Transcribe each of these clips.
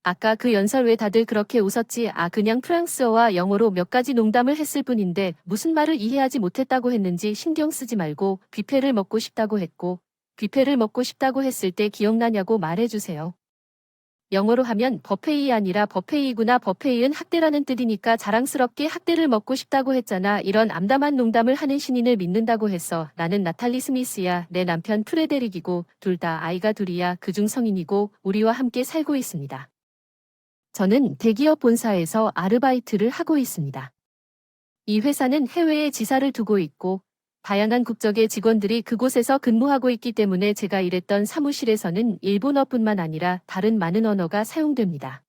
아까 그 연설 왜 다들 그렇게 웃었지? 아, 그냥 프랑스어와 영어로 몇 가지 농담을 했을 뿐인데 무슨 말을 이해하지 못했다고 했는지 신경 쓰지 말고 뷔페를 먹고 싶다고 했고, 뷔페를 먹고 싶다고 했을 때 기억나냐고 말해주세요. 영어로 하면 버페이 아니라 버페이구나. 버페이은 학대라는 뜻이니까 자랑스럽게 학대를 먹고 싶다고 했잖아. 이런 암담한 농담을 하는 신인을 믿는다고 했어. 나는 나탈리 스미스야. 내 남편 프레데릭이고 둘 다 아이가 둘이야. 그중 성인이고 우리와 함께 살고 있습니다. 저는 대기업 본사에서 아르바이트를 하고 있습니다. 이 회사는 해외에 지사를 두고 있고 다양한 국적의 직원들이 그곳에서 근무하고 있기 때문에 제가 일했던 사무실에서는 일본어뿐만 아니라 다른 많은 언어가 사용됩니다.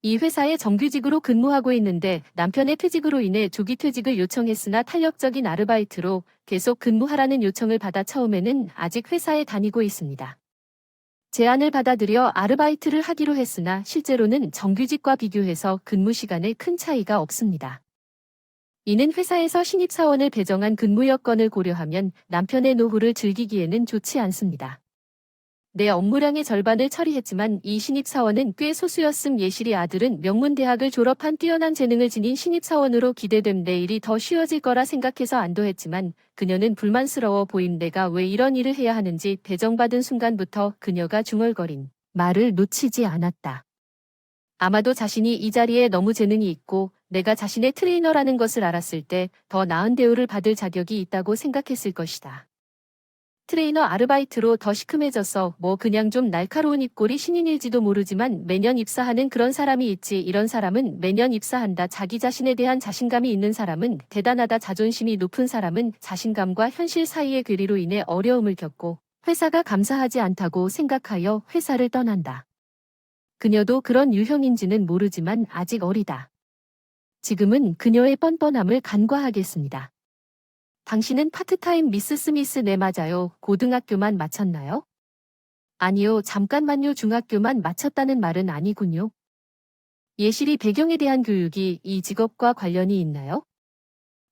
이 회사에 정규직으로 근무하고 있는데 남편의 퇴직으로 인해 조기 퇴직을 요청했으나 탄력적인 아르바이트로 계속 근무하라는 요청을 받아 처음에는 아직 회사에 다니고 있습니다. 제안을 받아들여 아르바이트를 하기로 했으나 실제로는 정규직과 비교해서 근무 시간에 큰 차이가 없습니다. 이는 회사에서 신입사원을 배정한 근무 여건을 고려하면 남편의 노후를 즐기기에는 좋지 않습니다. 내 업무량의 절반을 처리했지만 이 신입사원은 꽤 소수였음. 예실이 아들은 명문대학을 졸업한 뛰어난 재능을 지닌 신입사원으로 기대됨. 내 일이 더 쉬워질 거라 생각해서 안도했지만 그녀는 불만스러워 보임. 내가 왜 이런 일을 해야 하는지 배정받은 순간부터 그녀가 중얼거린 말을 놓치지 않았다. 아마도 자신이 이 자리에 너무 재능이 있고 내가 자신의 트레이너라는 것을 알았을 때 더 나은 대우를 받을 자격이 있다고 생각했을 것이다. 트레이너 아르바이트로 더 시큼해져서 뭐 그냥 좀 날카로운 입꼬리 신인일지도 모르지만 매년 입사하는 그런 사람이 있지. 이런 사람은 매년 입사한다. 자기 자신에 대한 자신감이 있는 사람은 대단하다. 자존심이 높은 사람은 자신감과 현실 사이의 괴리로 인해 어려움을 겪고 회사가 감사하지 않다고 생각하여 회사를 떠난다. 그녀도 그런 유형인지는 모르지만 아직 어리다. 지금은 그녀의 뻔뻔함을 간과하겠습니다. 당신은 파트타임 미스 스미스. 네, 맞아요. 고등학교만 마쳤나요? 아니요, 잠깐만요. 중학교만 마쳤다는 말은 아니군요. 예실이 배경에 대한 교육이 이 직업과 관련이 있나요?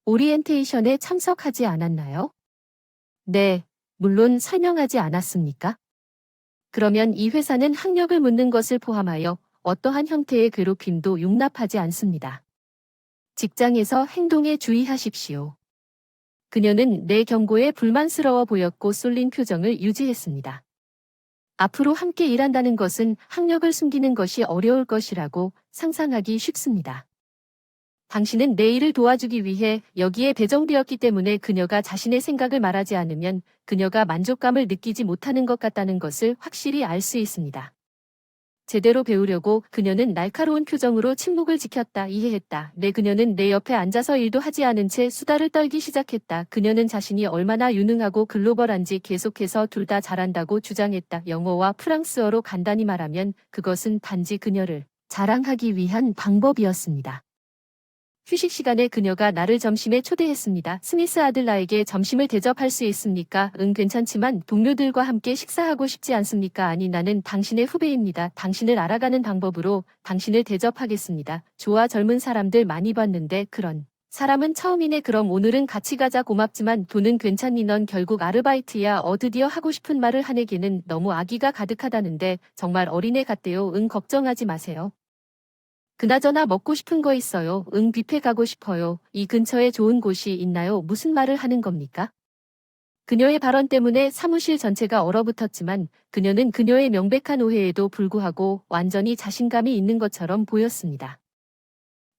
오리엔테이션에 참석하지 않았나요? 네, 물론 설명하지 않았습니까? 그러면 이 회사는 학력을 묻는 것을 포함하여 어떠한 형태의 괴롭힘도 용납하지 않습니다. 직장에서 행동에 주의하십시오. 그녀는 내 경고에 불만스러워 보였고 쏠린 표정을 유지했습니다. 앞으로 함께 일한다는 것은 학력을 숨기는 것이 어려울 것이라고 상상하기 쉽습니다. 당신은 내 일을 도와주기 위해 여기에 배정되었기 때문에 그녀가 자신의 생각을 말하지 않으면 그녀가 만족감을 느끼지 못하는 것 같다는 것을 확실히 알 수 있습니다. 제대로 배우려고 그녀는 날카로운 표정으로 침묵을 지켰다. 이해했다. 네, 그녀는 내 옆에 앉아서 일도 하지 않은 채 수다를 떨기 시작했다. 그녀는 자신이 얼마나 유능하고 글로벌한지 계속해서 둘 다 잘한다고 주장했다. 영어와 프랑스어로 간단히 말하면 그것은 단지 그녀를 자랑하기 위한 방법이었습니다. 휴식 시간에 그녀가 나를 점심에 초대했습니다. 스미스 아들, 나에게 점심을 대접할 수 있습니까? 응, 괜찮지만 동료들과 함께 식사하고 싶지 않습니까? 아니, 나는 당신의 후배입니다. 당신을 알아가는 방법으로 당신을 대접하겠습니다. 좋아, 젊은 사람들 많이 봤는데 그런 사람은 처음이네. 그럼 오늘은 같이 가자. 고맙지만 돈은 괜찮니? 넌 결국 아르바이트야. 드디어 하고 싶은 말을 하내기는 너무 아기가 가득하다는데 정말 어린애 같대요. 응, 걱정하지 마세요. 그나저나 먹고 싶은 거 있어요. 응, 뷔페 가고 싶어요. 이 근처에 좋은 곳이 있나요? 무슨 말을 하는 겁니까? 그녀의 발언 때문에 사무실 전체가 얼어붙었지만 그녀는 그녀의 명백한 오해에도 불구하고 완전히 자신감이 있는 것처럼 보였습니다.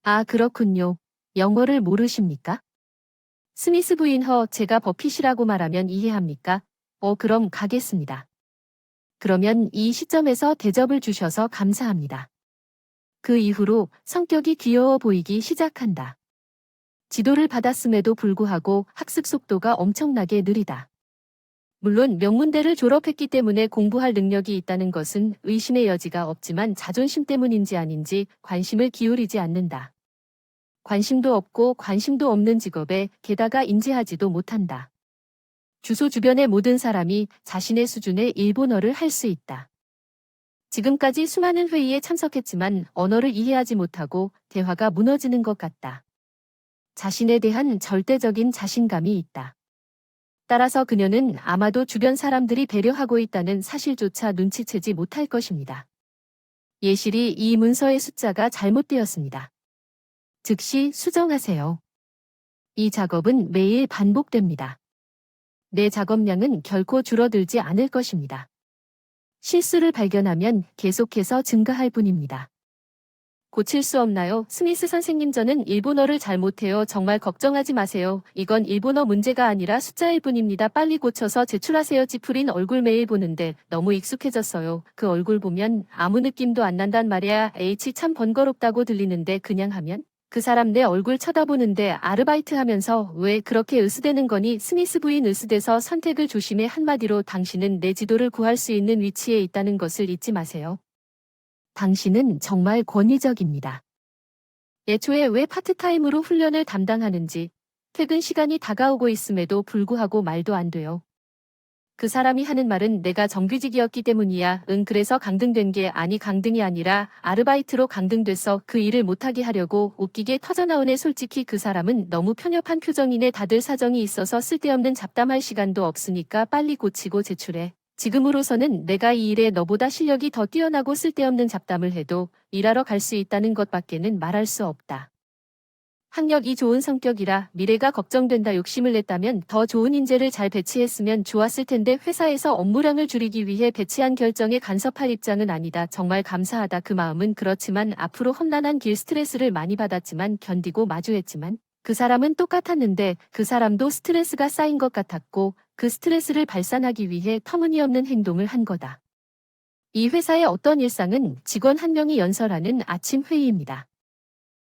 아, 그렇군요. 영어를 모르십니까? 스미스 부인, 제가 버핏이라고 말하면 이해합니까? 그럼 가겠습니다. 그러면 이 시점에서 대접을 주셔서 감사합니다. 그 이후로 성격이 귀여워 보이기 시작한다. 지도를 받았음에도 불구하고 학습 속도가 엄청나게 느리다. 물론 명문대를 졸업했기 때문에 공부할 능력이 있다는 것은 의심의 여지가 없지만 자존심 때문인지 아닌지 관심을 기울이지 않는다. 관심도 없고 관심도 없는 직업에 게다가 인지하지도 못한다. 주소 주변의 모든 사람이 자신의 수준의 일본어를 할 수 있다. 지금까지 수많은 회의에 참석했지만 언어를 이해하지 못하고 대화가 무너지는 것 같다. 자신에 대한 절대적인 자신감이 있다. 따라서 그녀는 아마도 주변 사람들이 배려하고 있다는 사실조차 눈치채지 못할 것입니다. 예실이 이 문서의 숫자가 잘못되었습니다. 즉시 수정하세요. 이 작업은 매일 반복됩니다. 내 작업량은 결코 줄어들지 않을 것입니다. 실수를 발견하면 계속해서 증가할 뿐입니다. 고칠 수 없나요? 스미스 선생님, 저는 일본어를 잘 못해요. 정말 걱정하지 마세요. 이건 일본어 문제가 아니라 숫자일 뿐입니다. 빨리 고쳐서 제출하세요. 찌푸린 얼굴 매일 보는데 너무 익숙해졌어요. 그 얼굴 보면 아무 느낌도 안 난단 말이야. H 참 번거롭다고 들리는데 그냥 하면? 그 사람 내 얼굴 쳐다보는데 아르바이트 하면서 왜 그렇게 으스대는 거니? 스미스 부인, 으스대서 선택을 조심해. 한마디로 당신은 내 지도를 구할 수 있는 위치에 있다는 것을 잊지 마세요. 당신은 정말 권위적입니다. 애초에 왜 파트타임으로 훈련을 담당하는지, 퇴근 시간이 다가오고 있음에도 불구하고 말도 안 돼요. 그 사람이 하는 말은 내가 정규직이었기 때문이야. 응, 그래서 강등된 게 아니, 강등이 아니라 아르바이트로 강등돼서 그 일을 못하게 하려고. 웃기게 터져나오네. 솔직히 그 사람은 너무 편협한 표정이네. 다들 사정이 있어서 쓸데없는 잡담할 시간도 없으니까 빨리 고치고 제출해. 지금으로서는 내가 이 일에 너보다 실력이 더 뛰어나고 쓸데없는 잡담을 해도 일하러 갈 수 있다는 것밖에는 말할 수 없다. 학력이 좋은 성격이라 미래가 걱정된다. 욕심을 냈다면 더 좋은 인재를 잘 배치했으면 좋았을 텐데 회사에서 업무량을 줄이기 위해 배치한 결정에 간섭할 입장은 아니다. 정말 감사하다. 그 마음은 그렇지만 앞으로 험난한 길, 스트레스를 많이 받았지만 견디고 마주했지만 그 사람은 똑같았는데 그 사람도 스트레스가 쌓인 것 같았고 그 스트레스를 발산하기 위해 터무니없는 행동을 한 거다. 이 회사의 어떤 일상은 직원 한 명이 연설하는 아침 회의입니다.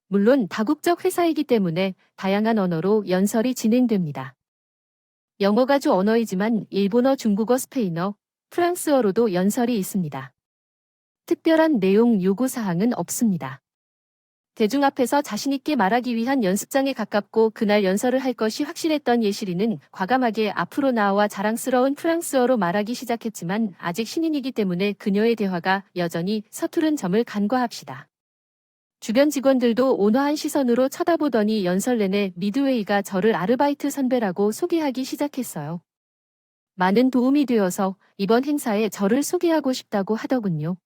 물론 다국적 회사이기 때문에 다양한 언어로 연설이 진행됩니다. 영어가 주 언어이지만 일본어, 중국어, 스페인어, 프랑스어로도 연설이 있습니다. 특별한 내용 요구사항은 없습니다. 대중 앞에서 자신있게 말하기 위한 연습장에 가깝고 그날 연설을 할 것이 확실했던 예실이는 과감하게 앞으로 나와 자랑스러운 프랑스어로 말하기 시작했지만 아직 신인이기 때문에 그녀의 대화가 여전히 서투른 점을 간과합시다. 주변 직원들도 온화한 시선으로 쳐다보더니 연설 내내 미드웨이가 저를 아르바이트 선배라고 소개하기 시작했어요. 많은 도움이 되어서 이번 행사에 저를 소개하고 싶다고 하더군요.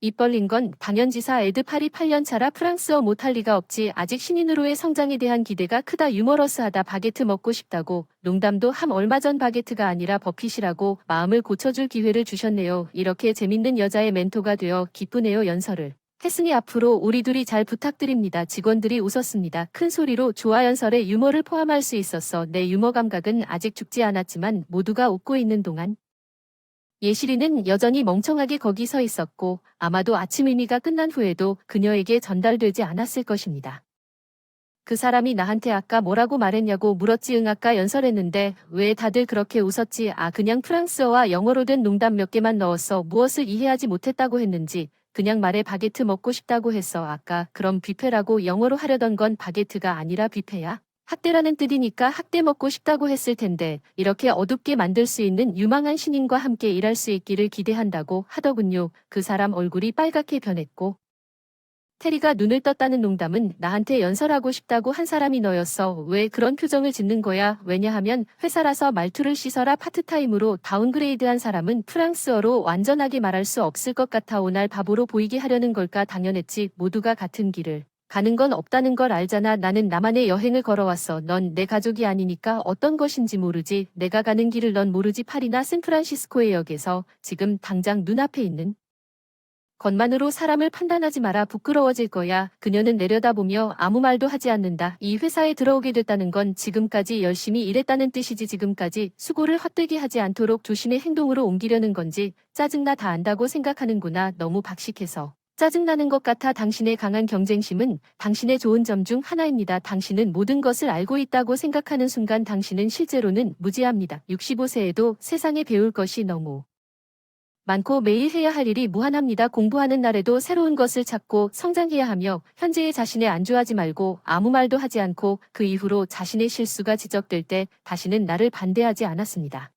입 벌린 건 당연지사. 에드 파리 8년 차라 프랑스어 못할 리가 없지. 아직 신인으로의 성장에 대한 기대가 크다. 유머러스하다. 바게트 먹고 싶다고. 농담도 함. 얼마 전 바게트가 아니라 버핏이라고. 마음을 고쳐줄 기회를 주셨네요. 이렇게 재밌는 여자의 멘토가 되어 기쁘네요. 연설을 했으니 앞으로 우리 둘이 잘 부탁드립니다. 직원들이 웃었습니다. 큰 소리로. 좋아. 연설에 유머를 포함할 수 있었어. 내 유머 감각은 아직 죽지 않았지만 모두가 웃고 있는 동안 예실이는 여전히 멍청하게 거기 서 있었고 아마도 아침 의미가 끝난 후에도 그녀에게 전달되지 않았을 것입니다. 그 사람이 나한테 아까 뭐라고 말했냐고 물었지. 응, 아까 연설했는데 왜 다들 그렇게 웃었지? 아, 그냥 프랑스어와 영어로 된 농담 몇 개만 넣었어. 무엇을 이해하지 못했다고 했는지 그냥 말해. 바게트 먹고 싶다고 했어. 아까 그럼 뷔페라고. 영어로 하려던 건 바게트가 아니라 뷔페야? 학대라는 뜻이니까 학대 먹고 싶다고 했을 텐데 이렇게 어둡게 만들 수 있는 유망한 신인과 함께 일할 수 있기를 기대한다고 하더군요. 그 사람 얼굴이 빨갛게 변했고 테리가 눈을 떴다는 농담은 나한테 연설하고 싶다고 한 사람이 너였어. 왜 그런 표정을 짓는 거야? 왜냐하면 회사라서 말투를 씻어라. 파트타임으로 다운그레이드한 사람은 프랑스어로 완전하게 말할 수 없을 것 같아. 오날 바보로 보이게 하려는 걸까? 당연했지. 모두가 같은 길을 가는 건 없다는 걸 알잖아. 나는 나만의 여행을 걸어왔어. 넌 내 가족이 아니니까 어떤 것인지 모르지. 내가 가는 길을 넌 모르지. 파리나 샌프란시스코의 역에서 지금 당장 눈앞에 있는 것만으로 사람을 판단하지 마라. 부끄러워질 거야. 그녀는 내려다보며 아무 말도 하지 않는다. 이 회사에 들어오게 됐다는 건 지금까지 열심히 일했다는 뜻이지. 지금까지 수고를 헛되게 하지 않도록 조심의 행동으로 옮기려는 건지. 짜증나. 다 안다고 생각하는구나. 너무 박식해서 짜증나는 것 같아. 당신의 강한 경쟁심은 당신의 좋은 점 중 하나입니다. 당신은 모든 것을 알고 있다고 생각하는 순간 당신은 실제로는 무지합니다. 65세에도 세상에 배울 것이 너무 많고 매일 해야 할 일이 무한합니다. 공부하는 날에도 새로운 것을 찾고 성장해야 하며 현재의 자신에 안주하지 말고 아무 말도 하지 않고 그 이후로 자신의 실수가 지적될 때 다시는 나를 반대하지 않았습니다.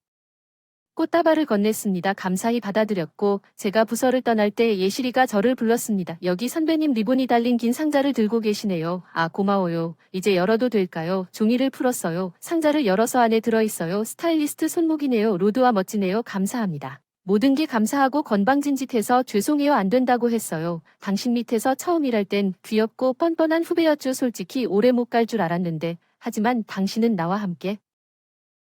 꽃다발을 건넸습니다. 감사히 받아들였고 제가 부서를 떠날 때 예실이가 저를 불렀습니다. 여기 선배님, 리본이 달린 긴 상자를 들고 계시네요. 아, 고마워요. 이제 열어도 될까요? 종이를 풀었어요. 상자를 열어서 안에 들어있어요. 스타일리스트 손목이네요. 로드와 멋지네요. 감사합니다. 모든 게 감사하고 건방진짓해서 죄송해요 안 된다고 했어요. 당신 밑에서 처음 일할 땐 귀엽고 뻔뻔한 후배였죠. 솔직히 오래 못 갈 줄 알았는데 하지만 당신은 나와 함께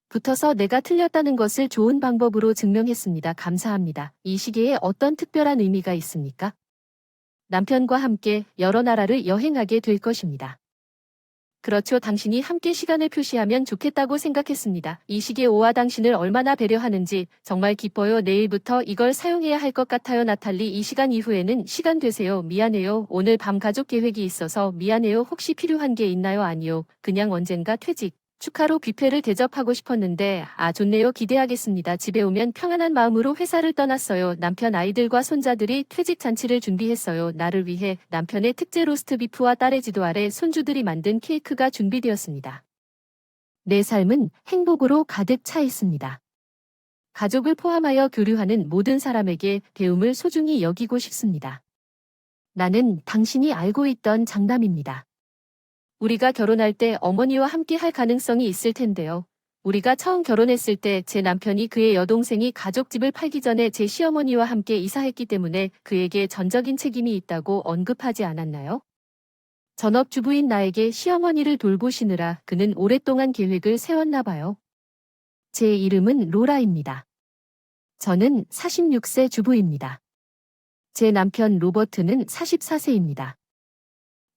붙어서 내가 틀렸다는 것을 좋은 방법으로 증명했습니다. 감사합니다. 이 시기에 어떤 특별한 의미가 있습니까? 남편과 함께 여러 나라를 여행하게 될 것입니다. 그렇죠. 당신이 함께 시간을 표시하면 좋겠다고 생각했습니다. 이 시기에 오와 당신을 얼마나 배려하는지 정말 기뻐요. 내일부터 이걸 사용해야 할 것 같아요. 나탈리 이 시간 이후에는 시간 되세요. 미안해요. 오늘 밤 가족 계획이 있어서 미안해요. 혹시 필요한 게 있나요? 아니요. 그냥 언젠가 퇴직. 축하로 뷔페를 대접하고 싶었는데 좋네요. 기대하겠습니다. 집에 오면 평안한 마음으로 회사를 떠났어요. 남편 아이들과 손자들이 퇴직 잔치를 준비했어요. 나를 위해 남편의 특제 로스트 비프와 딸의 지도 아래 손주들이 만든 케이크가 준비되었습니다. 내 삶은 행복으로 가득 차 있습니다. 가족을 포함하여 교류하는 모든 사람에게 배움을 소중히 여기고 싶습니다. 나는 당신이 알고 있던 장남입니다. 우리가 결혼할 때 어머니와 함께 할 가능성이 있을 텐데요. 우리가 처음 결혼했을 때 제 남편이 그의 여동생이 가족집을 팔기 전에 제 시어머니와 함께 이사했기 때문에 그에게 전적인 책임이 있다고 언급하지 않았나요? 전업주부인 나에게 시어머니를 돌보시느라 그는 오랫동안 계획을 세웠나 봐요. 제 이름은 로라입니다. 저는 46세 주부입니다. 제 남편 로버트는 44세입니다.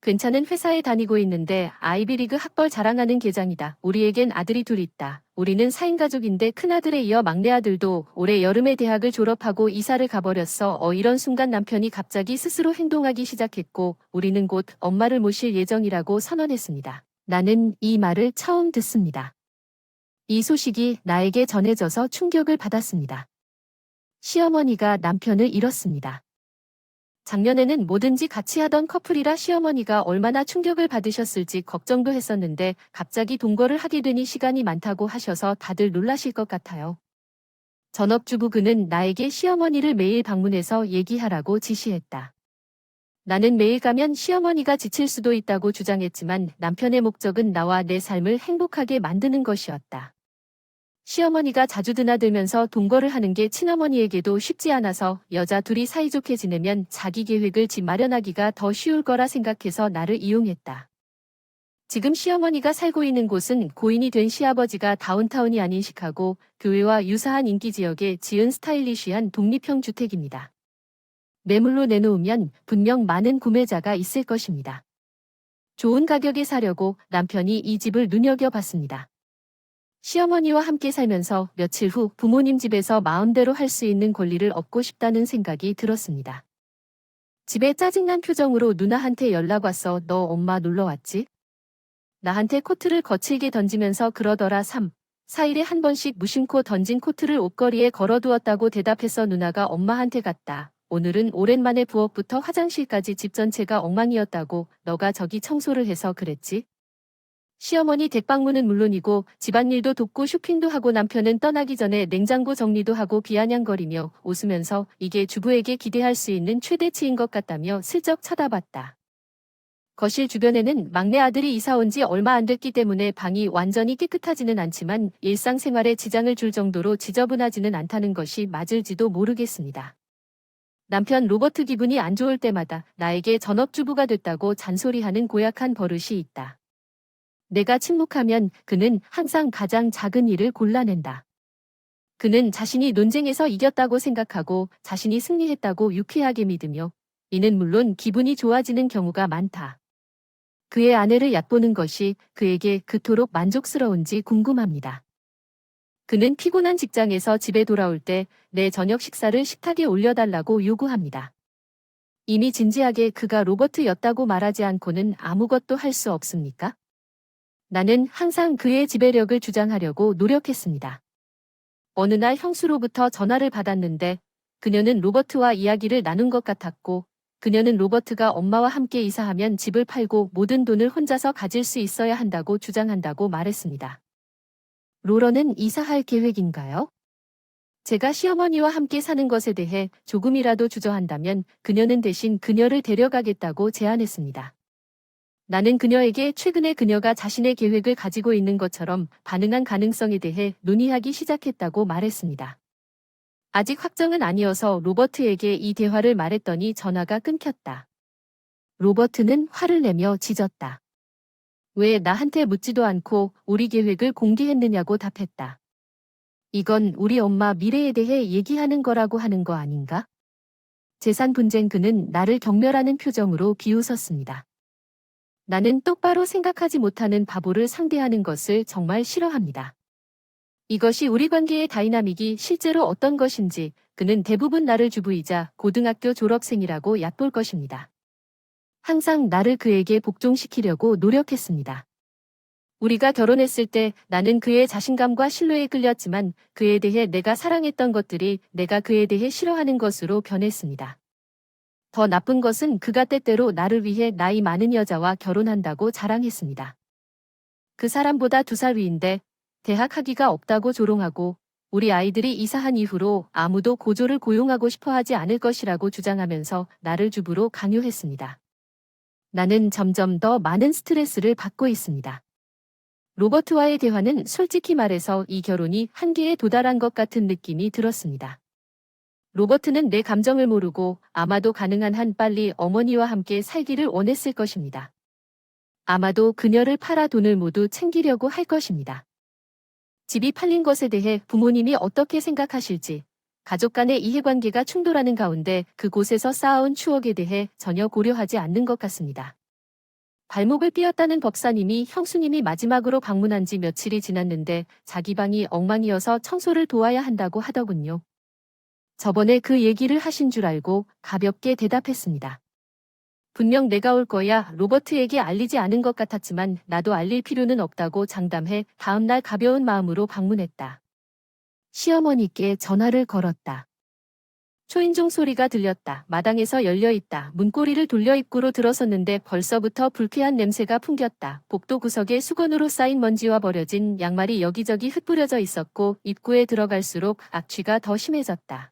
괜찮은 회사에 다니고 있는데 아이비리그 학벌 자랑하는 계장이다. 우리에겐 아들이 둘 있다. 우리는 4인 가족인데 큰아들에 이어 막내아들도 올해 여름에 대학을 졸업하고 이사를 가버렸어. 이런 순간 남편이 갑자기 스스로 행동하기 시작했고 우리는 곧 엄마를 모실 예정이라고 선언했습니다. 나는 이 말을 처음 듣습니다. 이 소식이 나에게 전해져서 충격을 받았습니다. 시어머니가 남편을 잃었습니다. 작년에는 뭐든지 같이 하던 커플이라 시어머니가 얼마나 충격을 받으셨을지 걱정도 했었는데 갑자기 동거를 하게 되니 시간이 많다고 하셔서 다들 놀라실 것 같아요. 전업주부 그는 나에게 시어머니를 매일 방문해서 얘기하라고 지시했다. 나는 매일 가면 시어머니가 지칠 수도 있다고 주장했지만 남편의 목적은 나와 내 삶을 행복하게 만드는 것이었다. 시어머니가 자주 드나들면서 동거를 하는 게 친어머니에게도 쉽지 않아서 여자 둘이 사이좋게 지내면 자기 계획을 집 마련하기가 더 쉬울 거라 생각해서 나를 이용했다. 지금 시어머니가 살고 있는 곳은 고인이 된 시아버지가 다운타운이 아닌 시카고 교외와 유사한 인기 지역에 지은 스타일리시한 독립형 주택입니다. 매물로 내놓으면 분명 많은 구매자가 있을 것입니다. 좋은 가격에 사려고 남편이 이 집을 눈여겨봤습니다. 시어머니와 함께 살면서 며칠 후 부모님 집에서 마음대로 할 수 있는 권리를 얻고 싶다는 생각이 들었습니다. 집에 짜증난 표정으로 누나한테 연락 왔어. 너 엄마 놀러 왔지? 나한테 코트를 거칠게 던지면서 그러더라. 3, 4일에 한 번씩 무심코 던진 코트를 옷걸이에 걸어두었다고 대답해서 누나가 엄마한테 갔다. 오늘은 오랜만에 부엌부터 화장실까지 집 전체가 엉망이었다고 너가 저기 청소를 해서 그랬지? 시어머니 댁방문은 물론이고 집안일도 돕고 쇼핑도 하고 남편은 떠나기 전에 냉장고 정리도 하고 비아냥거리며 웃으면서 이게 주부에게 기대할 수 있는 최대치인 것 같다며 슬쩍 쳐다봤다. 거실 주변에는 막내 아들이 이사 온 지 얼마 안 됐기 때문에 방이 완전히 깨끗하지는 않지만 일상생활에 지장을 줄 정도로 지저분하지는 않다는 것이 맞을지도 모르겠습니다. 남편 로버트 기분이 안 좋을 때마다 나에게 전업주부가 됐다고 잔소리하는 고약한 버릇이 있다. 내가 침묵하면 그는 항상 가장 작은 일을 골라낸다. 그는 자신이 논쟁에서 이겼다고 생각하고 자신이 승리했다고 유쾌하게 믿으며 이는 물론 기분이 좋아지는 경우가 많다. 그의 아내를 얕보는 것이 그에게 그토록 만족스러운지 궁금합니다. 그는 피곤한 직장에서 집에 돌아올 때 내 저녁 식사를 식탁에 올려달라고 요구합니다. 이미 진지하게 그가 로버트였다고 말하지 않고는 아무것도 할 수 없습니까? 나는 항상 그의 지배력을 주장하려고 노력했습니다. 어느 날 형수로부터 전화를 받았는데 그녀는 로버트와 이야기를 나눈 것 같았고 그녀는 로버트가 엄마와 함께 이사하면 집을 팔고 모든 돈을 혼자서 가질 수 있어야 한다고 주장한다고 말했습니다. 로런은 이사할 계획인가요? 제가 시어머니와 함께 사는 것에 대해 조금이라도 주저한다면 그녀는 대신 그녀를 데려가겠다고 제안했습니다. 나는 그녀에게 최근에 그녀가 자신의 계획을 가지고 있는 것처럼 반응한 가능성에 대해 논의하기 시작했다고 말했습니다. 아직 확정은 아니어서 로버트에게 이 대화를 말했더니 전화가 끊겼다. 로버트는 화를 내며 짖었다. 왜 나한테 묻지도 않고 우리 계획을 공개했느냐고 답했다. 이건 우리 엄마 미래에 대해 얘기하는 거라고 하는 거 아닌가? 재산 분쟁. 그는 나를 경멸하는 표정으로 비웃었습니다. 나는 똑바로 생각하지 못하는 바보를 상대하는 것을 정말 싫어합니다. 이것이 우리 관계의 다이나믹이 실제로 어떤 것인지 그는 대부분 나를 주부이자 고등학교 졸업생이라고 얕볼 것입니다. 항상 나를 그에게 복종시키려고 노력했습니다. 우리가 결혼했을 때 나는 그의 자신감과 신뢰에 끌렸지만 그에 대해 내가 사랑했던 것들이 내가 그에 대해 싫어하는 것으로 변했습니다. 더 나쁜 것은 그가 때때로 나를 위해 나이 많은 여자와 결혼한다고 자랑했습니다. 그 사람보다 2살 위인데 대학 학위가 없다고 조롱하고 우리 아이들이 이사한 이후로 아무도 고조를 고용하고 싶어 하지 않을 것이라고 주장하면서 나를 주부로 강요했습니다. 나는 점점 더 많은 스트레스를 받고 있습니다. 로버트와의 대화는 솔직히 말해서 이 결혼이 한계에 도달한 것 같은 느낌이 들었습니다. 로버트는 내 감정을 모르고 아마도 가능한 한 빨리 어머니와 함께 살기를 원했을 것입니다. 아마도 그녀를 팔아 돈을 모두 챙기려고 할 것입니다. 집이 팔린 것에 대해 부모님이 어떻게 생각하실지, 가족 간의 이해관계가 충돌하는 가운데 그곳에서 쌓아온 추억에 대해 전혀 고려하지 않는 것 같습니다. 발목을 삐었다는 법사님이 형수님이 마지막으로 방문한 지 며칠이 지났는데 자기 방이 엉망이어서 청소를 도와야 한다고 하더군요. 저번에 그 얘기를 하신 줄 알고 가볍게 대답했습니다. 분명 내가 올 거야 로버트에게 알리지 않은 것 같았지만 나도 알릴 필요는 없다고 장담해 다음날 가벼운 마음으로 방문했다. 시어머니께 전화를 걸었다. 초인종 소리가 들렸다. 마당에서 열려있다. 문고리를 돌려 입구로 들어섰는데 벌써부터 불쾌한 냄새가 풍겼다. 복도 구석에 수건으로 쌓인 먼지와 버려진 양말이 여기저기 흩뿌려져 있었고 입구에 들어갈수록 악취가 더 심해졌다.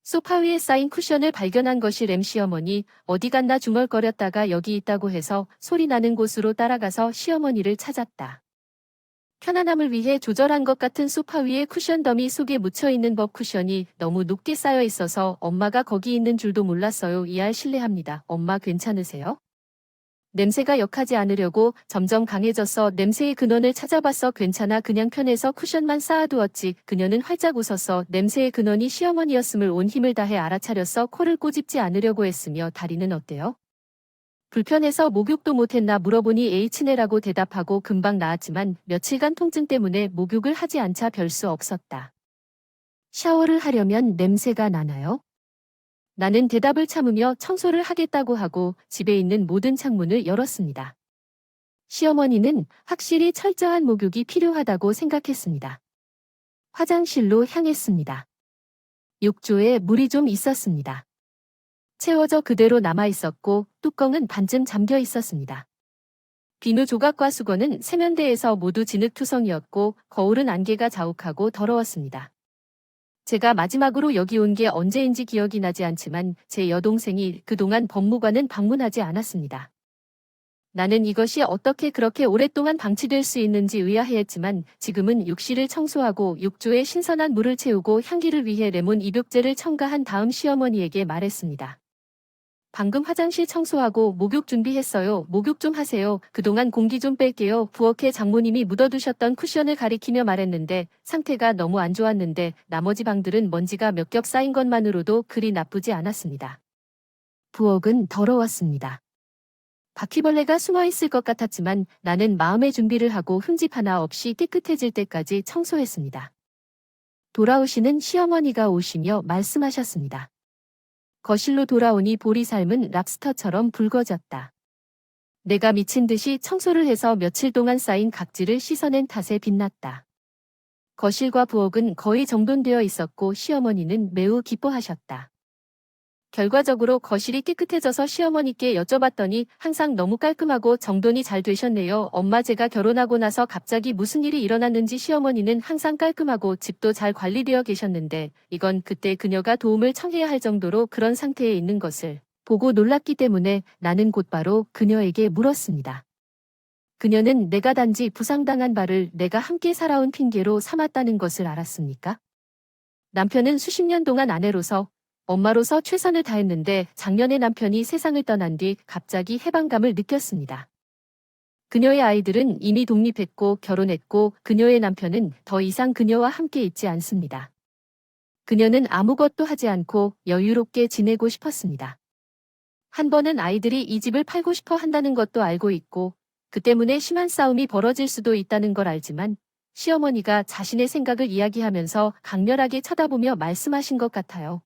소파 위에 쌓인 쿠션을 발견한 것이 램 시어머니. 어디 갔나 중얼거렸다가 여기 있다고 해서 소리 나는 곳으로 따라가서 시어머니를 찾았다. 편안함을 위해 조절한 것 같은 소파 위에 쿠션 더미 속에 묻혀있는 법 쿠션이 너무 높게 쌓여 있어서 엄마가 거기 있는 줄도 몰랐어요. 이알 실례합니다. 엄마 괜찮으세요? 냄새가 역하지 않으려고 점점 강해져서 냄새의 근원을 찾아봤어. 괜찮아. 그냥 편해서 쿠션만 쌓아두었지. 그녀는 활짝 웃었어. 냄새의 근원이 시어머니였음을 온 힘을 다해 알아차렸어. 코를 꼬집지 않으려고 했으며 다리는 어때요? 불편해서 목욕도 못했나 물어보니 H네라고 대답하고 금방 나았지만 며칠간 통증 때문에 목욕을 하지 않자 별 수 없었다. 샤워를 하려면 냄새가 나나요? 나는 대답을 참으며 청소를 하겠다고 하고 집에 있는 모든 창문을 열었습니다. 시어머니는 확실히 철저한 목욕이 필요하다고 생각했습니다. 화장실로 향했습니다. 욕조에 물이 좀 있었습니다. 채워져 그대로 남아있었고 뚜껑은 반쯤 잠겨 있었습니다. 비누 조각과 수건은 세면대에서 모두 진흙투성이었고 거울은 안개가 자욱하고 더러웠습니다. 제가 마지막으로 여기 온 게 언제인지 기억이 나지 않지만 제 여동생이 그동안 법무관은 방문하지 않았습니다. 나는 이것이 어떻게 그렇게 오랫동안 방치될 수 있는지 의아해했지만 지금은 욕실을 청소하고 욕조에 신선한 물을 채우고 향기를 위해 레몬 입욕제를 첨가한 다음 시어머니에게 말했습니다. 방금 화장실 청소하고 목욕 준비했어요. 목욕 좀 하세요. 그동안 공기 좀 뺄게요. 부엌에 장모님이 묻어두셨던 쿠션을 가리키며 말했는데 상태가 너무 안 좋았는데 나머지 방들은 먼지가 몇 겹 쌓인 것만으로도 그리 나쁘지 않았습니다. 부엌은 더러웠습니다. 바퀴벌레가 숨어있을 것 같았지만 나는 마음의 준비를 하고 흠집 하나 없이 깨끗해질 때까지 청소했습니다. 돌아오시는 시어머니가 오시며 말씀하셨습니다. 거실로 돌아오니 볼이 삶은 랍스터처럼 붉어졌다. 내가 미친 듯이 청소를 해서 며칠 동안 쌓인 각질을 씻어낸 탓에 빛났다. 거실과 부엌은 거의 정돈되어 있었고 시어머니는 매우 기뻐하셨다. 결과적으로 거실이 깨끗해져서 시어머니께 여쭤봤더니 항상 너무 깔끔하고 정돈이 잘 되셨네요. 엄마 제가 결혼하고 나서 갑자기 무슨 일이 일어났는지 시어머니는 항상 깔끔하고 집도 잘 관리되어 계셨는데 이건 그때 그녀가 도움을 청해야 할 정도로 그런 상태에 있는 것을 보고 놀랐기 때문에 나는 곧바로 그녀에게 물었습니다. 그녀는 내가 단지 부상당한 바를 내가 함께 살아온 핑계로 삼았다는 것을 알았습니까? 남편은 수십 년 동안 아내로서, 엄마로서 최선을 다했는데 작년에 남편이 세상을 떠난 뒤 갑자기 해방감을 느꼈습니다. 그녀의 아이들은 이미 독립했고 결혼했고 그녀의 남편은 더 이상 그녀와 함께 있지 않습니다. 그녀는 아무것도 하지 않고 여유롭게 지내고 싶었습니다. 한 번은 아이들이 이 집을 팔고 싶어 한다는 것도 알고 있고 그 때문에 심한 싸움이 벌어질 수도 있다는 걸 알지만 시어머니가 자신의 생각을 이야기하면서 강렬하게 쳐다보며 말씀하신 것 같아요.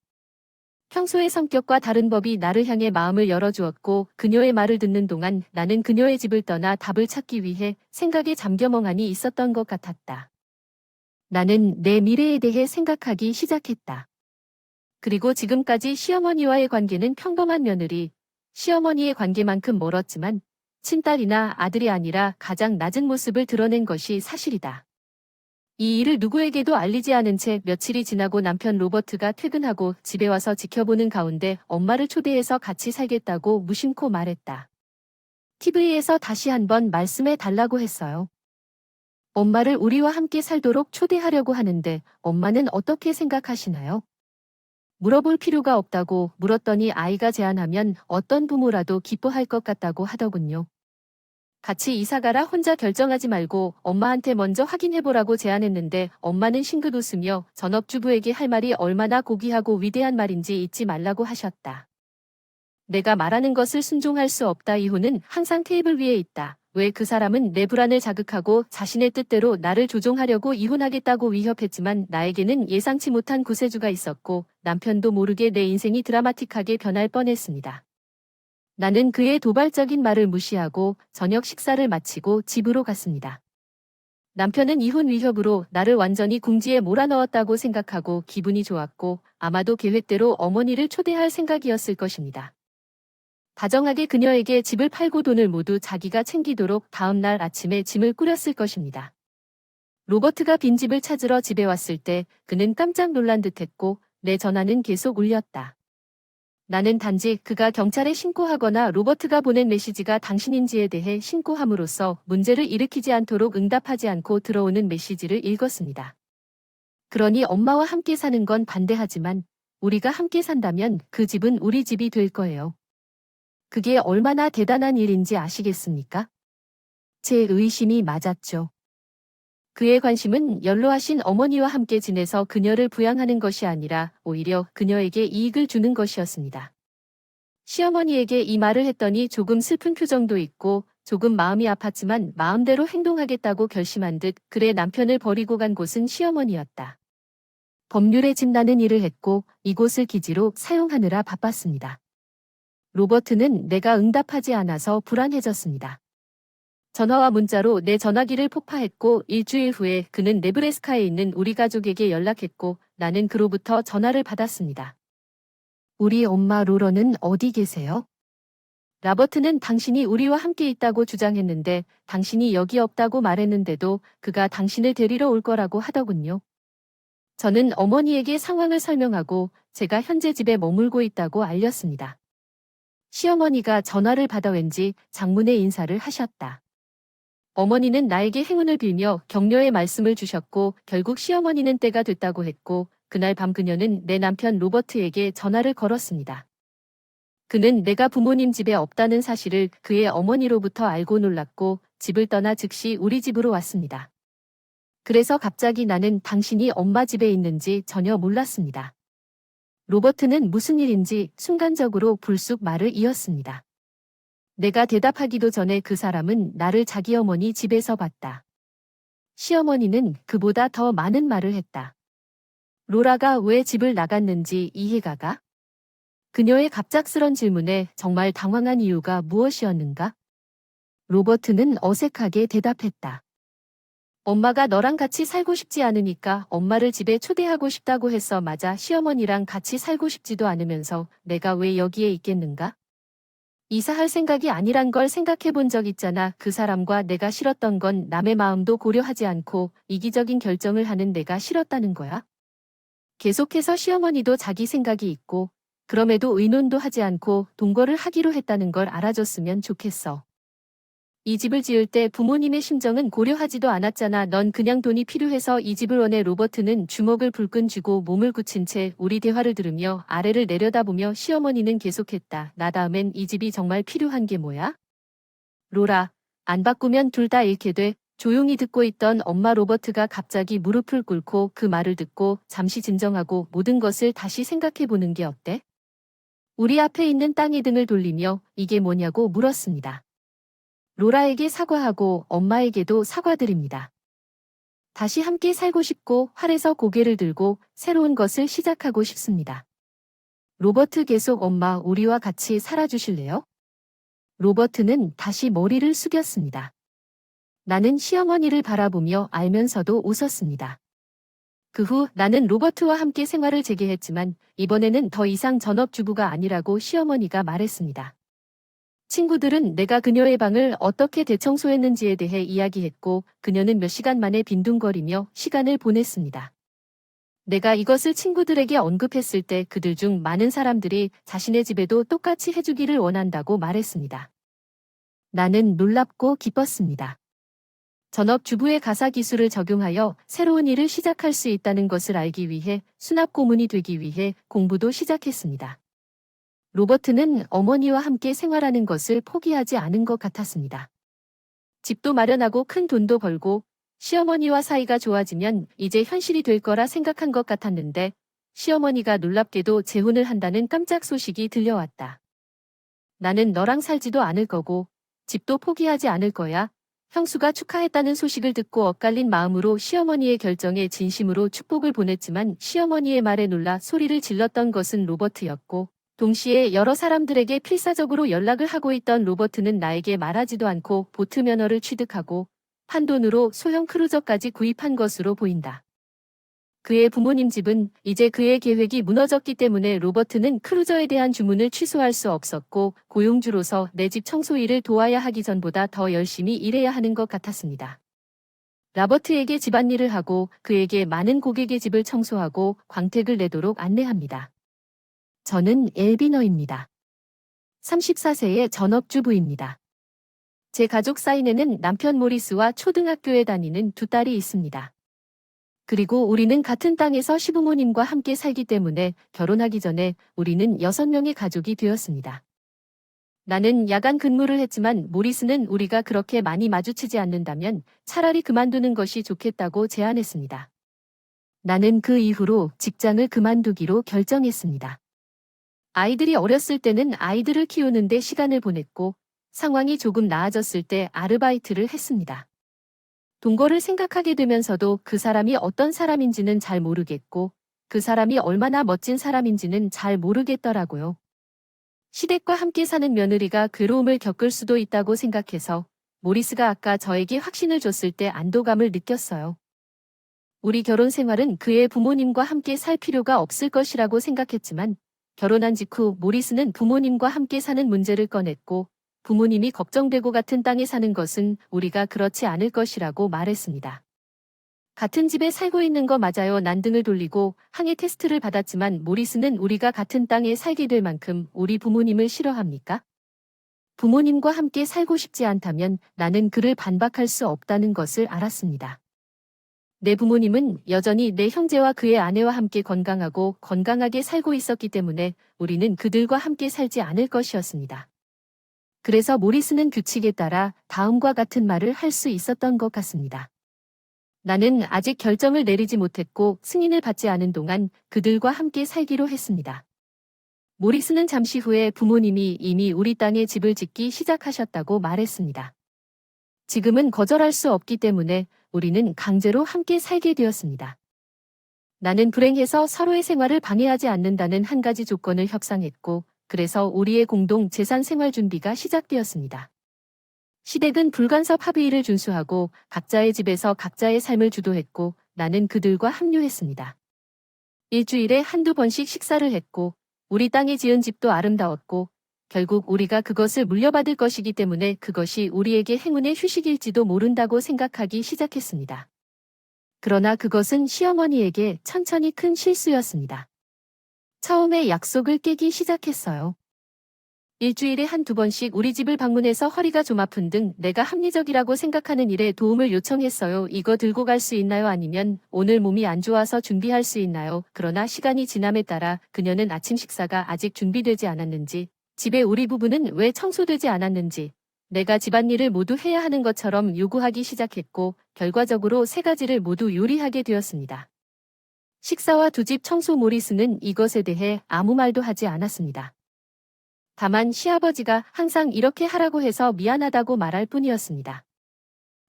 평소의 성격과 다른 법이 나를 향해 마음을 열어주었고 그녀의 말을 듣는 동안 나는 그녀의 집을 떠나 답을 찾기 위해 생각에 잠겨 멍하니 있었던 것 같았다. 나는 내 미래에 대해 생각하기 시작했다. 그리고 지금까지 시어머니와의 관계는 평범한 며느리, 시어머니의 관계만큼 멀었지만 친딸이나 아들이 아니라 가장 낮은 모습을 드러낸 것이 사실이다. 이 일을 누구에게도 알리지 않은 채 며칠이 지나고 남편 로버트가 퇴근하고 집에 와서 지켜보는 가운데 엄마를 초대해서 같이 살겠다고 무심코 말했다. TV에서 다시 한번 말씀해 달라고 했어요. 엄마를 우리와 함께 살도록 초대하려고 하는데 엄마는 어떻게 생각하시나요? 물어볼 필요가 없다고 물었더니 아이가 제안하면 어떤 부모라도 기뻐할 것 같다고 하더군요. 같이 이사가라 혼자 결정하지 말고 엄마한테 먼저 확인해보라고 제안했는데 엄마는 싱긋 웃으며 전업주부에게 할 말이 얼마나 고귀하고 위대한 말인지 잊지 말라고 하셨다. 내가 말하는 것을 순종할 수 없다. 이혼은 항상 테이블 위에 있다. 왜 그 사람은 내 불안을 자극하고 자신의 뜻대로 나를 조종하려고 이혼하겠다고 위협했지만 나에게는 예상치 못한 구세주가 있었고 남편도 모르게 내 인생이 드라마틱하게 변할 뻔했습니다. 나는 그의 도발적인 말을 무시하고 저녁 식사를 마치고 집으로 갔습니다. 남편은 이혼 위협으로 나를 완전히 궁지에 몰아넣었다고 생각하고 기분이 좋았고 아마도 계획대로 어머니를 초대할 생각이었을 것입니다. 다정하게 그녀에게 집을 팔고 돈을 모두 자기가 챙기도록 다음 날 아침에 짐을 꾸렸을 것입니다. 로버트가 빈집을 찾으러 집에 왔을 때 그는 깜짝 놀란 듯했고 내 전화는 계속 울렸다. 나는 단지 그가 경찰에 신고하거나 로버트가 보낸 메시지가 당신인지에 대해 신고함으로써 문제를 일으키지 않도록 응답하지 않고 들어오는 메시지를 읽었습니다. 그러니 엄마와 함께 사는 건 반대하지만 우리가 함께 산다면 그 집은 우리 집이 될 거예요. 그게 얼마나 대단한 일인지 아시겠습니까? 제 의심이 맞았죠. 그의 관심은 연로하신 어머니와 함께 지내서 그녀를 부양하는 것이 아니라 오히려 그녀에게 이익을 주는 것이었습니다. 시어머니에게 이 말을 했더니 조금 슬픈 표정도 있고 조금 마음이 아팠지만 마음대로 행동하겠다고 결심한 듯 그의 남편을 버리고 간 곳은 시어머니였다. 법률에 짐나는 일을 했고 이곳을 기지로 사용하느라 바빴습니다. 로버트는 내가 응답하지 않아서 불안해졌습니다. 전화와 문자로 내 전화기를 폭파했고 일주일 후에 그는 네브래스카에 있는 우리 가족에게 연락했고 나는 그로부터 전화를 받았습니다. 우리 엄마 로런은 어디 계세요? 라버트는 당신이 우리와 함께 있다고 주장했는데 당신이 여기 없다고 말했는데도 그가 당신을 데리러 올 거라고 하더군요. 저는 어머니에게 상황을 설명하고 제가 현재 집에 머물고 있다고 알렸습니다. 시어머니가 전화를 받아 왠지 장문의 인사를 하셨다. 어머니는 나에게 행운을 빌며 격려의 말씀을 주셨고 결국 시어머니는 때가 됐다고 했고 그날 밤 그녀는 내 남편 로버트에게 전화를 걸었습니다. 그는 내가 부모님 집에 없다는 사실을 그의 어머니로부터 알고 놀랐고 집을 떠나 즉시 우리 집으로 왔습니다. 그래서 갑자기 나는 당신이 엄마 집에 있는지 전혀 몰랐습니다. 로버트는 무슨 일인지 순간적으로 불쑥 말을 이었습니다. 내가 대답하기도 전에 그 사람은 나를 자기 어머니 집에서 봤다. 시어머니는 그보다 더 많은 말을 했다. 로라가 왜 집을 나갔는지 이해가 가? 그녀의 갑작스런 질문에 정말 당황한 이유가 무엇이었는가? 로버트는 어색하게 대답했다. 엄마가 너랑 같이 살고 싶지 않으니까 엄마를 집에 초대하고 싶다고 했어. 맞아. 시어머니랑 같이 살고 싶지도 않으면서 내가 왜 여기에 있겠는가? 이사할 생각이 아니란 걸 생각해 본 적 있잖아. 그 사람과 내가 싫었던 건 남의 마음도 고려하지 않고 이기적인 결정을 하는 내가 싫었다는 거야. 계속해서 시어머니도 자기 생각이 있고 그럼에도 의논도 하지 않고 동거를 하기로 했다는 걸 알아줬으면 좋겠어. 이 집을 지을 때 부모님의 심정은 고려하지도 않았잖아. 넌 그냥 돈이 필요해서 이 집을 원해. 로버트는 주먹을 불끈 쥐고 몸을 굳힌 채 우리 대화를 들으며 아래를 내려다보며 시어머니는 계속했다. 나 다음엔 이 집이 정말 필요한 게 뭐야? 로라, 안 바꾸면 둘 다 잃게 돼. 조용히 듣고 있던 엄마 로버트가 갑자기 무릎을 꿇고 그 말을 듣고 잠시 진정하고 모든 것을 다시 생각해 보는 게 어때? 우리 앞에 있는 땅의 등을 돌리며 이게 뭐냐고 물었습니다. 로라에게 사과하고 엄마에게도 사과드립니다. 다시 함께 살고 싶고 활에서 고개를 들고 새로운 것을 시작하고 싶습니다. 로버트 계속 엄마 우리와 같이 살아주실래요? 로버트는 다시 머리를 숙였습니다. 나는 시어머니를 바라보며 알면서도 웃었습니다. 그 후 나는 로버트와 함께 생활을 재개했지만 이번에는 더 이상 전업주부가 아니라고 시어머니가 말했습니다. 친구들은 내가 그녀의 방을 어떻게 대청소했는지에 대해 이야기했고 그녀는 몇 시간 만에 빈둥거리며 시간을 보냈습니다. 내가 이것을 친구들에게 언급했을 때 그들 중 많은 사람들이 자신의 집에도 똑같이 해주기를 원한다고 말했습니다. 나는 놀랍고 기뻤습니다. 전업주부의 가사 기술을 적용하여 새로운 일을 시작할 수 있다는 것을 알기 위해 수납고문이 되기 위해 공부도 시작했습니다. 로버트는 어머니와 함께 생활하는 것을 포기하지 않은 것 같았습니다. 집도 마련하고 큰 돈도 벌고 시어머니와 사이가 좋아지면 이제 현실이 될 거라 생각한 것 같았는데 시어머니가 놀랍게도 재혼을 한다는 깜짝 소식이 들려왔다. 나는 너랑 살지도 않을 거고 집도 포기하지 않을 거야. 형수가 축하했다는 소식을 듣고 엇갈린 마음으로 시어머니의 결정에 진심으로 축복을 보냈지만 시어머니의 말에 놀라 소리를 질렀던 것은 로버트였고 동시에 여러 사람들에게 필사적으로 연락을 하고 있던 로버트는 나에게 말하지도 않고 보트 면허를 취득하고 판돈으로 소형 크루저까지 구입한 것으로 보인다. 그의 부모님 집은 이제 그의 계획이 무너졌기 때문에 로버트는 크루저에 대한 주문을 취소할 수 없었고 고용주로서 내 집 청소 일을 도와야 하기 전보다 더 열심히 일해야 하는 것 같았습니다. 라버트에게 집안일을 하고 그에게 많은 고객의 집을 청소하고 광택을 내도록 안내합니다. 저는 엘비너입니다. 34세의 전업주부입니다. 제 가족 사이에는 남편 모리스와 초등학교에 다니는 두 딸이 있습니다. 그리고 우리는 같은 땅에서 시부모님과 함께 살기 때문에 결혼하기 전에 우리는 6명의 가족이 되었습니다. 나는 야간 근무를 했지만 모리스는 우리가 그렇게 많이 마주치지 않는다면 차라리 그만두는 것이 좋겠다고 제안했습니다. 나는 그 이후로 직장을 그만두기로 결정했습니다. 아이들이 어렸을 때는 아이들을 키우는데 시간을 보냈고 상황이 조금 나아졌을 때 아르바이트를 했습니다. 동거를 생각하게 되면서도 그 사람이 어떤 사람인지는 잘 모르겠고 그 사람이 얼마나 멋진 사람인지는 잘 모르겠더라고요. 시댁과 함께 사는 며느리가 괴로움을 겪을 수도 있다고 생각해서 모리스가 아까 저에게 확신을 줬을 때 안도감을 느꼈어요. 우리 결혼 생활은 그의 부모님과 함께 살 필요가 없을 것이라고 생각했지만 결혼한 직후 모리스는 부모님과 함께 사는 문제를 꺼냈고 부모님이 걱정되고 같은 땅에 사는 것은 우리가 그렇지 않을 것이라고 말했습니다. 같은 집에 살고 있는 거 맞아요. 난등을 돌리고 항해 테스트를 받았지만 모리스는 우리가 같은 땅에 살게 될 만큼 우리 부모님을 싫어합니까? 부모님과 함께 살고 싶지 않다면 나는 그를 반박할 수 없다는 것을 알았습니다. 내 부모님은 여전히 내 형제와 그의 아내와 함께 건강하고 건강하게 살고 있었기 때문에 우리는 그들과 함께 살지 않을 것이었습니다. 그래서 모리스는 규칙에 따라 다음과 같은 말을 할 수 있었던 것 같습니다. 나는 아직 결정을 내리지 못했고 승인을 받지 않은 동안 그들과 함께 살기로 했습니다. 모리스는 잠시 후에 부모님이 이미 우리 땅에 집을 짓기 시작하셨다고 말했습니다. 지금은 거절할 수 없기 때문에 우리는 강제로 함께 살게 되었습니다. 나는 불행해서 서로의 생활을 방해하지 않는다는 한 가지 조건을 협상했고 그래서 우리의 공동 재산 생활 준비가 시작되었습니다. 시댁은 불간섭 합의를 준수하고 각자의 집에서 각자의 삶을 주도했고 나는 그들과 합류했습니다. 일주일에 한두 번씩 식사를 했고 우리 땅에 지은 집도 아름다웠고 결국 우리가 그것을 물려받을 것이기 때문에 그것이 우리에게 행운의 휴식일지도 모른다고 생각하기 시작했습니다. 그러나 그것은 시어머니에게 천천히 큰 실수였습니다. 처음에 약속을 깨기 시작했어요. 일주일에 한두 번씩 우리 집을 방문해서 허리가 좀 아픈 등 내가 합리적이라고 생각하는 일에 도움을 요청했어요. 이거 들고 갈 수 있나요? 아니면 오늘 몸이 안 좋아서 준비할 수 있나요? 그러나 시간이 지남에 따라 그녀는 아침 식사가 아직 준비되지 않았는지, 집에 우리 부부는 왜 청소되지 않았는지, 내가 집안일을 모두 해야 하는 것처럼 요구하기 시작했고, 결과적으로 세 가지를 모두 요리하게 되었습니다. 식사와 두 집 청소. 모리스는 이것에 대해 아무 말도 하지 않았습니다. 다만 시아버지가 항상 이렇게 하라고 해서 미안하다고 말할 뿐이었습니다.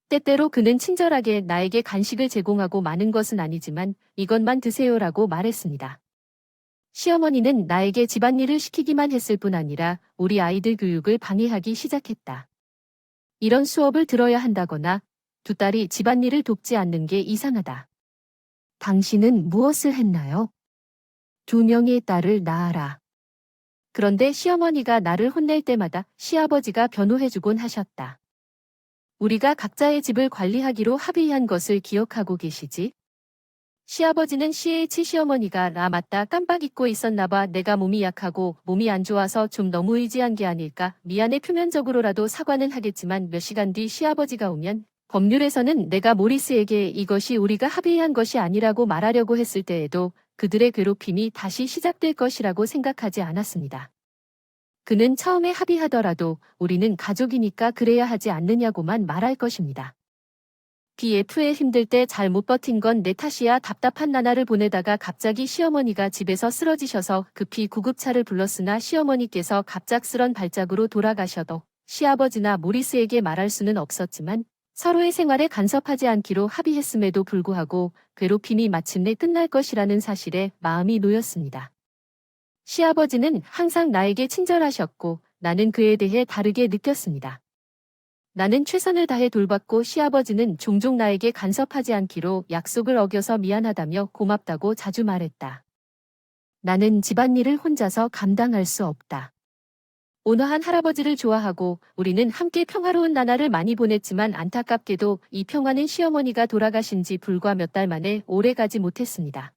때때로 그는 친절하게 나에게 간식을 제공하고 마는 것은 아니지만 이것만 드세요라고 말했습니다. 시어머니는 나에게 집안일을 시키기만 했을 뿐 아니라 우리 아이들 교육을 방해하기 시작했다. 이런 수업을 들어야 한다거나 두 딸이 집안일을 돕지 않는 게 이상하다. 당신은 무엇을 했나요? 두 명의 딸을 낳아라. 그런데 시어머니가 나를 혼낼 때마다 시아버지가 변호해주곤 하셨다. 우리가 각자의 집을 관리하기로 합의한 것을 기억하고 계시지? 시아버지는 시어머니가 나 맞다 깜빡 잊고 있었나봐. 내가 몸이 약하고 몸이 안 좋아서 좀 너무 의지한 게 아닐까. 미안해. 표면적으로라도 사과는 하겠지만 몇 시간 뒤 시아버지가 오면 법률에서는 내가 모리스에게 이것이 우리가 합의한 것이 아니라고 말하려고 했을 때에도 그들의 괴롭힘이 다시 시작될 것이라고 생각하지 않았습니다. 그는 처음에 합의하더라도 우리는 가족이니까 그래야 하지 않느냐고만 말할 것입니다. BF에 힘들 때 잘 못 버틴 건 내 탓이야. 답답한 나날을 보내다가 갑자기 시어머니가 집에서 쓰러지셔서 급히 구급차를 불렀으나 시어머니께서 갑작스런 발작으로 돌아가셔도 시아버지나 모리스에게 말할 수는 없었지만 서로의 생활에 간섭하지 않기로 합의했음에도 불구하고 괴롭힘이 마침내 끝날 것이라는 사실에 마음이 놓였습니다. 시아버지는 항상 나에게 친절하셨고 나는 그에 대해 다르게 느꼈습니다. 나는 최선을 다해 돌봤고 시아버지는 종종 나에게 간섭하지 않기로 약속을 어겨서 미안하다며 고맙다고 자주 말했다. 나는 집안일을 혼자서 감당할 수 없다. 온화한 할아버지를 좋아하고 우리는 함께 평화로운 나날을 많이 보냈지만 안타깝게도 이 평화는 시어머니가 돌아가신 지 불과 몇 달 만에 오래가지 못했습니다.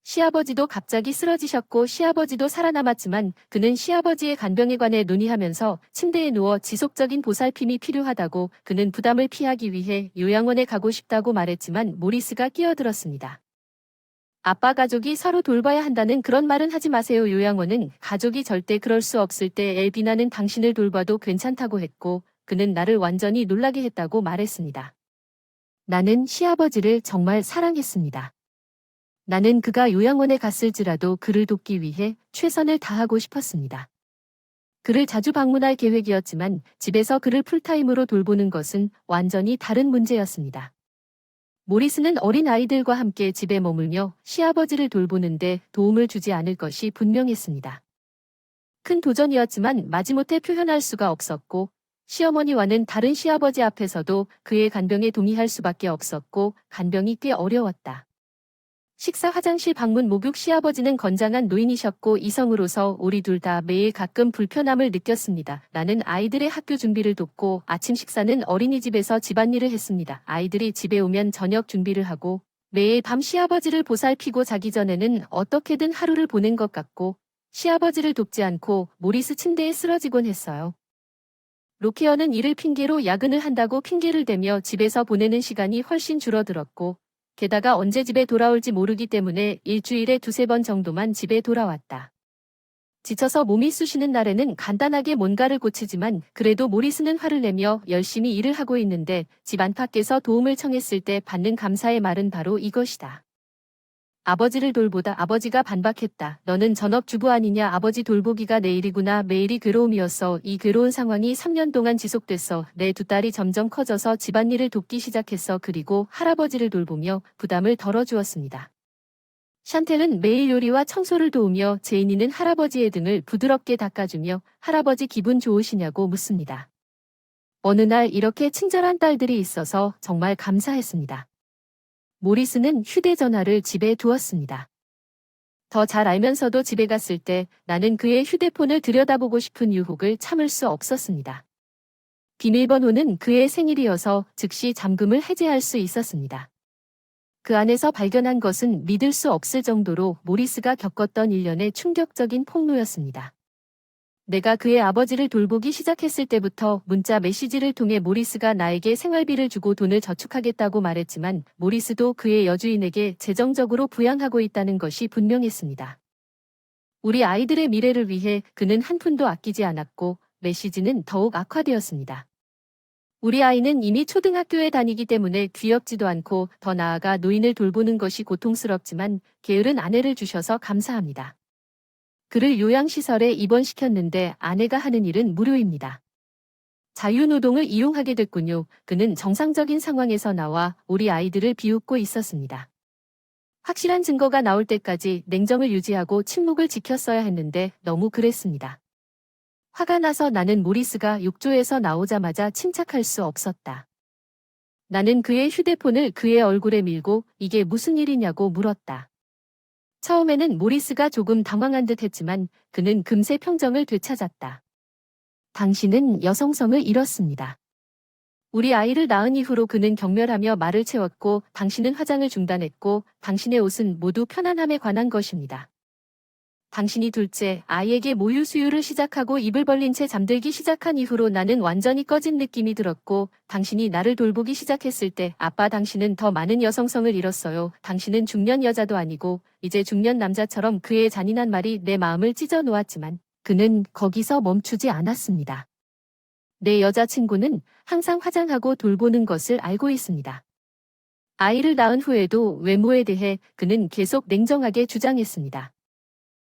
시아버지도 갑자기 쓰러지셨고 시아버지도 살아남았지만 그는 시아버지의 간병에 관해 논의하면서 침대에 누워 지속적인 보살핌이 필요하다고 그는 부담을 피하기 위해 요양원에 가고 싶다고 말했지만 모리스가 끼어들었습니다. 아빠 가족이 서로 돌봐야 한다는 그런 말은 하지 마세요. 요양원은 가족이 절대 그럴 수 없을 때 엘비나는 당신을 돌봐도 괜찮다고 했고 그는 나를 완전히 놀라게 했다고 말했습니다. 나는 시아버지를 정말 사랑했습니다. 나는 그가 요양원에 갔을지라도 그를 돕기 위해 최선을 다하고 싶었습니다. 그를 자주 방문할 계획이었지만 집에서 그를 풀타임으로 돌보는 것은 완전히 다른 문제였습니다. 모리스는 어린 아이들과 함께 집에 머물며 시아버지를 돌보는데 도움을 주지 않을 것이 분명했습니다. 큰 도전이었지만 마지못해 표현할 수가 없었고 시어머니와는 다른 시아버지 앞에서도 그의 간병에 동의할 수밖에 없었고 간병이 꽤 어려웠다. 식사, 화장실 방문, 목욕. 시아버지는 건장한 노인이셨고 이성으로서 우리 둘 다 매일 가끔 불편함을 느꼈습니다. 나는 아이들의 학교 준비를 돕고 아침 식사는 어린이집에서 집안일을 했습니다. 아이들이 집에 오면 저녁 준비를 하고 매일 밤 시아버지를 보살피고 자기 전에는 어떻게든 하루를 보낸 것 같고 시아버지를 돕지 않고 모리스 침대에 쓰러지곤 했어요. 로케어는 이를 핑계로 야근을 한다고 핑계를 대며 집에서 보내는 시간이 훨씬 줄어들었고 게다가 언제 집에 돌아올지 모르기 때문에 일주일에 두세 번 정도만 집에 돌아왔다. 지쳐서 몸이 쑤시는 날에는 간단하게 뭔가를 고치지만 그래도 모리스는 화를 내며 열심히 일을 하고 있는데 집 안팎에서 도움을 청했을 때 받는 감사의 말은 바로 이것이다. 아버지를 돌보다. 아버지가 반박했다. 너는 전업주부 아니냐. 아버지 돌보기가 내 일이구나. 매일이 괴로움이었어. 이 괴로운 상황이 3년 동안 지속됐어. 내 두 딸이 점점 커져서 집안일을 돕기 시작했어. 그리고 할아버지를 돌보며 부담을 덜어주었습니다. 샨텔은 매일 요리와 청소를 도우며 제인이는 할아버지의 등을 부드럽게 닦아주며 할아버지 기분 좋으시냐고 묻습니다. 어느 날 이렇게 친절한 딸들이 있어서 정말 감사했습니다. 모리스는 휴대전화를 집에 두었습니다. 더 잘 알면서도 집에 갔을 때 나는 그의 휴대폰을 들여다보고 싶은 유혹을 참을 수 없었습니다. 비밀번호는 그의 생일이어서 즉시 잠금을 해제할 수 있었습니다. 그 안에서 발견한 것은 믿을 수 없을 정도로 모리스가 겪었던 일련의 충격적인 폭로였습니다. 내가 그의 아버지를 돌보기 시작했을 때부터 문자 메시지를 통해 모리스가 나에게 생활비를 주고 돈을 저축하겠다고 말했지만 모리스도 그의 여주인에게 재정적으로 부양하고 있다는 것이 분명했습니다. 우리 아이들의 미래를 위해 그는 한 푼도 아끼지 않았고 메시지는 더욱 악화되었습니다. 우리 아이는 이미 초등학교에 다니기 때문에 귀엽지도 않고 더 나아가 노인을 돌보는 것이 고통스럽지만 게으른 아내를 주셔서 감사합니다. 그를 요양시설에 입원시켰는데 아내가 하는 일은 무료입니다. 자유노동을 이용하게 됐군요. 그는 정상적인 상황에서 나와 우리 아이들을 비웃고 있었습니다. 확실한 증거가 나올 때까지 냉정을 유지하고 침묵을 지켰어야 했는데 너무 그랬습니다. 화가 나서 나는 모리스가 욕조에서 나오자마자 침착할 수 없었다. 나는 그의 휴대폰을 그의 얼굴에 밀고 이게 무슨 일이냐고 물었다. 처음에는 모리스가 조금 당황한 듯 했지만 그는 금세 평정을 되찾았다. 당신은 여성성을 잃었습니다. 우리 아이를 낳은 이후로 그는 경멸하며 말을 채웠고 당신은 화장을 중단했고 당신의 옷은 모두 편안함에 관한 것입니다. 당신이 둘째 아이에게 모유 수유를 시작하고 입을 벌린 채 잠들기 시작한 이후로 나는 완전히 꺼진 느낌이 들었고 당신이 나를 돌보기 시작했을 때 아빠 당신은 더 많은 여성성을 잃었어요. 당신은 중년 여자도 아니고 이제 중년 남자처럼 그의 잔인한 말이 내 마음을 찢어 놓았지만 그는 거기서 멈추지 않았습니다. 내 여자친구는 항상 화장하고 돌보는 것을 알고 있습니다. 아이를 낳은 후에도 외모에 대해 그는 계속 냉정하게 주장했습니다.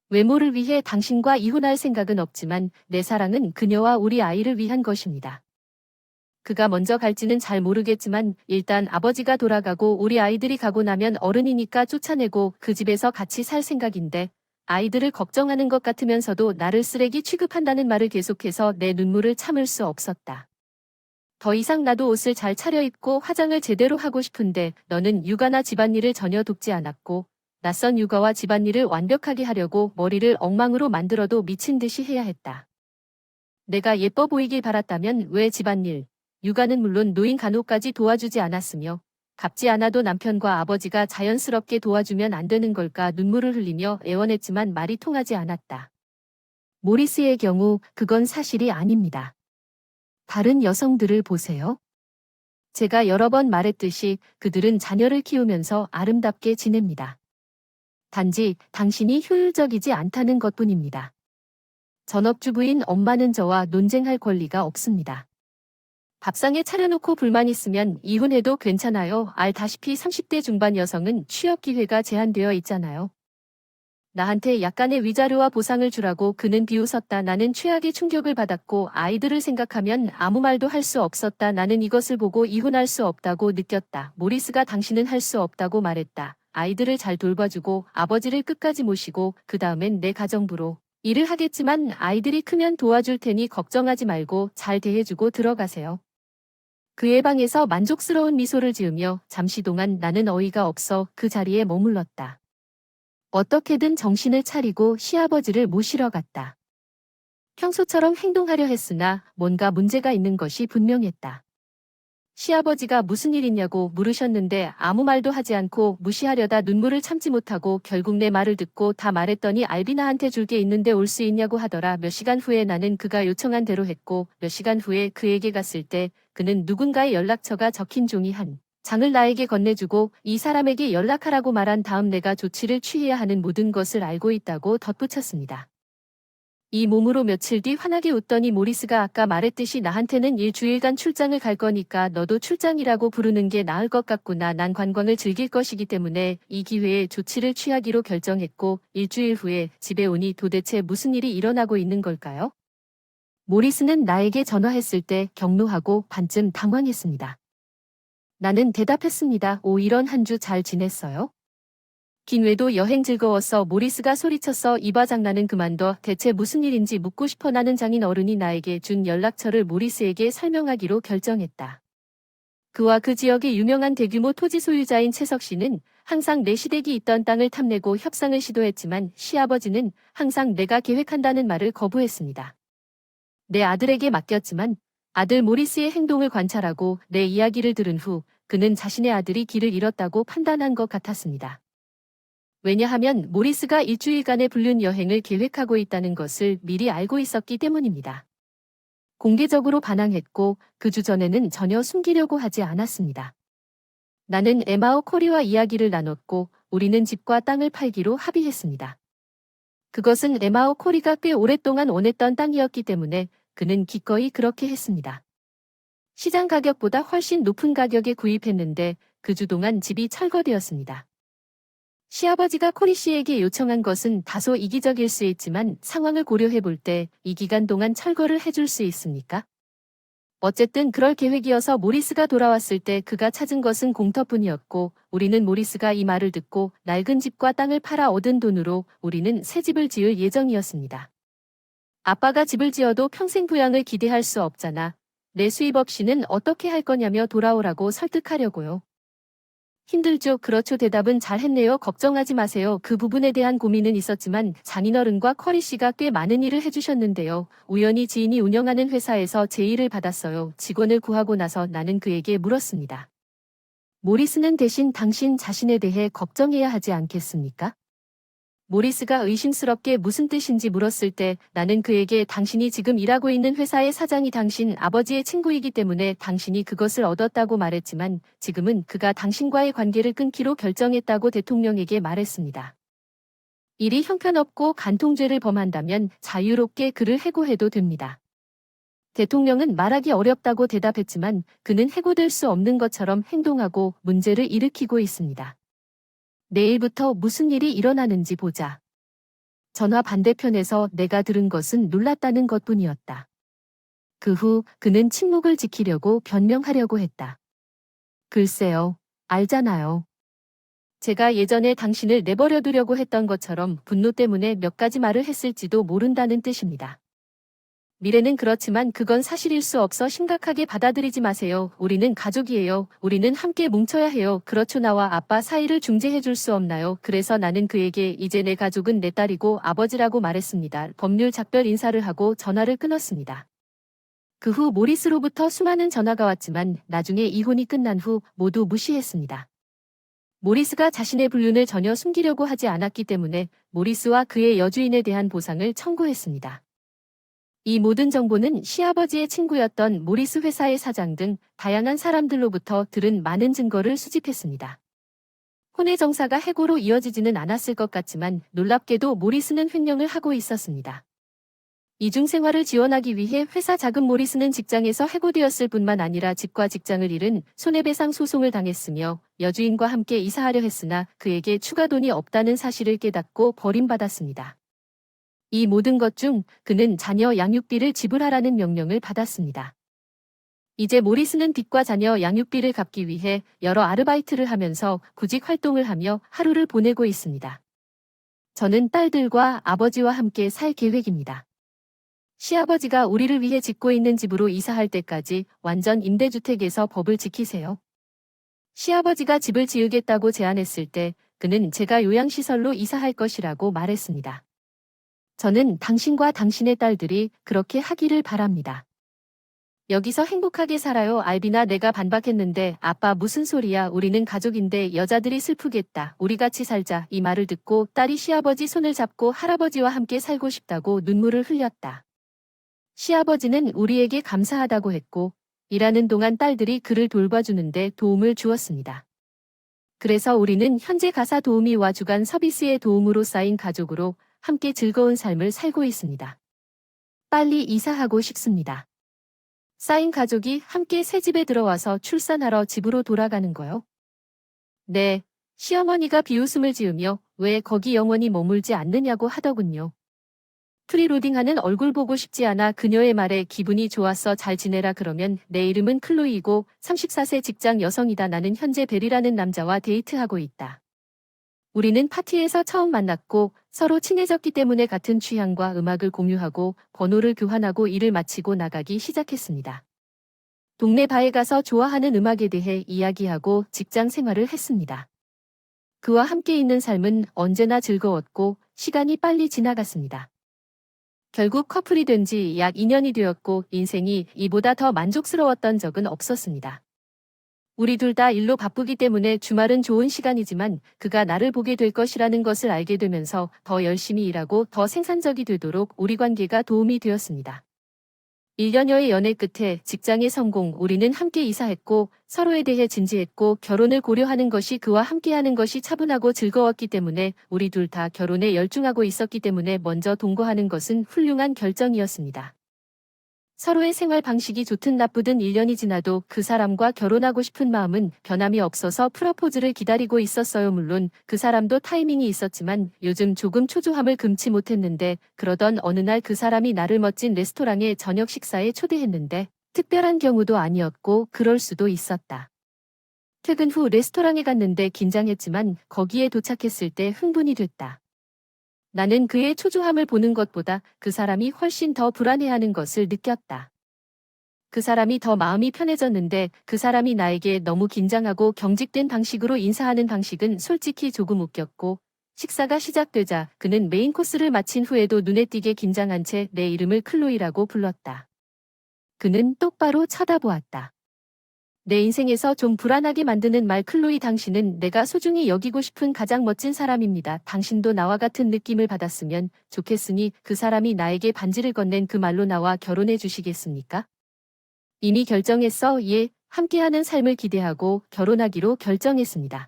외모를 위해 당신과 이혼할 생각은 없지만 내 사랑은 그녀와 우리 아이를 위한 것입니다. 그가 먼저 갈지는 잘 모르겠지만 일단 아버지가 돌아가고 우리 아이들이 가고 나면 어른이니까 쫓아내고 그 집에서 같이 살 생각인데 아이들을 걱정하는 것 같으면서도 나를 쓰레기 취급한다는 말을 계속해서 내 눈물을 참을 수 없었다. 더 이상 나도 옷을 잘 차려입고 화장을 제대로 하고 싶은데 너는 육아나 집안일을 전혀 돕지 않았고 낯선 육아와 집안일을 완벽하게 하려고 머리를 엉망으로 만들어도 미친 듯이 해야 했다. 내가 예뻐 보이길 바랐다면 왜 집안일, 육아는 물론 노인 간호까지 도와주지 않았으며 갚지 않아도 남편과 아버지가 자연스럽게 도와주면 안 되는 걸까 눈물을 흘리며 애원했지만 말이 통하지 않았다. 모리스의 경우 그건 사실이 아닙니다. 다른 여성들을 보세요. 제가 여러 번 말했듯이 그들은 자녀를 키우면서 아름답게 지냅니다. 단지 당신이 효율적이지 않다는 것뿐입니다. 전업주부인 엄마는 저와 논쟁할 권리가 없습니다. 밥상에 차려놓고 불만 있으면 이혼해도 괜찮아요. 알다시피 30대 중반 여성은 취업 기회가 제한되어 있잖아요. 나한테 약간의 위자료와 보상을 주라고 그는 비웃었다. 나는 최악의 충격을 받았고 아이들을 생각하면 아무 말도 할 수 없었다. 나는 이것을 보고 이혼할 수 없다고 느꼈다. 모리스가 당신은 할 수 없다고 말했다. 아이들을 잘 돌봐주고 아버지를 끝까지 모시고 그 다음엔 내 가정부로 일을 하겠지만 아이들이 크면 도와줄 테니 걱정하지 말고 잘 대해주고 들어가세요. 그의 방에서 만족스러운 미소를 지으며 잠시 동안 나는 어이가 없어 그 자리에 머물렀다. 어떻게든 정신을 차리고 시아버지를 모시러 갔다. 평소처럼 행동하려 했으나 뭔가 문제가 있는 것이 분명했다. 시아버지가 무슨 일 있냐고 물으셨는데 아무 말도 하지 않고 무시하려다 눈물을 참지 못하고 결국 내 말을 듣고 다 말했더니 알비나한테 줄 게 있는데 올 수 있냐고 하더라. 몇 시간 후에 나는 그가 요청한 대로 했고 몇 시간 후에 그에게 갔을 때 그는 누군가의 연락처가 적힌 종이 한 장을 나에게 건네주고 이 사람에게 연락하라고 말한 다음 내가 조치를 취해야 하는 모든 것을 알고 있다고 덧붙였습니다. 이 몸으로 며칠 뒤 환하게 웃더니 모리스가 아까 말했듯이 나한테는 일주일간 출장을 갈 거니까 너도 출장이라고 부르는 게 나을 것 같구나. 난 관광을 즐길 것이기 때문에 이 기회에 조치를 취하기로 결정했고 일주일 후에 집에 오니 도대체 무슨 일이 일어나고 있는 걸까요? 모리스는 나에게 전화했을 때 격노하고 반쯤 당황했습니다. 나는 대답했습니다. 오, 이런 한 주 잘 지냈어요? 긴 외도 여행 즐거웠어. 모리스가 소리쳤어. 이봐 장난은 그만둬. 대체 무슨 일인지 묻고 싶어. 나는 장인 어른이 나에게 준 연락처를 모리스에게 설명하기로 결정했다. 그와 그 지역의 유명한 대규모 토지 소유자인 채석 씨는 항상 내 시댁이 있던 땅을 탐내고 협상을 시도했지만 시아버지는 항상 내가 계획한다는 말을 거부했습니다. 내 아들에게 맡겼지만 아들 모리스의 행동을 관찰하고 내 이야기를 들은 후 그는 자신의 아들이 길을 잃었다고 판단한 것 같았습니다. 왜냐하면 모리스가 일주일간의 불륜 여행을 계획하고 있다는 것을 미리 알고 있었기 때문입니다. 공개적으로 반항했고 그 주 전에는 전혀 숨기려고 하지 않았습니다. 나는 에마오 코리와 이야기를 나눴고 우리는 집과 땅을 팔기로 합의했습니다. 그것은 에마오 코리가 꽤 오랫동안 원했던 땅이었기 때문에 그는 기꺼이 그렇게 했습니다. 시장 가격보다 훨씬 높은 가격에 구입했는데 그 주 동안 집이 철거되었습니다. 시아버지가 코리 씨에게 요청한 것은 다소 이기적일 수 있지만 상황을 고려해 볼 때 이 기간 동안 철거를 해줄 수 있습니까? 어쨌든 그럴 계획이어서 모리스가 돌아왔을 때 그가 찾은 것은 공터뿐이었고 우리는 모리스가 이 말을 듣고 낡은 집과 땅을 팔아 얻은 돈으로 우리는 새 집을 지을 예정이었습니다. 아빠가 집을 지어도 평생 부양을 기대할 수 없잖아. 내 수입 없이는 어떻게 할 거냐며 돌아오라고 설득하려고요. 힘들죠. 그렇죠. 대답은 잘했네요. 걱정하지 마세요. 그 부분에 대한 고민은 있었지만 장인어른과 커리 씨가 꽤 많은 일을 해주셨는데요. 우연히 지인이 운영하는 회사에서 제의를 받았어요. 직원을 구하고 나서 나는 그에게 물었습니다. 모리스는 대신 당신 자신에 대해 걱정해야 하지 않겠습니까? 모리스가 의심스럽게 무슨 뜻인지 물었을 때 나는 그에게 당신이 지금 일하고 있는 회사의 사장이 당신 아버지의 친구이기 때문에 당신이 그것을 얻었다고 말했지만 지금은 그가 당신과의 관계를 끊기로 결정했다고 대통령에게 말했습니다. 일이 형편없고 간통죄를 범한다면 자유롭게 그를 해고해도 됩니다. 대통령은 말하기 어렵다고 대답했지만 그는 해고될 수 없는 것처럼 행동하고 문제를 일으키고 있습니다. 내일부터 무슨 일이 일어나는지 보자. 전화 반대편에서 내가 들은 것은 놀랐다는 것뿐이었다. 그 후 그는 침묵을 지키려고 변명하려고 했다. 글쎄요, 알잖아요. 제가 예전에 당신을 내버려두려고 했던 것처럼 분노 때문에 몇 가지 말을 했을지도 모른다는 뜻입니다. 미래는 그렇지만 그건 사실일 수 없어 심각하게 받아들이지 마세요. 우리는 가족이에요. 우리는 함께 뭉쳐야 해요. 그렇죠. 나와 아빠 사이를 중재해 줄 수 없나요? 그래서 나는 그에게 이제 내 가족은 내 딸이고 아버지라고 말했습니다. 법률 작별 인사를 하고 전화를 끊었습니다. 그 후 모리스로부터 수많은 전화가 왔지만 나중에 이혼이 끝난 후 모두 무시했습니다. 모리스가 자신의 불륜을 전혀 숨기려고 하지 않았기 때문에 모리스와 그의 여주인에 대한 보상을 청구했습니다. 이 모든 정보는 시아버지의 친구였던 모리스 회사의 사장 등 다양한 사람들로부터 들은 많은 증거를 수집했습니다. 혼의 정사가 해고로 이어지지는 않았을 것 같지만 놀랍게도 모리스는 횡령을 하고 있었습니다. 이중생활을 지원하기 위해 회사 자금 모리스는 직장에서 해고되었을 뿐만 아니라 집과 직장을 잃은 손해배상 소송을 당했으며 여주인과 함께 이사하려 했으나 그에게 추가 돈이 없다는 사실을 깨닫고 버림받았습니다. 이 모든 것 중 그는 자녀 양육비를 지불하라는 명령을 받았습니다. 이제 모리스는 빚과 자녀 양육비를 갚기 위해 여러 아르바이트를 하면서 구직 활동을 하며 하루를 보내고 있습니다. 저는 딸들과 아버지와 함께 살 계획입니다. 시아버지가 우리를 위해 짓고 있는 집으로 이사할 때까지 완전 임대주택에서 법을 지키세요. 시아버지가 집을 지으겠다고 제안했을 때 그는 제가 요양시설로 이사할 것이라고 말했습니다. 저는 당신과 당신의 딸들이 그렇게 하기를 바랍니다. 여기서 행복하게 살아요. 알비나 내가 반박했는데 아빠 무슨 소리야. 우리는 가족인데 여자들이 슬프겠다. 우리 같이 살자. 이 말을 듣고 딸이 시아버지 손을 잡고 할아버지와 함께 살고 싶다고 눈물을 흘렸다. 시아버지는 우리에게 감사하다고 했고 일하는 동안 딸들이 그를 돌봐주는데 도움을 주었습니다. 그래서 우리는 현재 가사 도우미와 주간 서비스의 도움으로 쌓인 가족으로 함께 즐거운 삶을 살고 있습니다. 빨리 이사하고 싶습니다. 쌓인 가족이 함께 새 집에 들어와서 출산하러 집으로 돌아가는 거요. 네, 시어머니가 비웃음을 지으며 왜 거기 영원히 머물지 않느냐고 하더군요. 프리로딩하는 얼굴 보고 싶지 않아 그녀의 말에 기분이 좋았어. 잘 지내라. 그러면 내 이름은 클로이고 34세 직장 여성이다. 나는 현재 벨이라는 남자와 데이트하고 있다. 우리는 파티에서 처음 만났고 서로 친해졌기 때문에 같은 취향과 음악을 공유하고 번호를 교환하고 일을 마치고 나가기 시작했습니다. 동네 바에 가서 좋아하는 음악에 대해 이야기하고 직장 생활을 했습니다. 그와 함께 있는 삶은 언제나 즐거웠고 시간이 빨리 지나갔습니다. 결국 커플이 된 지 약 2년이 되었고 인생이 이보다 더 만족스러웠던 적은 없었습니다. 우리 둘 다 일로 바쁘기 때문에 주말은 좋은 시간이지만 그가 나를 보게 될 것이라는 것을 알게 되면서 더 열심히 일하고 더 생산적이 되도록 우리 관계가 도움이 되었습니다. 1년여의 연애 끝에 직장의 성공, 우리는 함께 이사했고 서로에 대해 진지했고 결혼을 고려하는 것이 그와 함께하는 것이 차분하고 즐거웠기 때문에 우리 둘 다 결혼에 열중하고 있었기 때문에 먼저 동거하는 것은 훌륭한 결정이었습니다. 서로의 생활 방식이 좋든 나쁘든 1년이 지나도 그 사람과 결혼하고 싶은 마음은 변함이 없어서 프러포즈를 기다리고 있었어요. 물론 그 사람도 타이밍이 있었지만 요즘 조금 초조함을 금치 못했는데 그러던 어느 날 그 사람이 나를 멋진 레스토랑에 저녁 식사에 초대했는데 특별한 경우도 아니었고 그럴 수도 있었다. 퇴근 후 레스토랑에 갔는데 긴장했지만 거기에 도착했을 때 흥분이 됐다. 나는 그의 초조함을 보는 것보다 그 사람이 훨씬 더 불안해하는 것을 느꼈다. 그 사람이 더 마음이 편해졌는데 그 사람이 나에게 너무 긴장하고 경직된 방식으로 인사하는 방식은 솔직히 조금 웃겼고 식사가 시작되자 그는 메인 코스를 마친 후에도 눈에 띄게 긴장한 채 내 이름을 클로이라고 불렀다. 그는 똑바로 쳐다보았다. 내 인생에서 좀 불안하게 만드는 말 클로이 당신은 내가 소중히 여기고 싶은 가장 멋진 사람입니다. 당신도 나와 같은 느낌을 받았으면 좋겠으니 그 사람이 나에게 반지를 건넨 그 말로 나와 결혼해 주시겠습니까? 이미 결정했어. 예, 함께하는 삶을 기대하고 결혼하기로 결정했습니다.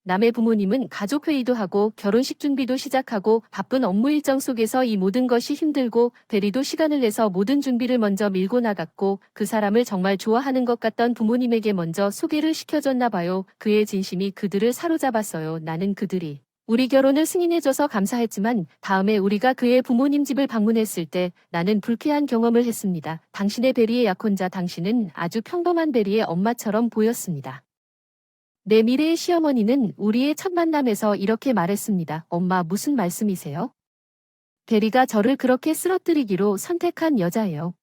남의 부모님은 가족회의도 하고 결혼식 준비도 시작하고 바쁜 업무 일정 속에서 이 모든 것이 힘들고 대리도 시간을 내서 모든 준비를 먼저 밀고 나갔고 그 사람을 정말 좋아하는 것 같던 부모님에게 먼저 소개를 시켜줬나 봐요. 그의 진심이 그들을 사로잡았어요. 나는 그들이 우리 결혼을 승인해줘서 감사했지만 다음에 우리가 그의 부모님 집을 방문했을 때 나는 불쾌한 경험을 했습니다. 당신의 베리의 약혼자 당신은 아주 평범한 베리의 엄마처럼 보였습니다. 내 미래의 시어머니는 우리의 첫 만남에서 이렇게 말했습니다. 엄마 무슨 말씀이세요? 베리가 저를 그렇게 쓰러뜨리기로 선택한 여자예요.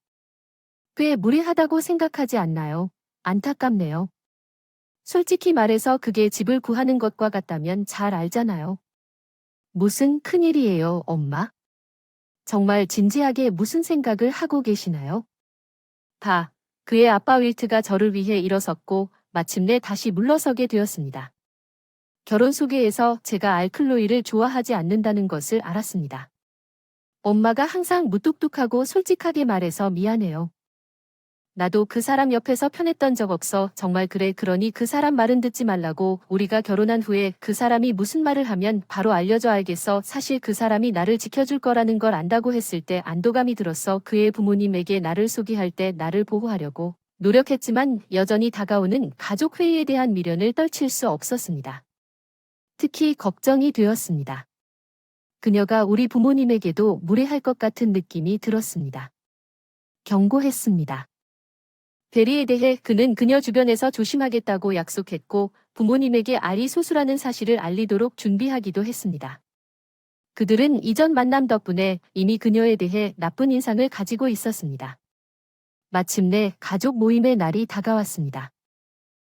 꽤 무례하다고 생각하지 않나요? 안타깝네요. 솔직히 말해서 그게 집을 구하는 것과 같다면 잘 알잖아요. 무슨 큰일이에요, 엄마? 정말 진지하게 무슨 생각을 하고 계시나요? 그의 아빠 윌트가 저를 위해 일어섰고 마침내 다시 물러서게 되었습니다. 결혼 소개에서 제가 알클로이를 좋아하지 않는다는 것을 알았습니다. 엄마가 항상 무뚝뚝하고 솔직하게 말해서 미안해요. 나도 그 사람 옆에서 편했던 적 없어. 정말 그래. 그러니 그 사람 말은 듣지 말라고. 우리가 결혼한 후에 그 사람이 무슨 말을 하면 바로 알려줘 알겠어. 사실 그 사람이 나를 지켜줄 거라는 걸 안다고 했을 때 안도감이 들었어. 그의 부모님에게 나를 소개할 때 나를 보호하려고 노력했지만 여전히 다가오는 가족 회의에 대한 미련을 떨칠 수 없었습니다. 특히 걱정이 되었습니다. 그녀가 우리 부모님에게도 무례할 것 같은 느낌이 들었습니다. 경고했습니다. 베리에 대해 그는 그녀 주변에서 조심하겠다고 약속했고 부모님에게 알이 소수라는 사실을 알리도록 준비하기도 했습니다. 그들은 이전 만남 덕분에 이미 그녀에 대해 나쁜 인상을 가지고 있었습니다. 마침내 가족 모임의 날이 다가왔습니다.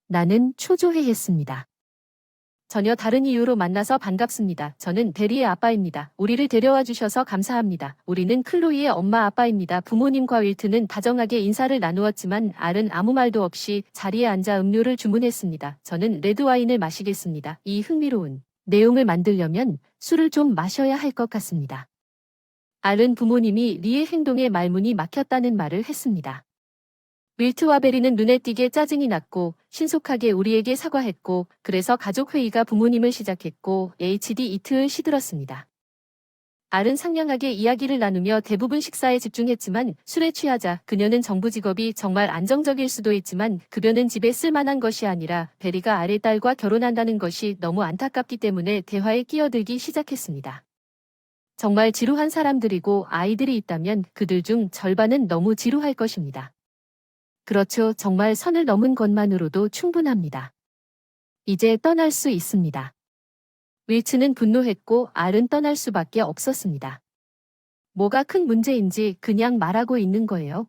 나는 초조해했습니다. 전혀 다른 이유로 만나서 반갑습니다. 저는 베리의 아빠입니다. 우리를 데려와 주셔서 감사합니다. 우리는 클로이의 엄마 아빠입니다. 부모님과 윌트는 다정하게 인사를 나누었지만 알은 아무 말도 없이 자리에 앉아 음료를 주문했습니다. 저는 레드와인을 마시겠습니다. 이 흥미로운 내용을 만들려면 술을 좀 마셔야 할 것 같습니다. 알은 부모님이 리의 행동에 말문이 막혔다는 말을 했습니다. 윌트와 베리는 눈에 띄게 짜증이 났고 신속하게 우리에게 사과했고 그래서 가족회의가 부모님을 시작했고 HD 이틀을 시들었습니다. 알은 상냥하게 이야기를 나누며 대부분 식사에 집중했지만 술에 취하자 그녀는 정부 직업이 정말 안정적일 수도 있지만 급여는 집에 쓸만한 것이 아니라 베리가 알의 딸과 결혼한다는 것이 너무 안타깝기 때문에 대화에 끼어들기 시작했습니다. 정말 지루한 사람들이고 아이들이 있다면 그들 중 절반은 너무 지루할 것입니다. 그렇죠. 정말 선을 넘은 것만으로도 충분합니다. 이제 떠날 수 있습니다. 윌츠는 분노했고 알은 떠날 수밖에 없었습니다. 뭐가 큰 문제인지 그냥 말하고 있는 거예요.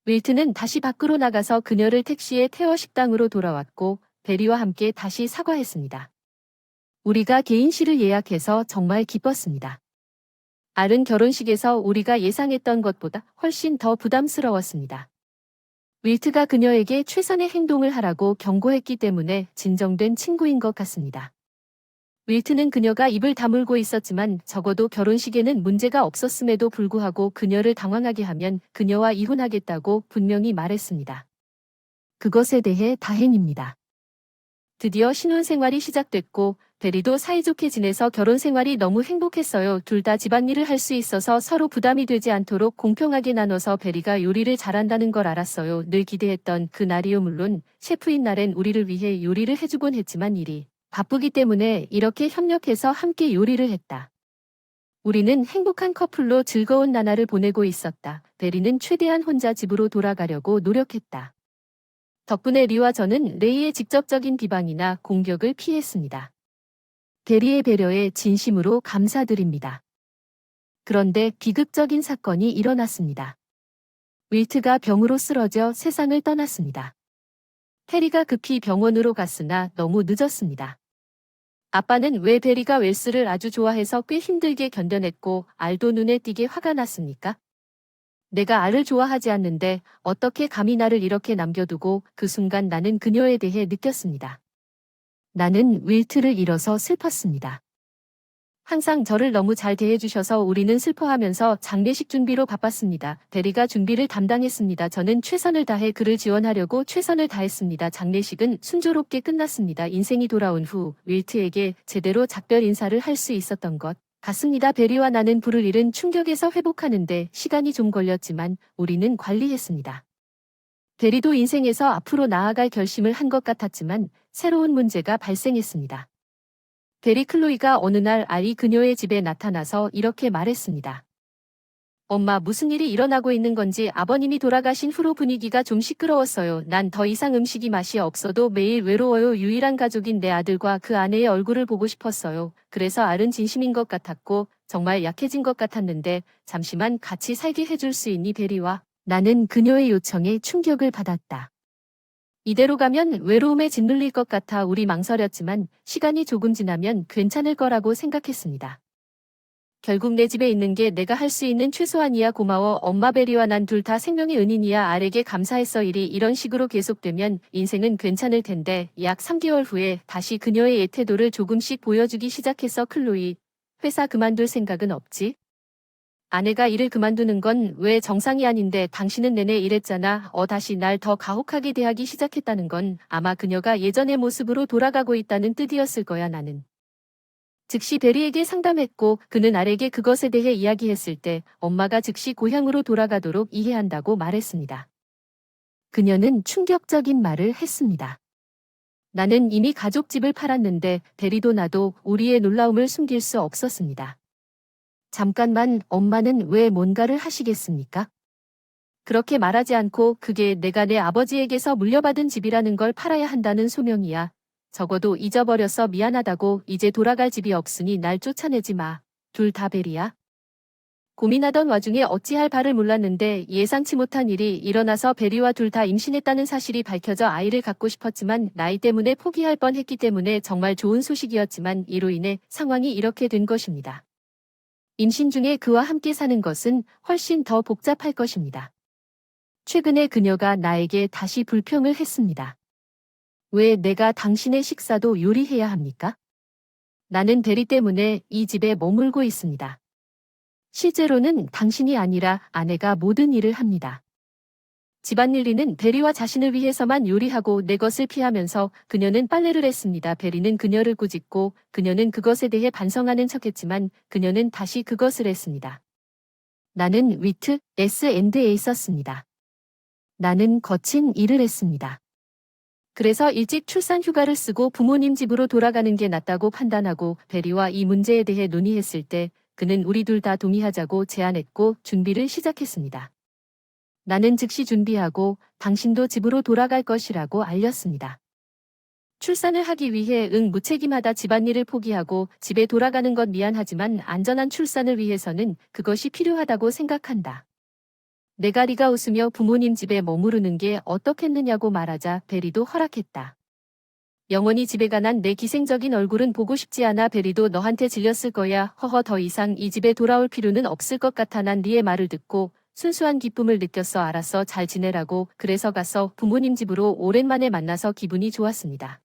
윌트는 다시 밖으로 나가서 그녀를 택시에 태워 식당으로 돌아왔고 베리와 함께 다시 사과했습니다. 우리가 개인실을 예약해서 정말 기뻤습니다. 알은 결혼식에서 우리가 예상했던 것보다 훨씬 더 부담스러웠습니다. 윌트가 그녀에게 최선의 행동을 하라고 경고했기 때문에 진정된 친구인 것 같습니다. 윌트는 그녀가 입을 다물고 있었지만 적어도 결혼식에는 문제가 없었음에도 불구하고 그녀를 당황하게 하면 그녀와 이혼하겠다고 분명히 말했습니다. 그것에 대해 다행입니다. 드디어 신혼생활이 시작됐고 베리도 사이좋게 지내서 결혼생활이 너무 행복했어요. 둘 다 집안일을 할 수 있어서 서로 부담이 되지 않도록 공평하게 나눠서 베리가 요리를 잘한다는 걸 알았어요. 늘 기대했던 그 날이요. 물론 셰프인 날엔 우리를 위해 요리를 해주곤 했지만 일이 바쁘기 때문에 이렇게 협력해서 함께 요리를 했다. 우리는 행복한 커플로 즐거운 나날을 보내고 있었다. 베리는 최대한 혼자 집으로 돌아가려고 노력했다. 덕분에 리와 저는 레이의 직접적인 비방이나 공격을 피했습니다. 베리의 배려에 진심으로 감사드립니다. 그런데 비극적인 사건이 일어났습니다. 윌트가 병으로 쓰러져 세상을 떠났습니다. 테리가 급히 병원으로 갔으나 너무 늦었습니다. 아빠는 왜 베리가 웰스를 아주 좋아해서 꽤 힘들게 견뎌냈고 알도 눈에 띄게 화가 났습니까? 내가 알을 좋아하지 않는데 어떻게 감히 나를 이렇게 남겨두고 그 순간 나는 그녀에 대해 느꼈습니다. 나는 윌트를 잃어서 슬펐습니다. 항상 저를 너무 잘 대해주셔서 우리는 슬퍼하면서 장례식 준비로 바빴습니다. 베리가 준비를 담당했습니다. 저는 최선을 다해 그를 지원하려고 최선을 다했습니다. 장례식은 순조롭게 끝났습니다. 인생이 돌아온 후 윌트에게 제대로 작별 인사를 할 수 있었던 것 같습니다. 베리와 나는 불을 잃은 충격에서 회복하는데 시간이 좀 걸렸지만 우리는 관리했습니다. 베리도 인생에서 앞으로 나아갈 결심을 한 것 같았지만 새로운 문제가 발생했습니다. 베리 클로이가 어느 날 알이 그녀의 집에 나타나서 이렇게 말했습니다. 엄마, 무슨 일이 일어나고 있는 건지. 아버님이 돌아가신 후로 분위기가 좀 시끄러웠어요. 난 더 이상 음식이 맛이 없어도 매일 외로워요. 유일한 가족인 내 아들과 그 아내의 얼굴을 보고 싶었어요. 그래서 알은 진심인 것 같았고 정말 약해진 것 같았는데 잠시만 같이 살게 해줄 수 있니? 베리와 나는 그녀의 요청에 충격을 받았다. 이대로 가면 외로움에 짓눌릴 것 같아 우리 망설였지만 시간이 조금 지나면 괜찮을 거라고 생각했습니다. 결국 내 집에 있는 게 내가 할 수 있는 최소한이야. 고마워 엄마. 베리와 난 둘 다 생명의 은인이야. 알에게 감사했어. 일이 이런 식으로 계속되면 인생은 괜찮을 텐데. 약 3개월 후에 다시 그녀의 태도를 조금씩 보여주기 시작했어. 클로이, 회사 그만둘 생각은 없지? 아내가 일을 그만두는 건 왜 정상이 아닌데 당신은 내내 일했잖아. 다시 날 더 가혹하게 대하기 시작했다는 건 아마 그녀가 예전의 모습으로 돌아가고 있다는 뜻이었을 거야. 나는 즉시 베리에게 상담했고 그는 알에게 그것에 대해 이야기했을 때 엄마가 즉시 고향으로 돌아가도록 이해한다고 말했습니다. 그녀는 충격적인 말을 했습니다. 나는 이미 가족집을 팔았는데 베리도 나도 우리의 놀라움을 숨길 수 없었습니다. 잠깐만, 엄마는 왜 뭔가를 하시겠습니까? 그렇게 말하지 않고 그게 내가 내 아버지에게서 물려받은 집이라는 걸 팔아야 한다는 소명이야. 적어도 잊어버려서 미안하다고. 이제 돌아갈 집이 없으니 날 쫓아내지 마. 둘 다 베리야. 고민하던 와중에 어찌할 바를 몰랐는데 예상치 못한 일이 일어나서 베리와 둘 다 임신했다는 사실이 밝혀져 아이를 갖고 싶었지만 나이 때문에 포기할 뻔했기 때문에 정말 좋은 소식이었지만 이로 인해 상황이 이렇게 된 것입니다. 임신 중에 그와 함께 사는 것은 훨씬 더 복잡할 것입니다. 최근에 그녀가 나에게 다시 불평을 했습니다. 왜 내가 당신의 식사도 요리해야 합니까? 나는 베리 때문에 이 집에 머물고 있습니다. 실제로는 당신이 아니라 아내가 모든 일을 합니다. 집안일리는 베리와 자신을 위해서만 요리하고 내 것을 피하면서 그녀는 빨래를 했습니다. 베리는 그녀를 꾸짖고 그녀는 그것에 대해 반성하는 척했지만 그녀는 다시 그것을 했습니다. 나는 위트 S&E에 있었습니다. 나는 거친 일을 했습니다. 그래서 일찍 출산 휴가를 쓰고 부모님 집으로 돌아가는 게 낫다고 판단하고 베리와 이 문제에 대해 논의했을 때 그는 우리 둘 다 동의하자고 제안했고 준비를 시작했습니다. 나는 즉시 준비하고 당신도 집으로 돌아갈 것이라고 알렸습니다. 출산을 하기 위해 무책임하다. 집안일을 포기하고 집에 돌아가는 건 미안하지만 안전한 출산을 위해서는 그것이 필요하다고 생각한다. 네가리가 웃으며 부모님 집에 머무르는 게 어떻겠느냐고 말하자 베리도 허락했다. 영원히 집에 관한 내 기생적인 얼굴은 보고 싶지 않아. 베리도 너한테 질렸을 거야. 허허, 더 이상 이 집에 돌아올 필요는 없을 것 같아. 난 리의 말을 듣고 순수한 기쁨을 느꼈어. 알았어. 잘 지내라고. 그래서 가서 부모님 집으로 오랜만에 만나서 기분이 좋았습니다.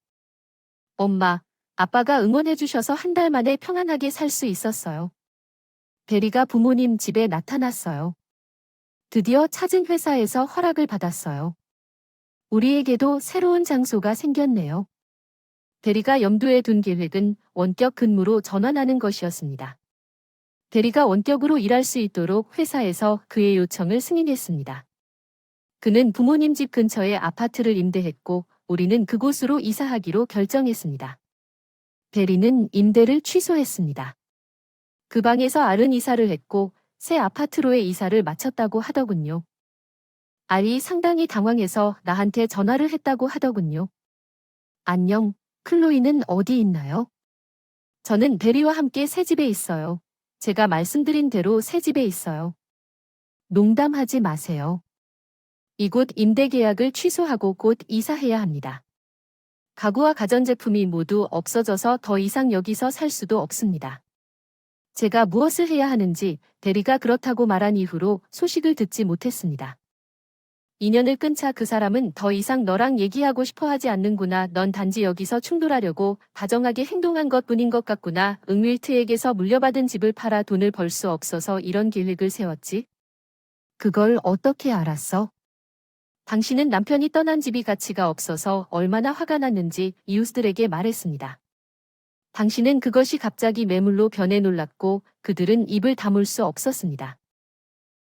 엄마, 아빠가 응원해 주셔서 한 달 만에 평안하게 살 수 있었어요. 베리가 부모님 집에 나타났어요. 드디어 찾은 회사에서 허락을 받았어요. 우리에게도 새로운 장소가 생겼네요. 베리가 염두에 둔 계획은 원격 근무로 전환하는 것이었습니다. 베리가 원격으로 일할 수 있도록 회사에서 그의 요청을 승인했습니다. 그는 부모님 집 근처에 아파트를 임대했고 우리는 그곳으로 이사하기로 결정했습니다. 베리는 임대를 취소했습니다. 그 방에서 알은 이사를 했고 새 아파트로의 이사를 마쳤다고 하더군요. 알이 상당히 당황해서 나한테 전화를 했다고 하더군요. 안녕, 클로이는 어디 있나요? 저는 베리와 함께 새 집에 있어요. 제가 말씀드린 대로 새 집에 있어요. 농담하지 마세요. 이곳 임대 계약을 취소하고 곧 이사해야 합니다. 가구와 가전제품이 모두 없어져서 더 이상 여기서 살 수도 없습니다. 제가 무엇을 해야 하는지 베리가 그렇다고 말한 이후로 소식을 듣지 못했습니다. 인연을 끊자 그 사람은 더 이상 너랑 얘기하고 싶어 하지 않는구나. 넌 단지 여기서 충돌하려고 다정하게 행동한 것뿐인 것 같구나. 응윌트에게서 물려받은 집을 팔아 돈을 벌 수 없어서 이런 계획을 세웠지. 그걸 어떻게 알았어? 당신은 남편이 떠난 집이 가치가 없어서 얼마나 화가 났는지 이웃들에게 말했습니다. 당신은 그것이 갑자기 매물로 변해 놀랐고 그들은 입을 다물 수 없었습니다.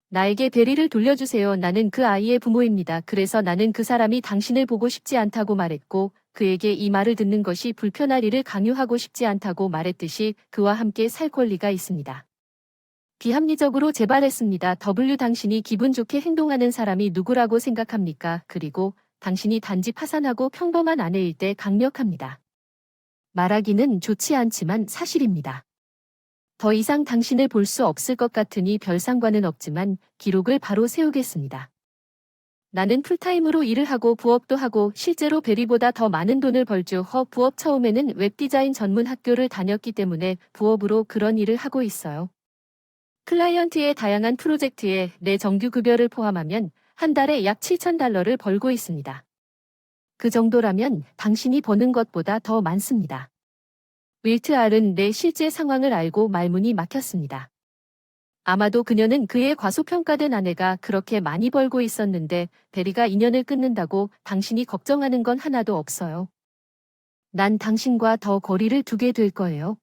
나에게 베리를 돌려주세요. 나는 그 아이의 부모입니다. 그래서 나는 그 사람이 당신을 보고 싶지 않다고 말했고 그에게 이 말을 듣는 것이 불편하리를 강요하고 싶지 않다고 말했듯이 그와 함께 살 권리가 있습니다. 비합리적으로 재발했습니다. W 당신이 기분 좋게 행동하는 사람이 누구라고 생각합니까? 그리고 당신이 단지 파산하고 평범한 아내일 때 강력합니다. 말하기는 좋지 않지만 사실입니다. 더 이상 당신을 볼 수 없을 것 같으니 별 상관은 없지만 기록을 바로 세우겠습니다. 나는 풀타임으로 일을 하고 부업도 하고 실제로 베리보다 더 많은 돈을 벌죠. 부업 처음에는 웹디자인 전문 학교를 다녔기 때문에 부업으로 그런 일을 하고 있어요. 클라이언트의 다양한 프로젝트에 내 정규 급여를 포함하면 한 달에 약 $7,000를 벌고 있습니다. 그 정도라면 당신이 버는 것보다 더 많습니다. 윌트 알은 내 실제 상황을 알고 말문이 막혔습니다. 아마도 그녀는 그의 과소평가된 아내가 그렇게 많이 벌고 있었는데 베리가 인연을 끊는다고 당신이 걱정하는 건 하나도 없어요. 난 당신과 더 거리를 두게 될 거예요.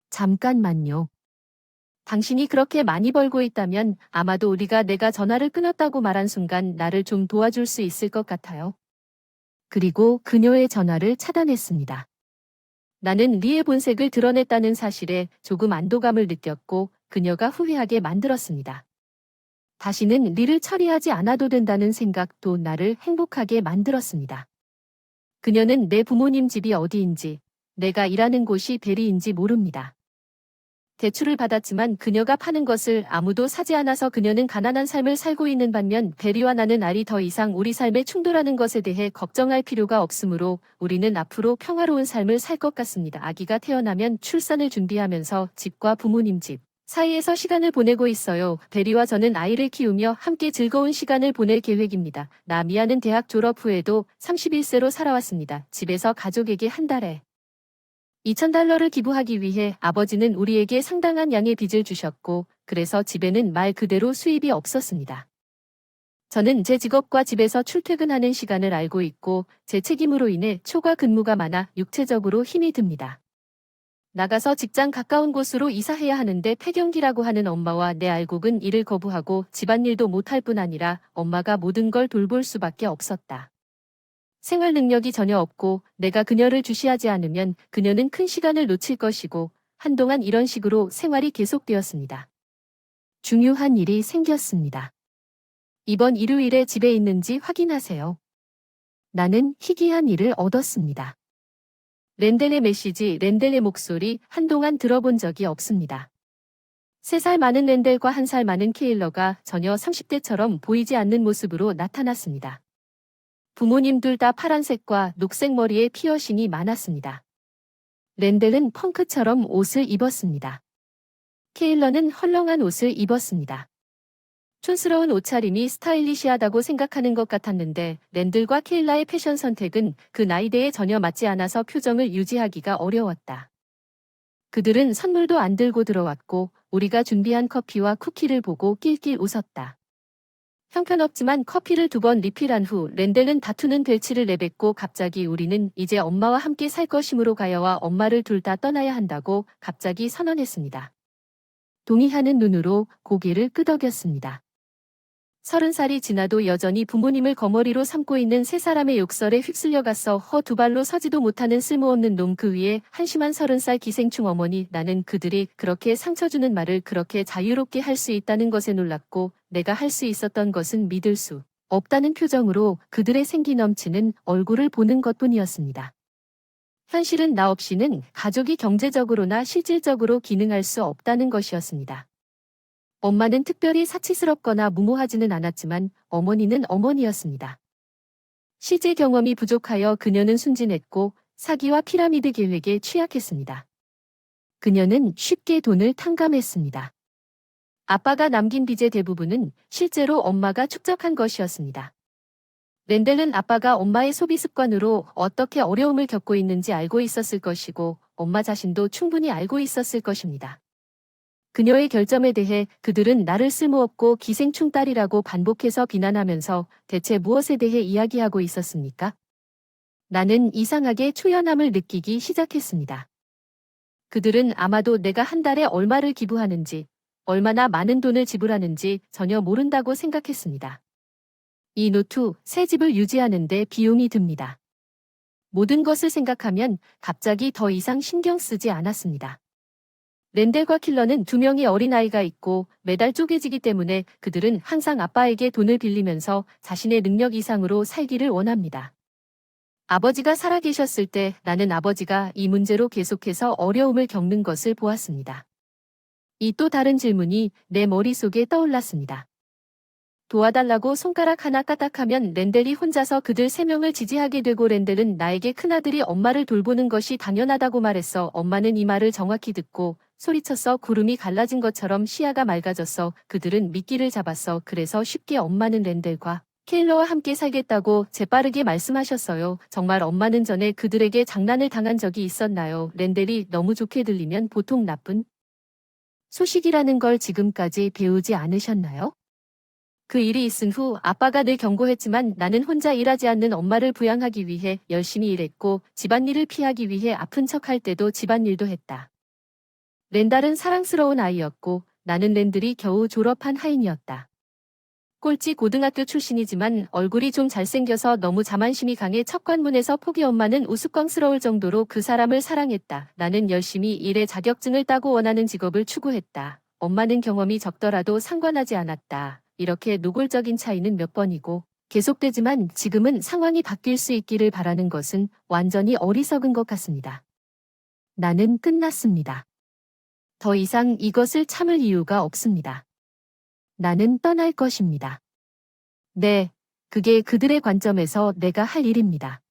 잠깐만요. 당신이 그렇게 많이 벌고 있다면 아마도 우리가 내가 전화를 끊었다고 말한 순간 나를 좀 도와줄 수 있을 것 같아요. 그리고 그녀의 전화를 차단했습니다. 나는 리의 본색을 드러냈다는 사실에 조금 안도감을 느꼈고 그녀가 후회하게 만들었습니다. 다시는 리를 처리하지 않아도 된다는 생각도 나를 행복하게 만들었습니다. 그녀는 내 부모님 집이 어디인지, 내가 일하는 곳이 베리인지 모릅니다. 대출을 받았지만 그녀가 파는 것을 아무도 사지 않아서 그녀는 가난한 삶을 살고 있는 반면 베리와 나는 알이 더 이상 우리 삶에 충돌하는 것에 대해 걱정할 필요가 없으므로 우리는 앞으로 평화로운 삶을 살 것 같습니다. 아기가 태어나면 출산을 준비하면서 집과 부모님 집 사이에서 시간을 보내고 있어요. 베리와 저는 아이를 키우며 함께 즐거운 시간을 보낼 계획입니다. 나미아는 대학 졸업 후에도 31세로 살아왔습니다. 집에서 가족에게 한 달에 $2,000를 기부하기 위해 아버지는 우리에게 상당한 양의 빚을 주셨고 그래서 집에는 말 그대로 수입이 없었습니다. 저는 제 직업과 집에서 출퇴근하는 시간을 알고 있고 제 책임으로 인해 초과 근무가 많아 육체적으로 힘이 듭니다. 나가서 직장 가까운 곳으로 이사해야 하는데 폐경기라고 하는 엄마와 내 알곡은 일을 거부하고 집안일도 못할 뿐 아니라 엄마가 모든 걸 돌볼 수밖에 없었다. 생활 능력이 전혀 없고 내가 그녀를 주시하지 않으면 그녀는 큰 시간을 놓칠 것이고 한동안 이런 식으로 생활이 계속되었습니다. 중요한 일이 생겼습니다. 이번 일요일에 집에 있는지 확인하세요. 나는 희귀한 일을 얻었습니다. 렌델의 메시지, 렌델의 목소리 한동안 들어본 적이 없습니다. 3살 많은 렌델과 1살 많은 케일러가 전혀 30대처럼 보이지 않는 모습으로 나타났습니다. 부모님 둘 다 파란색과 녹색 머리에 피어싱이 많았습니다. 렌델은 펑크처럼 옷을 입었습니다. 케일러는 헐렁한 옷을 입었습니다. 촌스러운 옷차림이 스타일리시하다고 생각하는 것 같았는데 랜들과 케일라의 패션 선택은 그 나이대에 전혀 맞지 않아서 표정을 유지하기가 어려웠다. 그들은 선물도 안 들고 들어왔고 우리가 준비한 커피와 쿠키를 보고 낄낄 웃었다. 형편없지만 커피를 2번 리필한 후 랜델은 다투는 될치를 내뱉고 갑자기 우리는 이제 엄마와 함께 살 것이므로 가야와 엄마를 둘 다 떠나야 한다고 갑자기 선언했습니다. 동의하는 눈으로 고개를 끄덕였습니다. 30살이 지나도 여전히 부모님을 거머리로 삼고 있는 세 사람의 욕설에 휩쓸려갔어 두 발로 서지도 못하는 쓸모없는 놈 그 위에 한심한 30살 기생충 어머니 나는 그들이 그렇게 상처 주는 말을 그렇게 자유롭게 할 수 있다는 것에 놀랐고 내가 할 수 있었던 것은 믿을 수 없다는 표정으로 그들의 생기 넘치는 얼굴을 보는 것뿐이었습니다. 현실은 나 없이는 가족이 경제적으로나 실질적으로 기능할 수 없다는 것이었습니다. 엄마는 특별히 사치스럽거나 무모하지는 않았지만 어머니는 어머니였습니다. 실제 경험이 부족하여 그녀는 순진했고 사기와 피라미드 계획에 취약했습니다. 그녀는 쉽게 돈을 탕감했습니다. 아빠가 남긴 빚의 대부분은 실제로 엄마가 축적한 것이었습니다. 랜델은 아빠가 엄마의 소비 습관으로 어떻게 어려움을 겪고 있는지 알고 있었을 것이고 엄마 자신도 충분히 알고 있었을 것입니다. 그녀의 결점에 대해 그들은 나를 쓸모없고 기생충 딸이라고 반복해서 비난하면서 대체 무엇에 대해 이야기하고 있었습니까? 나는 이상하게 초연함을 느끼기 시작했습니다. 그들은 아마도 내가 한 달에 얼마를 기부하는지, 얼마나 많은 돈을 지불하는지 전혀 모른다고 생각했습니다. 이 노트, 새 집을 유지하는 데 비용이 듭니다. 모든 것을 생각하면 갑자기 더 이상 신경 쓰지 않았습니다. 랜델과 킬러는 2명의 어린아이가 있고 매달 쪼개지기 때문에 그들은 항상 아빠에게 돈을 빌리면서 자신의 능력 이상으로 살기를 원합니다. 아버지가 살아계셨을 때 나는 아버지가 이 문제로 계속해서 어려움을 겪는 것을 보았습니다. 이 또 다른 질문이 내 머릿속에 떠올랐습니다. 도와달라고 손가락 하나 까딱하면 랜델이 혼자서 그들 3명을 지지하게 되고 랜델은 나에게 큰아들이 엄마를 돌보는 것이 당연하다고 말했어. 엄마는 이 말을 정확히 듣고 소리쳤어. 구름이 갈라진 것처럼 시야가 맑아졌어. 그들은 미끼를 잡았어. 그래서 쉽게 엄마는 랜델과 케일러와 함께 살겠다고 재빠르게 말씀하셨어요. 정말 엄마는 전에 그들에게 장난을 당한 적이 있었나요? 랜델이 너무 좋게 들리면 보통 나쁜 소식이라는 걸 지금까지 배우지 않으셨나요? 그 일이 있은 후 아빠가 늘 경고했지만 나는 혼자 일하지 않는 엄마를 부양하기 위해 열심히 일했고 집안일을 피하기 위해 아픈 척할 때도 집안일도 했다. 랜달은 사랑스러운 아이였고 나는 랜들이 겨우 졸업한 하인이었다. 꼴찌 고등학교 출신이지만 얼굴이 좀 잘생겨서 너무 자만심이 강해 첫 관문에서 포기 엄마는 우스꽝스러울 정도로 그 사람을 사랑했다. 나는 열심히 일해 자격증을 따고 원하는 직업을 추구했다. 엄마는 경험이 적더라도 상관하지 않았다. 이렇게 노골적인 차이는 몇 번이고 계속되지만 지금은 상황이 바뀔 수 있기를 바라는 것은 완전히 어리석은 것 같습니다. 나는 끝났습니다. 더 이상 이것을 참을 이유가 없습니다. 나는 떠날 것입니다. 네, 그게 그들의 관점에서 내가 할 일입니다.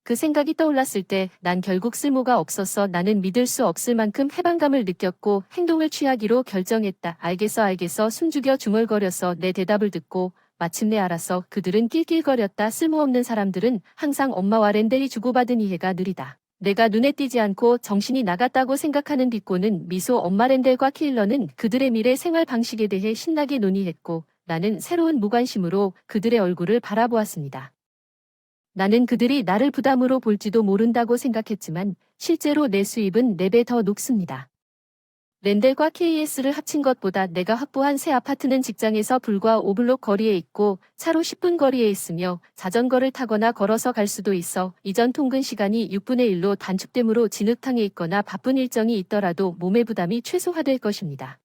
그 생각이 떠올랐을 때 난 결국 쓸모가 없었어. 나는 믿을 수 없을 만큼 해방감을 느꼈고 행동을 취하기로 결정했다. 알겠어 숨죽여 중얼거렸어. 내 대답을 듣고 마침내 알았어. 그들은 낄낄거렸다. 쓸모없는 사람들은 항상 엄마와 랜델이 주고받은 이해가 느리다. 내가 눈에 띄지 않고 정신이 나갔다고 생각하는 비꼬는 미소 엄마 랜델과 케일러는 그들의 미래 생활 방식에 대해 신나게 논의했고 나는 새로운 무관심으로 그들의 얼굴을 바라보았습니다. 나는 그들이 나를 부담으로 볼지도 모른다고 생각했지만 실제로 내 수입은 4배 더 높습니다. 랜델과 KS를 합친 것보다 내가 확보한 새 아파트는 직장에서 불과 5블록 거리에 있고 차로 10분 거리에 있으며 자전거를 타거나 걸어서 갈 수도 있어 이전 통근 시간이 6분의 1로 단축되므로 진흙탕에 있거나 바쁜 일정이 있더라도 몸의 부담이 최소화될 것입니다.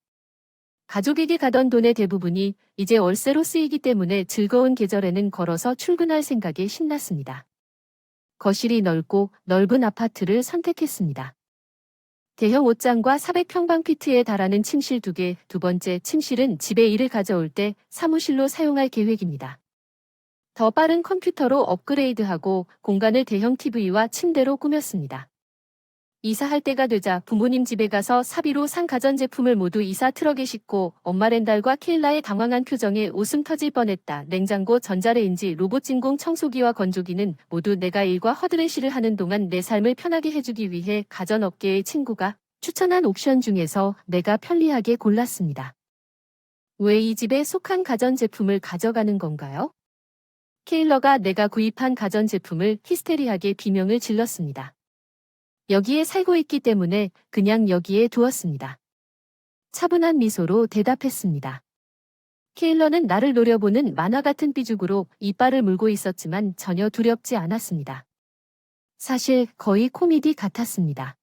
가족에게 가던 돈의 대부분이 이제 월세로 쓰이기 때문에 즐거운 계절에는 걸어서 출근할 생각에 신났습니다. 거실이 넓고 넓은 아파트를 선택했습니다. 대형 옷장과 400평방피트에 달하는 침실 2개, 두 번째 침실은 집에 일을 가져올 때 사무실로 사용할 계획입니다. 더 빠른 컴퓨터로 업그레이드하고 공간을 대형 TV와 침대로 꾸몄습니다. 이사할 때가 되자 부모님 집에 가서 사비로 산 가전제품을 모두 이사 트럭에 싣고 엄마 렌달과 케일라의 당황한 표정에 웃음 터질 뻔했다. 냉장고, 전자레인지, 로봇 진공 청소기와 건조기는 모두 내가 일과 허드레시를 하는 동안 내 삶을 편하게 해주기 위해 가전업계의 친구가 추천한 옵션 중에서 내가 편리하게 골랐습니다. 왜 이 집에 속한 가전제품을 가져가는 건가요? 케일러가 내가 구입한 가전제품을 히스테리하게 비명을 질렀습니다. 여기에 살고 있기 때문에 그냥 여기에 두었습니다. 차분한 미소로 대답했습니다. 케일러는 나를 노려보는 만화 같은 삐죽으로 이빨을 물고 있었지만 전혀 두렵지 않았습니다. 사실 거의 코미디 같았습니다.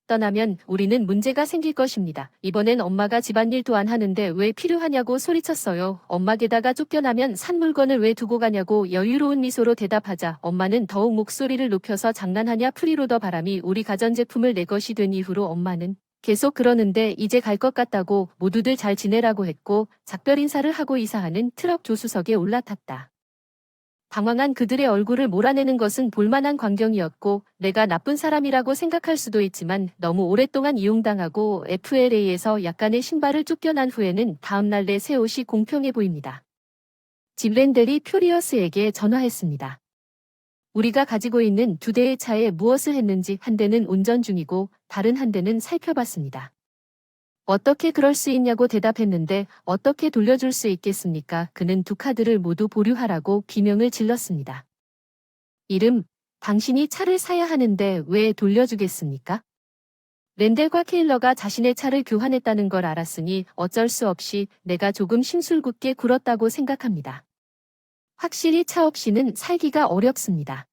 떠나면 우리는 문제가 생길 것입니다. 이번엔 엄마가 집안일도 안 하는데 왜 필요하냐고 소리쳤어요. 엄마 게다가 쫓겨나면 산 물건을 왜 두고 가냐고 여유로운 미소로 대답하자 엄마는 더욱 목소리를 높여서 장난하냐 프리로더 바람이 우리 가전제품을 내 것이 된 이후로 엄마는 계속 그러는데 이제 갈 것 같다고 모두들 잘 지내라고 했고 작별 인사를 하고 이사하는 트럭 조수석에 올라탔다. 당황한 그들의 얼굴을 몰아내는 것은 볼만한 광경이었고 내가 나쁜 사람이라고 생각할 수도 있지만 너무 오랫동안 이용당하고 FLA에서 약간의 신발을 쫓겨난 후에는 다음날 내 새 옷이 공평해 보입니다. 집 렌델이 퓨리어스에게 전화했습니다. 우리가 가지고 있는 2대의 차에 무엇을 했는지 한 대는 운전 중이고 다른 한 대는 살펴봤습니다. 어떻게 그럴 수 있냐고 대답했는데 어떻게 돌려줄 수 있겠습니까? 그는 2카드를 모두 보류하라고 비명을 질렀습니다. 이름, 당신이 차를 사야 하는데 왜 돌려주겠습니까? 렌델과 케일러가 자신의 차를 교환했다는 걸 알았으니 어쩔 수 없이 내가 조금 심술궂게 굴었다고 생각합니다. 확실히 차 없이는 살기가 어렵습니다.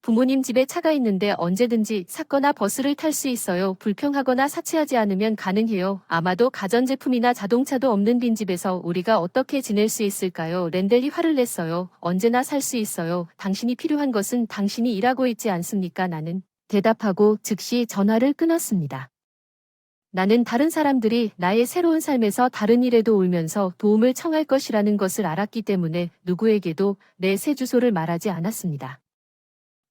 부모님 집에 차가 있는데 언제든지 샀거나 버스를 탈 수 있어요. 불평하거나 사치하지 않으면 가능해요. 아마도 가전제품이나 자동차도 없는 빈집에서 우리가 어떻게 지낼 수 있을까요? 렌델이 화를 냈어요. 언제나 살 수 있어요. 당신이 필요한 것은 당신이 일하고 있지 않습니까? 나는 대답하고 즉시 전화를 끊었습니다. 나는 다른 사람들이 나의 새로운 삶에서 다른 일에도 울면서 도움을 청할 것이라는 것을 알았기 때문에 누구에게도 내 새 주소를 말하지 않았습니다.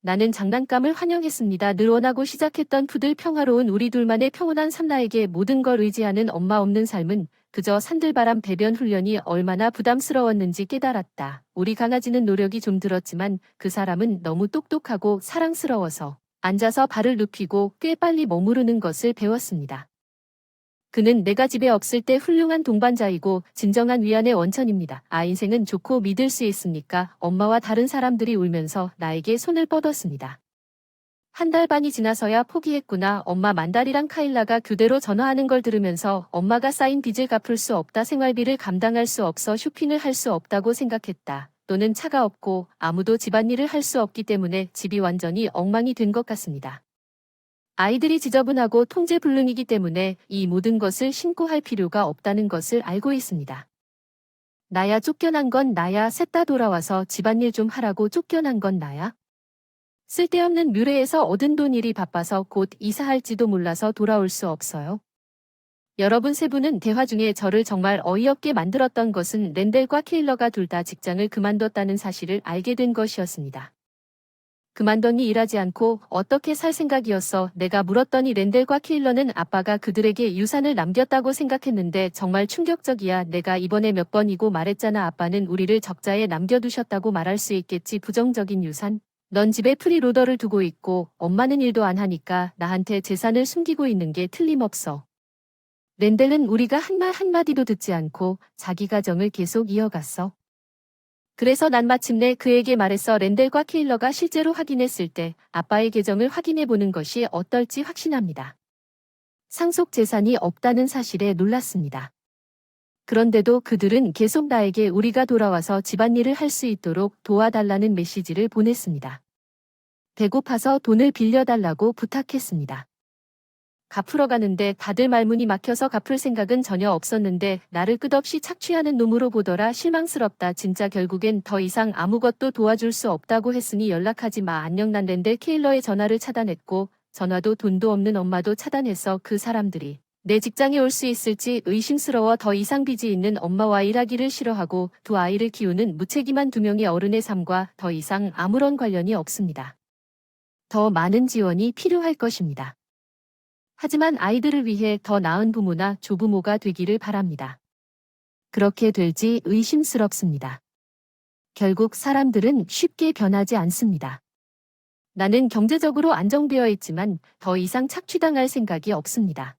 나는 장난감을 환영했습니다. 늘 원하고 시작했던 푸들 평화로운 우리 둘만의 평온한 삶나에게 모든 걸 의지하는 엄마 없는 삶은 그저 산들바람 배변 훈련이 얼마나 부담스러웠는지 깨달았다. 우리 강아지는 노력이 좀 들었지만 그 사람은 너무 똑똑하고 사랑스러워서 앉아서 발을 눕히고 꽤 빨리 머무르는 것을 배웠습니다. 그는 내가 집에 없을 때 훌륭한 동반자이고 진정한 위안의 원천입니다. 인생은 좋고 믿을 수 있습니까? 엄마와 다른 사람들이 울면서 나에게 손을 뻗었습니다. 한 달 반이 지나서야 포기했구나. 엄마 만달이랑 카일라가 교대로 전화하는 걸 들으면서 엄마가 쌓인 빚을 갚을 수 없다. 생활비를 감당할 수 없어 쇼핑을 할 수 없다고 생각했다. 또는 차가 없고 아무도 집안일을 할 수 없기 때문에 집이 완전히 엉망이 된 것 같습니다. 아이들이 지저분하고 통제불능이기 때문에 이 모든 것을 신고할 필요가 없다는 것을 알고 있습니다. 나야 쫓겨난 건 나야. 셋 다 돌아와서 집안일 좀 하라고 쫓겨난 건 나야. 쓸데없는 뮤레에서 얻은 돈 일이 바빠서 곧 이사할지도 몰라서 돌아올 수 없어요. 여러분 세 분은 대화 중에 저를 정말 어이없게 만들었던 것은 렌델과 케일러가 둘 다 직장을 그만뒀다는 사실을 알게 된 것이었습니다. 그만뒀니? 일하지 않고 어떻게 살 생각이었어? 내가 물었더니 렌델과 케일러는 아빠가 그들에게 유산을 남겼다고 생각했는데 정말 충격적이야. 내가 이번에 몇 번이고 말했잖아. 아빠는 우리를 적자에 남겨두셨다고 말할 수 있겠지. 부정적인 유산? 넌 집에 프리로더를 두고 있고 엄마는 일도 안 하니까 나한테 재산을 숨기고 있는 게 틀림없어. 렌델은 우리가 한 말 한마디도 듣지 않고 자기 가정을 계속 이어갔어. 그래서 난 마침내 그에게 말했어. 렌델과 케일러가 실제로 확인했을 때 아빠의 계정을 확인해보는 것이 어떨지 확신합니다. 상속 재산이 없다는 사실에 놀랐습니다. 그런데도 그들은 계속 나에게 우리가 돌아와서 집안일을 할 수 있도록 도와달라는 메시지를 보냈습니다. 배고파서 돈을 빌려달라고 부탁했습니다. 갚으러 가는데 다들 말문이 막혀서 갚을 생각은 전혀 없었는데 나를 끝없이 착취하는 놈으로 보더라. 실망스럽다. 진짜 결국엔 더 이상 아무것도 도와줄 수 없다고 했으니 연락하지 마. 안녕. 난 렌델 케일러의 전화를 차단했고 전화도 돈도 없는 엄마도 차단해서 그 사람들이 내 직장에 올 수 있을지 의심스러워. 더 이상 빚이 있는 엄마와 일하기를 싫어하고 두 아이를 키우는 무책임한 2명의 어른의 삶과 더 이상 아무런 관련이 없습니다. 더 많은 지원이 필요할 것입니다. 하지만 아이들을 위해 더 나은 부모나 조부모가 되기를 바랍니다. 그렇게 될지 의심스럽습니다. 결국 사람들은 쉽게 변하지 않습니다. 나는 경제적으로 안정되어 있지만 더 이상 착취당할 생각이 없습니다.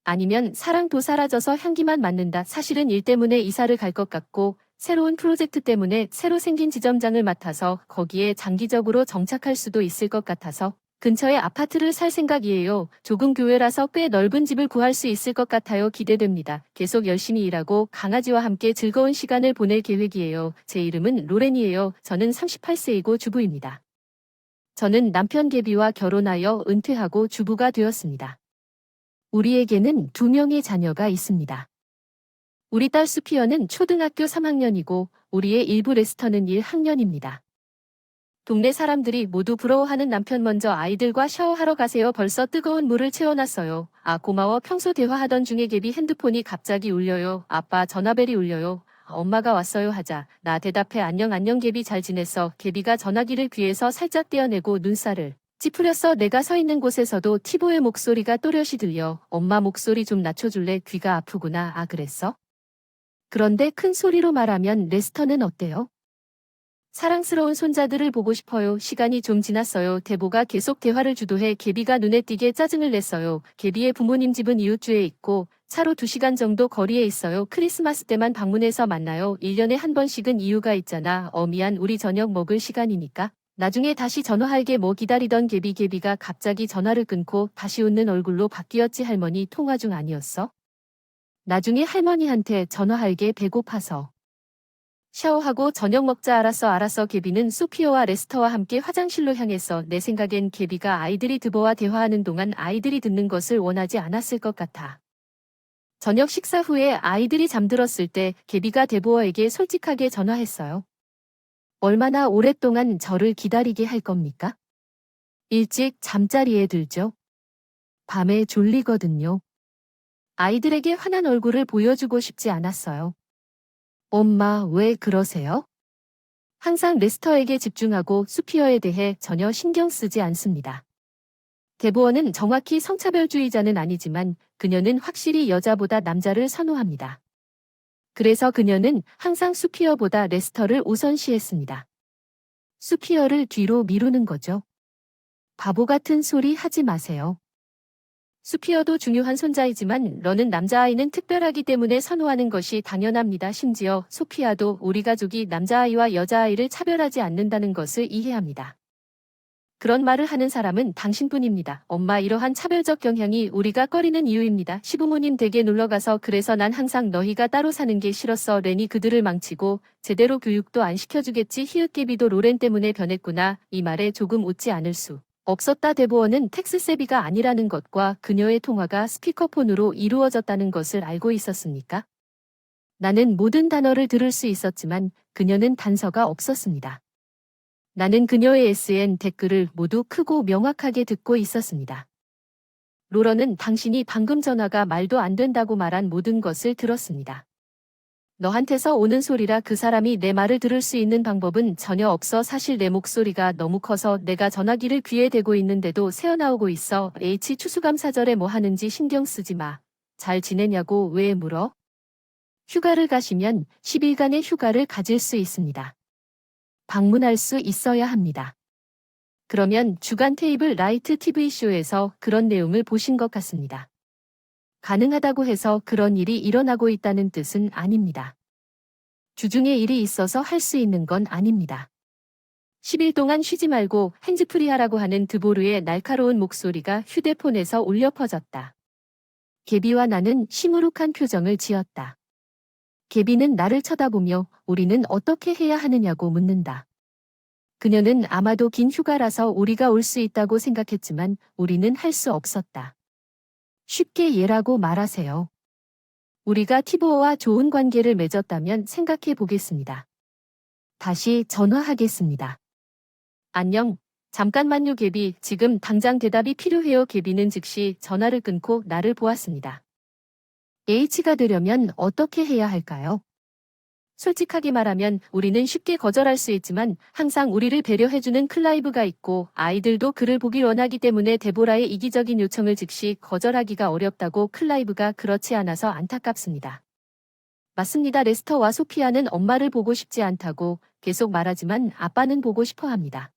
아니면 사랑도 사라져서 향기만 맡는다. 사실은 일 때문에 이사를 갈 것 같고 새로운 프로젝트 때문에 새로 생긴 지점장을 맡아서 거기에 장기적으로 정착할 수도 있을 것 같아서 근처에 아파트를 살 생각이에요. 조금 교외라서 꽤 넓은 집을 구할 수 있을 것 같아요. 기대됩니다. 계속 열심히 일하고 강아지와 함께 즐거운 시간을 보낼 계획이에요. 제 이름은 로렌이에요. 저는 38세이고 주부입니다. 저는 남편 개비와 결혼하여 은퇴하고 주부가 되었습니다. 우리에게는 2명의 자녀가 있습니다. 우리 딸 수피어는 초등학교 3학년이고 우리의 일부 레스터는 1학년입니다. 동네 사람들이 모두 부러워하는 남편 먼저 아이들과 샤워하러 가세요. 벌써 뜨거운 물을 채워놨어요. 아 고마워. 평소 대화하던 중에 개비 핸드폰이 갑자기 울려요. 아빠 전화벨이 울려요. 엄마가 왔어요 하자. 나 대답해 안녕 안녕 개비 잘 지냈어. 개비가 전화기를 귀에서 살짝 떼어내고 눈살을 찌푸렸어. 내가 서 있는 곳에서도 티보의 목소리가 또렷이 들려. 엄마 목소리 좀 낮춰줄래? 귀가 아프구나. 아 그랬어? 그런데 큰 소리로 말하면 레스터는 어때요? 사랑스러운 손자들을 보고 싶어요. 시간이 좀 지났어요. 대보가 계속 대화를 주도해 개비가 눈에 띄게 짜증을 냈어요. 개비의 부모님 집은 이웃주에 있고 차로 2시간 정도 거리에 있어요. 크리스마스 때만 방문해서 만나요. 1년에 한 번씩은 이유가 있잖아. 미안 우리 저녁 먹을 시간이니까. 나중에 다시 전화할게. 뭐 기다리던 개비가 갑자기 전화를 끊고 다시 웃는 얼굴로 바뀌었지. 할머니 통화 중 아니었어? 나중에 할머니한테 전화할게. 배고파서. 샤워하고 저녁 먹자. 알았어. 개비는 소피어와 레스터와 함께 화장실로 향했어. 내 생각엔 개비가 아이들이 드버와 대화하는 동안 아이들이 듣는 것을 원하지 않았을 것 같아. 저녁 식사 후에 아이들이 잠들었을 때 개비가 데보어에게 솔직하게 전화했어요. 얼마나 오랫동안 저를 기다리게 할 겁니까? 일찍 잠자리에 들죠. 밤에 졸리거든요. 아이들에게 화난 얼굴을 보여주고 싶지 않았어요. 엄마, 왜 그러세요? 항상 레스터에게 집중하고 수피어에 대해 전혀 신경 쓰지 않습니다. 데보어는 정확히 성차별주의자는 아니지만 그녀는 확실히 여자보다 남자를 선호합니다. 그래서 그녀는 항상 수피어보다 레스터를 우선시했습니다. 수피어를 뒤로 미루는 거죠. 바보 같은 소리 하지 마세요. 수피어도 중요한 손자이지만 너는 남자아이는 특별하기 때문에 선호하는 것이 당연합니다. 심지어 소피아도 우리 가족이 남자아이와 여자아이를 차별하지 않는다는 것을 이해합니다. 그런 말을 하는 사람은 당신뿐입니다. 엄마 이러한 차별적 경향이 우리가 꺼리는 이유입니다. 시부모님 댁에 놀러가서 그래서 난 항상 너희가 따로 사는 게 싫었어. 렌이 그들을 망치고 제대로 교육도 안 시켜주겠지. 히읗개비도 로렌 때문에 변했구나. 이 말에 조금 웃지 않을 수 없었다. 데보어는 텍스세비가 아니라는 것과 그녀의 통화가 스피커폰으로 이루어졌다는 것을 알고 있었습니까? 나는 모든 단어를 들을 수 있었지만 그녀는 단서가 없었습니다. 나는 그녀의 SN 댓글을 모두 크고 명확하게 듣고 있었습니다. 로런은 당신이 방금 전화가 말도 안 된다고 말한 모든 것을 들었습니다. 너한테서 오는 소리라 그 사람이 내 말을 들을 수 있는 방법은 전혀 없어. 사실 내 목소리가 너무 커서 내가 전화기를 귀에 대고 있는데도 새어나오고 있어. H 추수감사절에 뭐 하는지 신경 쓰지 마. 잘 지내냐고 왜 물어? 휴가를 가시면 10일간의 휴가를 가질 수 있습니다. 방문할 수 있어야 합니다. 그러면 주간 테이블 라이트 TV쇼에서 그런 내용을 보신 것 같습니다. 가능하다고 해서 그런 일이 일어나고 있다는 뜻은 아닙니다. 주중에 일이 있어서 할 수 있는 건 아닙니다. 10일 동안 쉬지 말고 핸즈프리 하라고 하는 드보르의 날카로운 목소리가 휴대폰에서 울려 퍼졌다. 개비와 나는 시무룩한 표정을 지었다. 개비는 나를 쳐다보며 우리는 어떻게 해야 하느냐고 묻는다. 그녀는 아마도 긴 휴가라서 우리가 올 수 있다고 생각했지만 우리는 할 수 없었다. 쉽게 예라고 말하세요. 우리가 티보어와 좋은 관계를 맺었다면 생각해 보겠습니다. 다시 전화하겠습니다. 안녕. 잠깐만요 개비. 지금 당장 대답이 필요해요. 개비는 즉시 전화를 끊고 나를 보았습니다. H가 되려면 어떻게 해야 할까요? 솔직하게 말하면 우리는 쉽게 거절할 수 있지만 항상 우리를 배려해주는 클라이브가 있고 아이들도 그를 보길 원하기 때문에 데보라의 이기적인 요청을 즉시 거절하기가 어렵다고 클라이브가 그렇지 않아서 안타깝습니다. 맞습니다. 레스터와 소피아는 엄마를 보고 싶지 않다고 계속 말하지만 아빠는 보고 싶어 합니다.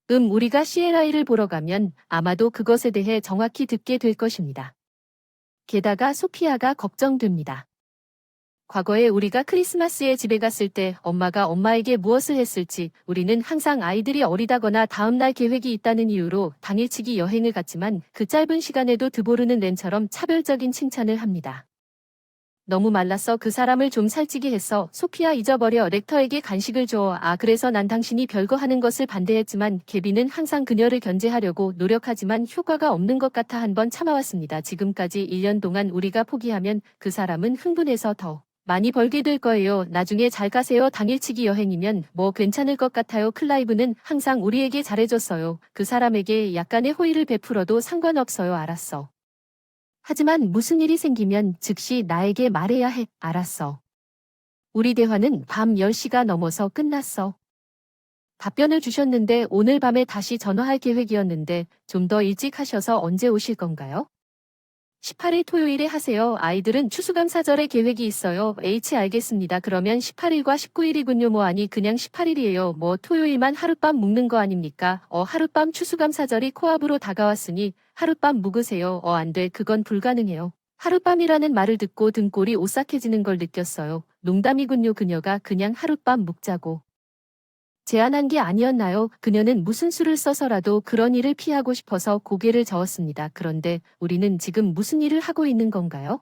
우리가 시에라이를 보러 가면 아마도 그것에 대해 정확히 듣게 될 것입니다. 게다가 소피아가 걱정됩니다. 과거에 우리가 크리스마스에 집에 갔을 때 엄마가 엄마에게 무엇을 했을지 우리는 항상 아이들이 어리다거나 다음날 계획이 있다는 이유로 당일치기 여행을 갔지만 그 짧은 시간에도 드보르는 렌처럼 차별적인 칭찬을 합니다. 너무 말랐어. 그 사람을 좀 살찌게 했어. 소피아 잊어버려. 렉터에게 간식을 줘. 그래서 난 당신이 별거 하는 것을 반대했지만 개비는 항상 그녀를 견제하려고 노력하지만 효과가 없는 것 같아 한 번 참아왔습니다. 지금까지 1년 동안 우리가 포기하면 그 사람은 흥분해서 더 많이 벌게 될 거예요. 나중에 잘 가세요. 당일치기 여행이면 뭐 괜찮을 것 같아요. 클라이브는 항상 우리에게 잘해줬어요. 그 사람에게 약간의 호의를 베풀어도 상관없어요. 알았어. 하지만 무슨 일이 생기면 즉시 나에게 말해야 해. 알았어. 우리 대화는 밤 10시가 넘어서 끝났어. 답변을 주셨는데 오늘 밤에 다시 전화할 계획이었는데 좀 더 일찍 하셔서 언제 오실 건가요? 18일 토요일에 하세요. 아이들은 추수감사절에 계획이 있어요. 알겠습니다. 그러면 18일과 19일이군요. 아니 그냥 18일이에요. 토요일만 하룻밤 묵는 거 아닙니까? 하룻밤 추수감사절이 코앞으로 다가왔으니 하룻밤 묵으세요. 안 돼. 그건 불가능해요. 하룻밤이라는 말을 듣고 등골이 오싹해지는 걸 느꼈어요. 농담이군요. 그녀가 그냥 하룻밤 묵자고 제안한 게 아니었나요? 그녀는 무슨 수를 써서라도 그런 일을 피하고 싶어서 고개를 저었습니다. 그런데 우리는 지금 무슨 일을 하고 있는 건가요?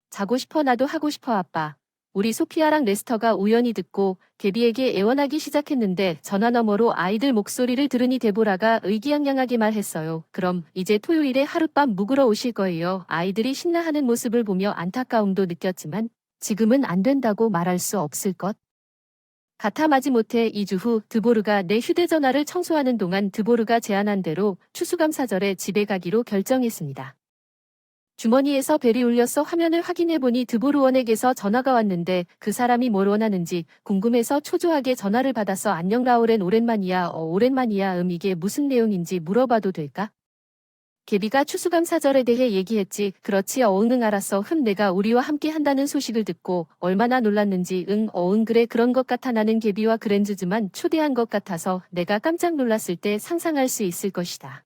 자고 싶어. 나도 하고 싶어. 아빠. 우리 소피아랑 레스터가 우연히 듣고 개비에게 애원하기 시작했는데 전화 너머로 아이들 목소리를 들으니 데보라가 의기양양하게 말했어요. 그럼 이제 토요일에 하룻밤 묵으러 오실 거예요. 아이들이 신나하는 모습을 보며 안타까움도 느꼈지만 지금은 안 된다고 말할 수 없을 것 같아. 마지못해 2주 후 드보르가 내 휴대전화를 청소하는 동안 드보르가 제안한 대로 추수감사절에 집에 가기로 결정했습니다. 주머니에서 벨이 울려서 화면을 확인해보니 드보르원에게서 전화가 왔는데 그 사람이 뭘 원하는지 궁금해서 초조하게 전화를 받아서 안녕 라우렌 오랜만이야. 오랜만이야. 이게 무슨 내용인지 물어봐도 될까? 개비가 추수감사절에 대해 얘기했지. 그렇지. 응 알았어. 내가 우리와 함께 한다는 소식을 듣고 얼마나 놀랐는지. 그래 그런 것 같아. 나는 개비와 그랜즈즈만 초대한 것 같아서 내가 깜짝 놀랐을 때 상상할 수 있을 것이다.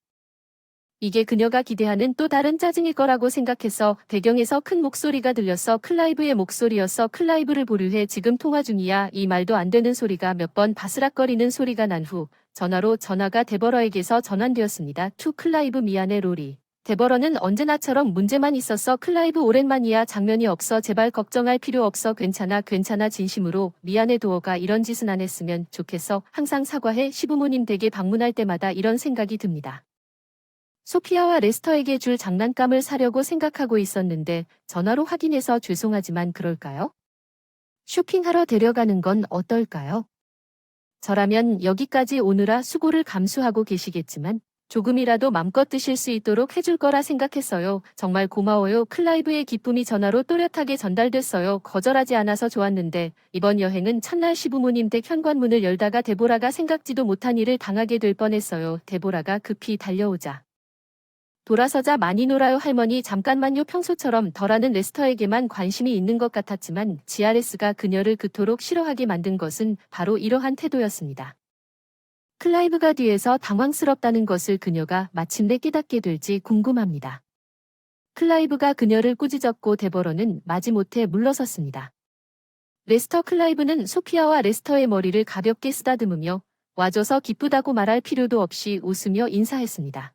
이게 그녀가 기대하는 또 다른 짜증일 거라고 생각해서 배경에서 큰 목소리가 들렸어. 클라이브의 목소리였어. 클라이브를 보류해. 지금 통화 중이야. 이 말도 안 되는 소리가 몇 번 바스락거리는 소리가 난 후 전화로 전화가 데버러에게서 전환되었습니다. 투 클라이브 미안해 로리. 데버러는 언제나처럼 문제만 있었어. 클라이브 오랜만이야. 장면이 없어. 제발 걱정할 필요 없어. 괜찮아 진심으로 미안해. 도어가 이런 짓은 안 했으면 좋겠어. 항상 사과해. 시부모님 댁에 방문할 때마다 이런 생각이 듭니다. 소피아와 레스터에게 줄 장난감을 사려고 생각하고 있었는데 전화로 확인해서 죄송하지만 그럴까요? 쇼핑하러 데려가는 건 어떨까요? 저라면 여기까지 오느라 수고를 감수하고 계시겠지만 조금이라도 맘껏 드실 수 있도록 해줄 거라 생각했어요. 정말 고마워요. 클라이브의 기쁨이 전화로 또렷하게 전달됐어요. 거절하지 않아서 좋았는데 이번 여행은 첫날 시부모님 댁 현관문을 열다가 데보라가 생각지도 못한 일을 당하게 될 뻔했어요. 데보라가 급히 달려오자. 돌아서자 많이 놀아요 할머니. 잠깐만요. 평소처럼 덜하는 레스터에게만 관심이 있는 것 같았지만 GRS가 그녀를 그토록 싫어하게 만든 것은 바로 이러한 태도였습니다. 클라이브가 뒤에서 당황스럽다는 것을 그녀가 마침내 깨닫게 될지 궁금합니다. 클라이브가 그녀를 꾸짖었고 데버러는 마지못해 물러섰습니다. 레스터 클라이브는 소피아와 레스터의 머리를 가볍게 쓰다듬으며 와줘서 기쁘다고 말할 필요도 없이 웃으며 인사했습니다.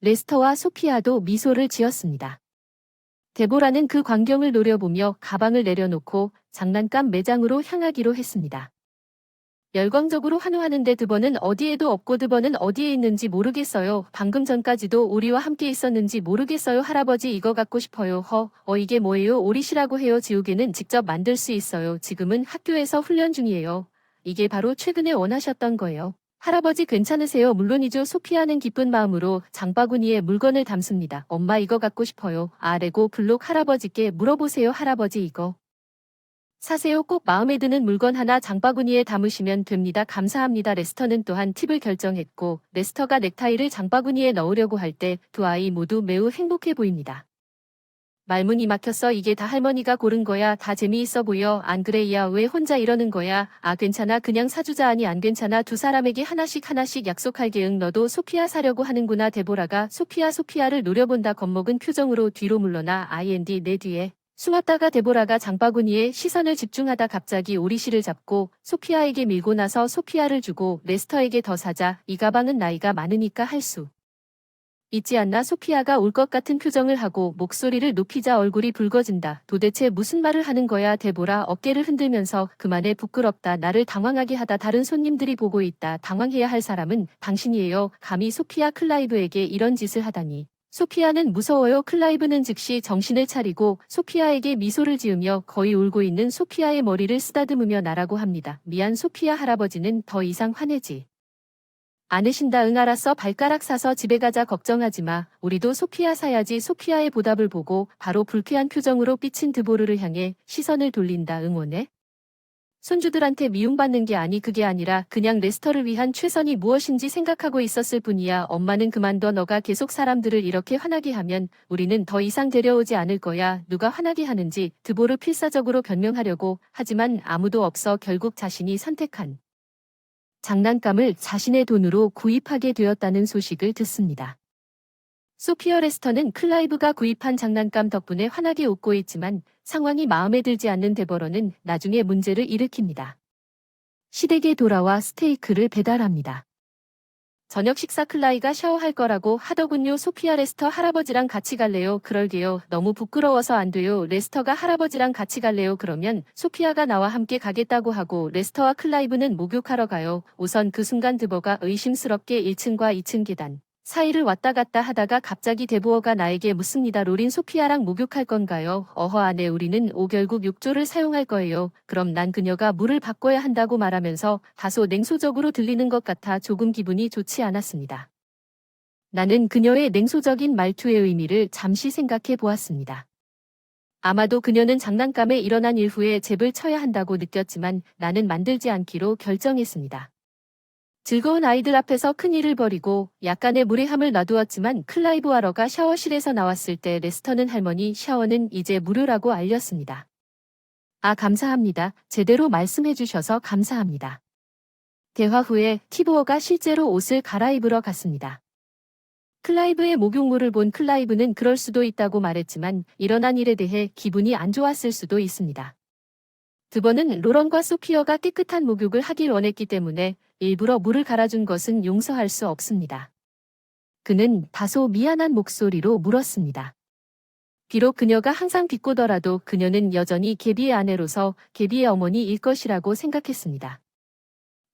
레스터와 소피아도 미소를 지었습니다. 데보라는 그 광경을 노려보며 가방을 내려놓고 장난감 매장으로 향하기로 했습니다. 열광적으로 환호하는데 드버는 어디에도 없고 드버는 어디에 있는지 모르겠어요. 방금 전까지도 우리와 함께 있었는지 모르겠어요. 할아버지 이거 갖고 싶어요. 이게 뭐예요? 오리시라고 해요. 지우개는 직접 만들 수 있어요. 지금은 학교에서 훈련 중이에요. 이게 바로 최근에 원하셨던 거예요. 할아버지 괜찮으세요? 물론이죠. 소피아는 기쁜 마음으로 장바구니에 물건을 담습니다. 엄마 이거 갖고 싶어요. 레고 블록 할아버지께 물어보세요. 할아버지 이거 사세요. 꼭 마음에 드는 물건 하나 장바구니에 담으시면 됩니다. 감사합니다. 레스터는 또한 팁을 결정했고 레스터가 넥타이를 장바구니에 넣으려고 할 때 두 아이 모두 매우 행복해 보입니다. 말문이 막혔어. 이게 다 할머니가 고른 거야. 다 재미있어 보여. 안 그래? 야, 왜 혼자 이러는 거야? 아, 괜찮아. 그냥 사주자. 아니, 안 괜찮아. 두 사람에게 하나씩 약속할게. 응, 너도 소피아 사려고 하는구나. 데보라가 소피아를 노려본다. 겁먹은 표정으로 뒤로 물러나 IND 내 뒤에 숨었다가 데보라가 장바구니에 시선을 집중하다 갑자기 오리실을 잡고 소피아에게 밀고 나서 소피아를 주고 레스터에게 더 사자. 이 가방은 나이가 많으니까 할 수 있지 않나? 소피아가 울 것 같은 표정을 하고 목소리를 높이자 얼굴이 붉어진다. 도대체 무슨 말을 하는 거야? 데보라 어깨를 흔들면서 그만해. 부끄럽다. 나를 당황하게 하다. 다른 손님들이 보고 있다. 당황해야 할 사람은 당신이에요. 감히 소피아 클라이브에게 이런 짓을 하다니. 소피아는 무서워요. 클라이브는 즉시 정신을 차리고 소피아에게 미소를 지으며 거의 울고 있는 소피아의 머리를 쓰다듬으며 나라고 합니다. 미안 소피아. 할아버지는 더 이상 화내지 않으신다. 응 알았어. 발가락 사서 집에 가자. 걱정하지 마. 우리도 소피아 사야지. 소피아의 보답을 보고 바로 불쾌한 표정으로 삐친 드보르를 향해 시선을 돌린다. 응원해? 손주들한테 미움받는 게 아니. 그게 아니라 그냥 레스터를 위한 최선이 무엇인지 생각하고 있었을 뿐이야. 엄마는 그만둬. 너가 계속 사람들을 이렇게 화나게 하면 우리는 더 이상 데려오지 않을 거야. 누가 화나게 하는지 드보르 필사적으로 변명하려고 하지만 아무도 없어. 결국 자신이 선택한 장난감을 자신의 돈으로 구입하게 되었다는 소식을 듣습니다. 소피아 레스터는 클라이브가 구입한 장난감 덕분에 환하게 웃고 있지만 상황이 마음에 들지 않는 데버러는 나중에 문제를 일으킵니다. 시댁에 돌아와 스테이크를 배달합니다. 저녁 식사 클라이가 샤워할 거라고 하더군요. 소피아 레스터 할아버지랑 같이 갈래요? 그럴게요. 너무 부끄러워서 안 돼요. 레스터가 할아버지랑 같이 갈래요? 그러면 소피아가 나와 함께 가겠다고 하고 레스터와 클라이브는 목욕하러 가요. 우선 그 순간 드버가 의심스럽게 1층과 2층 계단 사이를 왔다 갔다 하다가 갑자기 데보어가 나에게 묻습니다. 로린 소피아랑 목욕할 건가요? 어허 안에 우리는 결국 욕조를 사용할 거예요. 그럼 난 그녀가 물을 바꿔야 한다고 말하면서 다소 냉소적으로 들리는 것 같아 조금 기분이 좋지 않았습니다. 나는 그녀의 냉소적인 말투의 의미를 잠시 생각해 보았습니다. 아마도 그녀는 장난감에 일어난 일 후에 잽을 쳐야 한다고 느꼈지만 나는 만들지 않기로 결정했습니다. 즐거운 아이들 앞에서 큰일을 벌이고 약간의 무례함을 놔두었지만 클라이브 와러가 샤워실에서 나왔을 때 레스터는 할머니 샤워는 이제 무료라고 알렸습니다. 아 감사합니다. 제대로 말씀해 주셔서 감사합니다. 대화 후에 티보어가 실제로 옷을 갈아입으러 갔습니다. 클라이브의 목욕물을 본 클라이브는 그럴 수도 있다고 말했지만 일어난 일에 대해 기분이 안 좋았을 수도 있습니다. 드버는 로런과 소피어가 깨끗한 목욕을 하길 원했기 때문에 일부러 물을 갈아준 것은 용서할 수 없습니다. 그는 다소 미안한 목소리로 물었습니다. 비록 그녀가 항상 비꼬더라도 그녀는 여전히 게비의 아내로서 게비의 어머니일 것이라고 생각했습니다.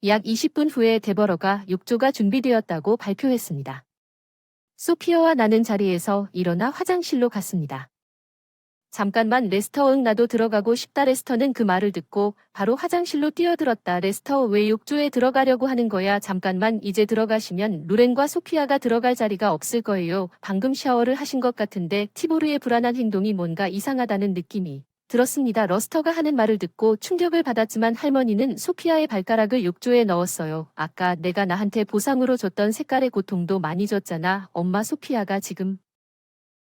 약 20분 후에 데버러가 욕조가 준비되었다고 발표했습니다. 소피어와 나는 자리에서 일어나 화장실로 갔습니다. 잠깐만 레스터 응 나도 들어가고 싶다. 레스터는 그 말을 듣고 바로 화장실로 뛰어들었다. 레스터 왜 욕조에 들어가려고 하는 거야? 잠깐만 이제 들어가시면 루렌과 소피아가 들어갈 자리가 없을 거예요. 방금 샤워를 하신 것 같은데 티보르의 불안한 행동이 뭔가 이상하다는 느낌이 들었습니다. 러스터가 하는 말을 듣고 충격을 받았지만 할머니는 소피아의 발가락을 욕조에 넣었어요. 아까 내가 나한테 보상으로 줬던 색깔의 고통도 많이 줬잖아. 엄마 소피아가 지금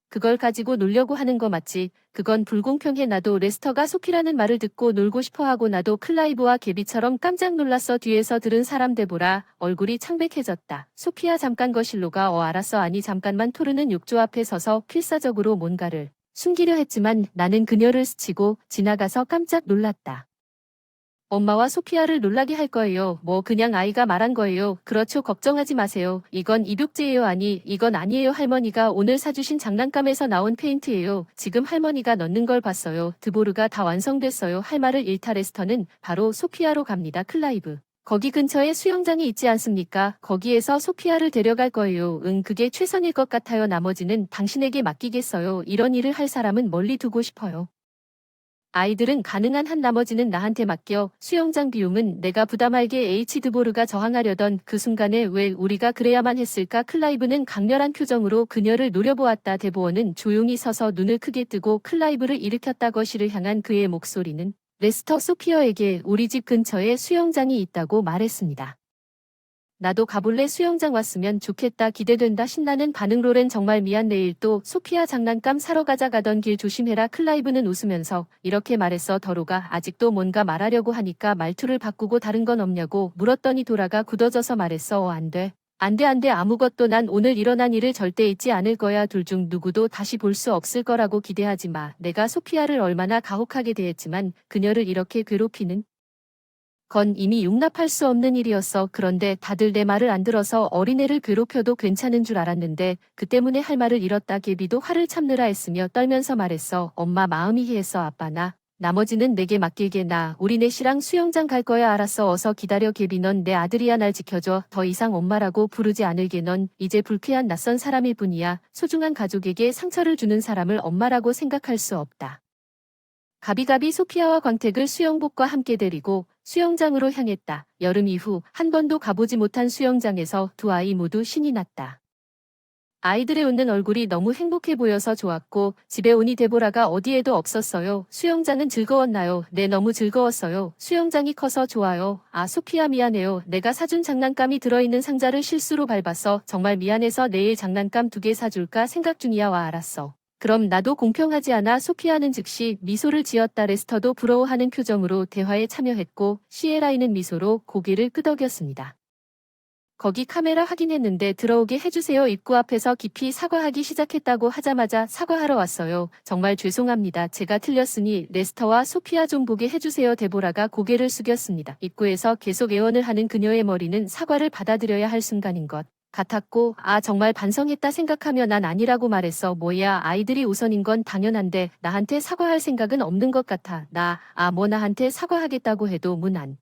그걸 가지고 놀려고 하는 거 맞지? 그건 불공평해. 나도 레스터가 소피라는 말을 듣고 놀고 싶어하고 나도 클라이브와 게비처럼 깜짝 놀랐어. 뒤에서 들은 사람 데보라 얼굴이 창백해졌다. 소피아 잠깐 거실로가 알았어. 아니 잠깐만. 토르는 욕조 앞에 서서 필사적으로 뭔가를 숨기려 했지만 나는 그녀를 스치고 지나가서 깜짝 놀랐다. 엄마와 소피아를 놀라게 할 거예요. 뭐 그냥 아이가 말한 거예요. 그렇죠. 걱정하지 마세요. 이건 입욕제예요. 아니 이건 아니에요. 할머니가 오늘 사주신 장난감에서 나온 페인트예요. 지금 할머니가 넣는 걸 봤어요. 드보르가 다 완성됐어요. 할 말을 잃다 레스터는 바로 소피아로 갑니다. 클라이브. 거기 근처에 수영장이 있지 않습니까? 거기에서 소피아를 데려갈 거예요. 응 그게 최선일 것 같아요. 나머지는 당신에게 맡기겠어요. 이런 일을 할 사람은 멀리 두고 싶어요. 아이들은 가능한 한 나머지는 나한테 맡겨. 수영장 비용은 내가 부담할게. 드보르가 저항하려던 그 순간에 왜 우리가 그래야만 했을까? 클라이브는 강렬한 표정으로 그녀를 노려보았다. 데보어는 조용히 서서 눈을 크게 뜨고 클라이브를 일으켰다. 거실을 향한 그의 목소리는 레스터 소피아에게 우리 집 근처에 수영장이 있다고 말했습니다. 나도 가볼래 수영장 왔으면 좋겠다 기대된다 신나는 반응 로렌 정말 미안 내일 또 소피아 장난감 사러 가자 가던 길 조심해라 클라이브는 웃으면서 이렇게 말했어 더로가 아직도 뭔가 말하려고 하니까 말투를 바꾸고 다른 건 없냐고 물었더니 도라가 굳어져서 말했어 안 돼. 안 돼 안 돼 아무것도 난 오늘 일어난 일을 절대 잊지 않을 거야 둘 중 누구도 다시 볼 수 없을 거라고 기대하지 마. 내가 소피아를 얼마나 가혹하게 대했지만 그녀를 이렇게 괴롭히는 건 이미 용납할 수 없는 일이었어. 그런데 다들 내 말을 안 들어서 어린애를 괴롭혀도 괜찮은 줄 알았는데 그 때문에 할 말을 잃었다. 개비도 화를 참느라 했으며 떨면서 말했어. 엄마 마음이 해했어 아빠 나. 나머지는 내게 맡길게 나. 우리 넷이랑 수영장 갈 거야 알았어 어서 기다려 개비 넌 내 아들이야 날 지켜줘. 더 이상 엄마라고 부르지 않을게 넌 이제 불쾌한 낯선 사람일 뿐이야. 소중한 가족에게 상처를 주는 사람을 엄마라고 생각할 수 없다. 가비가비 소피아와 광택을 수영복과 함께 데리고 수영장으로 향했다. 여름 이후 한 번도 가보지 못한 수영장에서 두 아이 모두 신이 났다. 아이들의 웃는 얼굴이 너무 행복해 보여서 좋았고 집에 오니 데보라가 어디에도 없었어요. 수영장은 즐거웠나요? 네 너무 즐거웠어요. 수영장이 커서 좋아요. 아 소피아 미안해요. 내가 사준 장난감이 들어있는 상자를 실수로 밟았어. 정말 미안해서 내일 장난감 2개 사줄까 생각 중이야 와 알았어. 그럼 나도 공평하지 않아 소피아는 즉시 미소를 지었다. 레스터도 부러워하는 표정으로 대화에 참여했고 시에라이는 미소로 고개를 끄덕였습니다. 거기 카메라 확인했는데 들어오게 해주세요. 입구 앞에서 깊이 사과하기 시작했다고 하자마자 사과하러 왔어요. 정말 죄송합니다. 제가 틀렸으니 레스터와 소피아 좀 보게 해주세요. 데보라가 고개를 숙였습니다. 입구에서 계속 애원을 하는 그녀의 머리는 사과를 받아들여야 할 순간인 것 같았고 아 정말 반성했다 생각하며 난 아니라고 말했어. 뭐야 아이들이 우선인 건 당연한데 나한테 사과할 생각은 없는 것 같아. 뭐 나한테 사과하겠다고 해도 문 안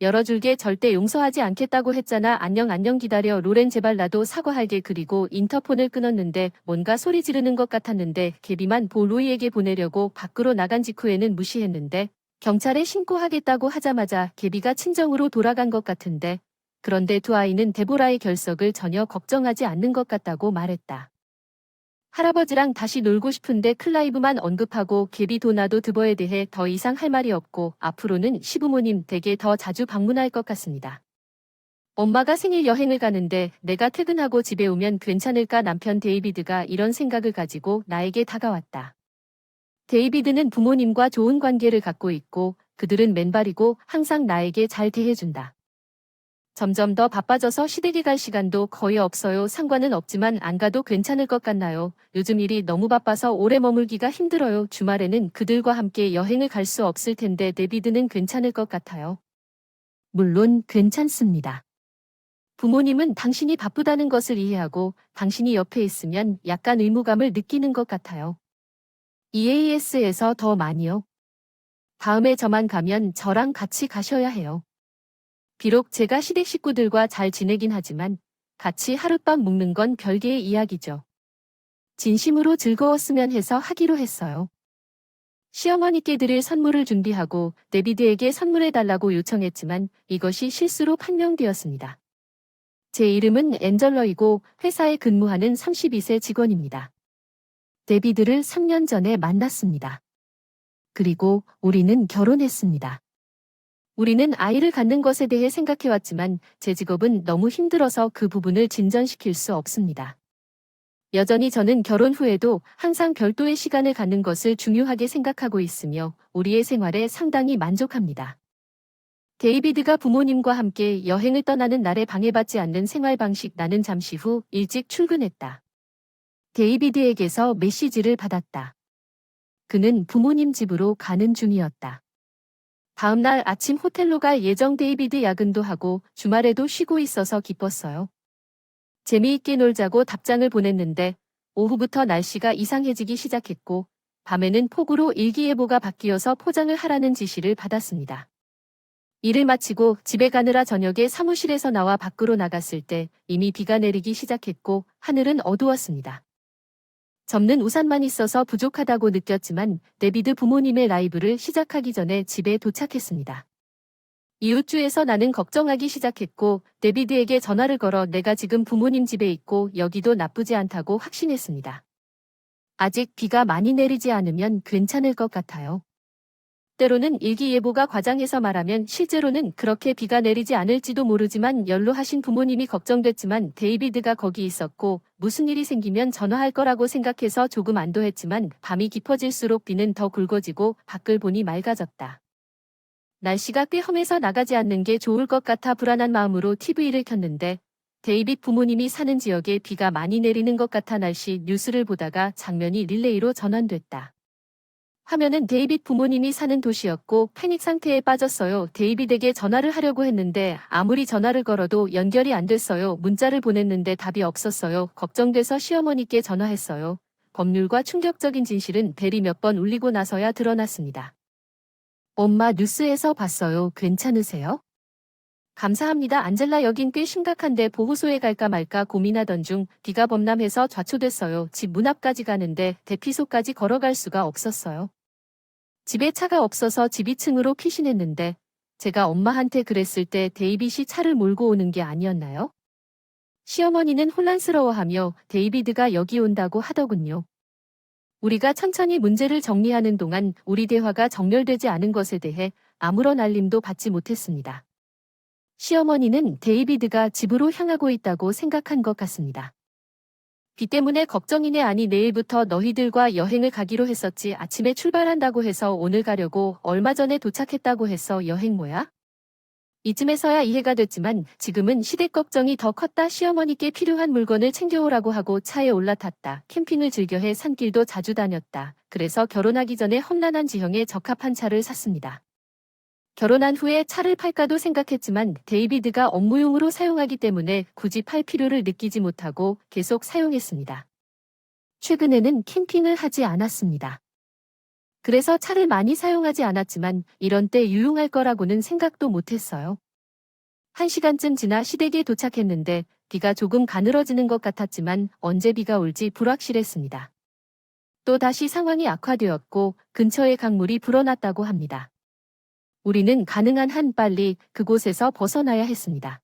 열어줄게 절대 용서하지 않겠다고 했잖아. 안녕 안녕 기다려 로렌 제발 나도 사과할게. 그리고 인터폰을 끊었는데 뭔가 소리 지르는 것 같았는데 개비만 보로이에게 보내려고 밖으로 나간 직후에는 무시했는데 경찰에 신고하겠다고 하자마자 개비가 친정으로 돌아간 것 같은데 그런데 두 아이는 데보라의 결석을 전혀 걱정하지 않는 것 같다고 말했다. 할아버지랑 다시 놀고 싶은데 클라이브만 언급하고 개비 도나도 드버에 대해 더 이상 할 말이 없고 앞으로는 시부모님 댁에 더 자주 방문할 것 같습니다. 엄마가 생일 여행을 가는데 내가 퇴근하고 집에 오면 괜찮을까 남편 데이비드가 이런 생각을 가지고 나에게 다가왔다. 데이비드는 부모님과 좋은 관계를 갖고 있고 그들은 맨발이고 항상 나에게 잘 대해준다. 점점 더 바빠져서 시댁에 갈 시간도 거의 없어요. 상관은 없지만 안 가도 괜찮을 것 같나요? 요즘 일이 너무 바빠서 오래 머물기가 힘들어요. 주말에는 그들과 함께 여행을 갈 수 없을 텐데 데비드는 괜찮을 것 같아요. 물론 괜찮습니다. 부모님은 당신이 바쁘다는 것을 이해하고 당신이 옆에 있으면 약간 의무감을 느끼는 것 같아요. EAS에서 더 많이요. 다음에 저만 가면 저랑 같이 가셔야 해요. 비록 제가 시댁 식구들과 잘 지내긴 하지만 같이 하룻밤 묵는 건 별개의 이야기죠. 진심으로 즐거웠으면 해서 하기로 했어요. 시어머니께 드릴 선물을 준비하고 데비드에게 선물해달라고 요청했지만 이것이 실수로 판명되었습니다. 제 이름은 앤젤러이고 회사에 근무하는 32세 직원입니다. 데비드를 3년 전에 만났습니다. 그리고 우리는 결혼했습니다. 우리는 아이를 갖는 것에 대해 생각해왔지만 제 직업은 너무 힘들어서 그 부분을 진전시킬 수 없습니다. 여전히 저는 결혼 후에도 항상 별도의 시간을 갖는 것을 중요하게 생각하고 있으며 우리의 생활에 상당히 만족합니다. 데이비드가 부모님과 함께 여행을 떠나는 날에 방해받지 않는 생활 방식 나는 잠시 후 일찍 출근했다. 데이비드에게서 메시지를 받았다. 그는 부모님 집으로 가는 중이었다. 다음날 아침 호텔로 갈 예정 데이비드 야근도 하고 주말에도 쉬고 있어서 기뻤어요. 재미있게 놀자고 답장을 보냈는데 오후부터 날씨가 이상해지기 시작했고 밤에는 폭우로 일기예보가 바뀌어서 포장을 하라는 지시를 받았습니다. 일을 마치고 집에 가느라 저녁에 사무실에서 나와 밖으로 나갔을 때 이미 비가 내리기 시작했고 하늘은 어두웠습니다. 접는 우산만 있어서 부족하다고 느꼈지만 데비드 부모님의 라이브를 시작하기 전에 집에 도착했습니다. 이웃주에서 나는 걱정하기 시작했고 데비드에게 전화를 걸어 내가 지금 부모님 집에 있고 여기도 나쁘지 않다고 확신했습니다. 아직 비가 많이 내리지 않으면 괜찮을 것 같아요. 때로는 일기예보가 과장해서 말하면 실제로는 그렇게 비가 내리지 않을지도 모르지만 연로하신 부모님이 걱정됐지만 데이비드가 거기 있었고 무슨 일이 생기면 전화할 거라고 생각해서 조금 안도했지만 밤이 깊어질수록 비는 더 굵어지고 밖을 보니 맑아졌다. 날씨가 꽤 험해서 나가지 않는 게 좋을 것 같아 불안한 마음으로 TV를 켰는데 데이빗 부모님이 사는 지역에 비가 많이 내리는 것 같아 날씨 뉴스를 보다가 장면이 릴레이로 전환됐다. 화면은 데이빗 부모님이 사는 도시였고 패닉 상태에 빠졌어요. 데이빗에게 전화를 하려고 했는데 아무리 전화를 걸어도 연결이 안 됐어요. 문자를 보냈는데 답이 없었어요. 걱정돼서 시어머니께 전화했어요. 법률과 충격적인 진실은 벨이 몇 번 울리고 나서야 드러났습니다. 엄마 뉴스에서 봤어요. 괜찮으세요? 감사합니다. 안젤라 여긴 꽤 심각한데 보호소에 갈까 말까 고민하던 중 비가 범람해서 좌초됐어요. 집 문 앞까지 가는데 대피소까지 걸어갈 수가 없었어요. 집에 차가 없어서 집 2층으로 피신했는데 제가 엄마한테 그랬을 때 데이빗이 차를 몰고 오는 게 아니었나요? 시어머니는 혼란스러워하며 데이비드가 여기 온다고 하더군요. 우리가 천천히 문제를 정리하는 동안 우리 대화가 정렬되지 않은 것에 대해 아무런 알림도 받지 못했습니다. 시어머니는 데이비드가 집으로 향하고 있다고 생각한 것 같습니다. 비 때문에 걱정이네. 아니 내일부터 너희들과 여행을 가기로 했었지. 아침에 출발한다고 해서 오늘 가려고 얼마 전에 도착했다고 해서 여행 뭐야? 이쯤에서야 이해가 됐지만 지금은 시댁 걱정이 더 컸다. 시어머니께 필요한 물건을 챙겨오라고 하고 차에 올라탔다. 캠핑을 즐겨해 산길도 자주 다녔다. 그래서 결혼하기 전에 험난한 지형에 적합한 차를 샀습니다. 결혼한 후에 차를 팔까도 생각했지만 데이비드가 업무용으로 사용하기 때문에 굳이 팔 필요를 느끼지 못하고 계속 사용했습니다. 최근에는 캠핑을 하지 않았습니다. 그래서 차를 많이 사용하지 않았지만 이런 때 유용할 거라고는 생각도 못했어요. 1시간쯤 지나 시댁에 도착했는데 비가 조금 가늘어지는 것 같았지만 언제 비가 올지 불확실했습니다. 또 다시 상황이 악화되었고 근처에 강물이 불어났다고 합니다. 우리는 가능한 한 빨리 그곳에서 벗어나야 했습니다.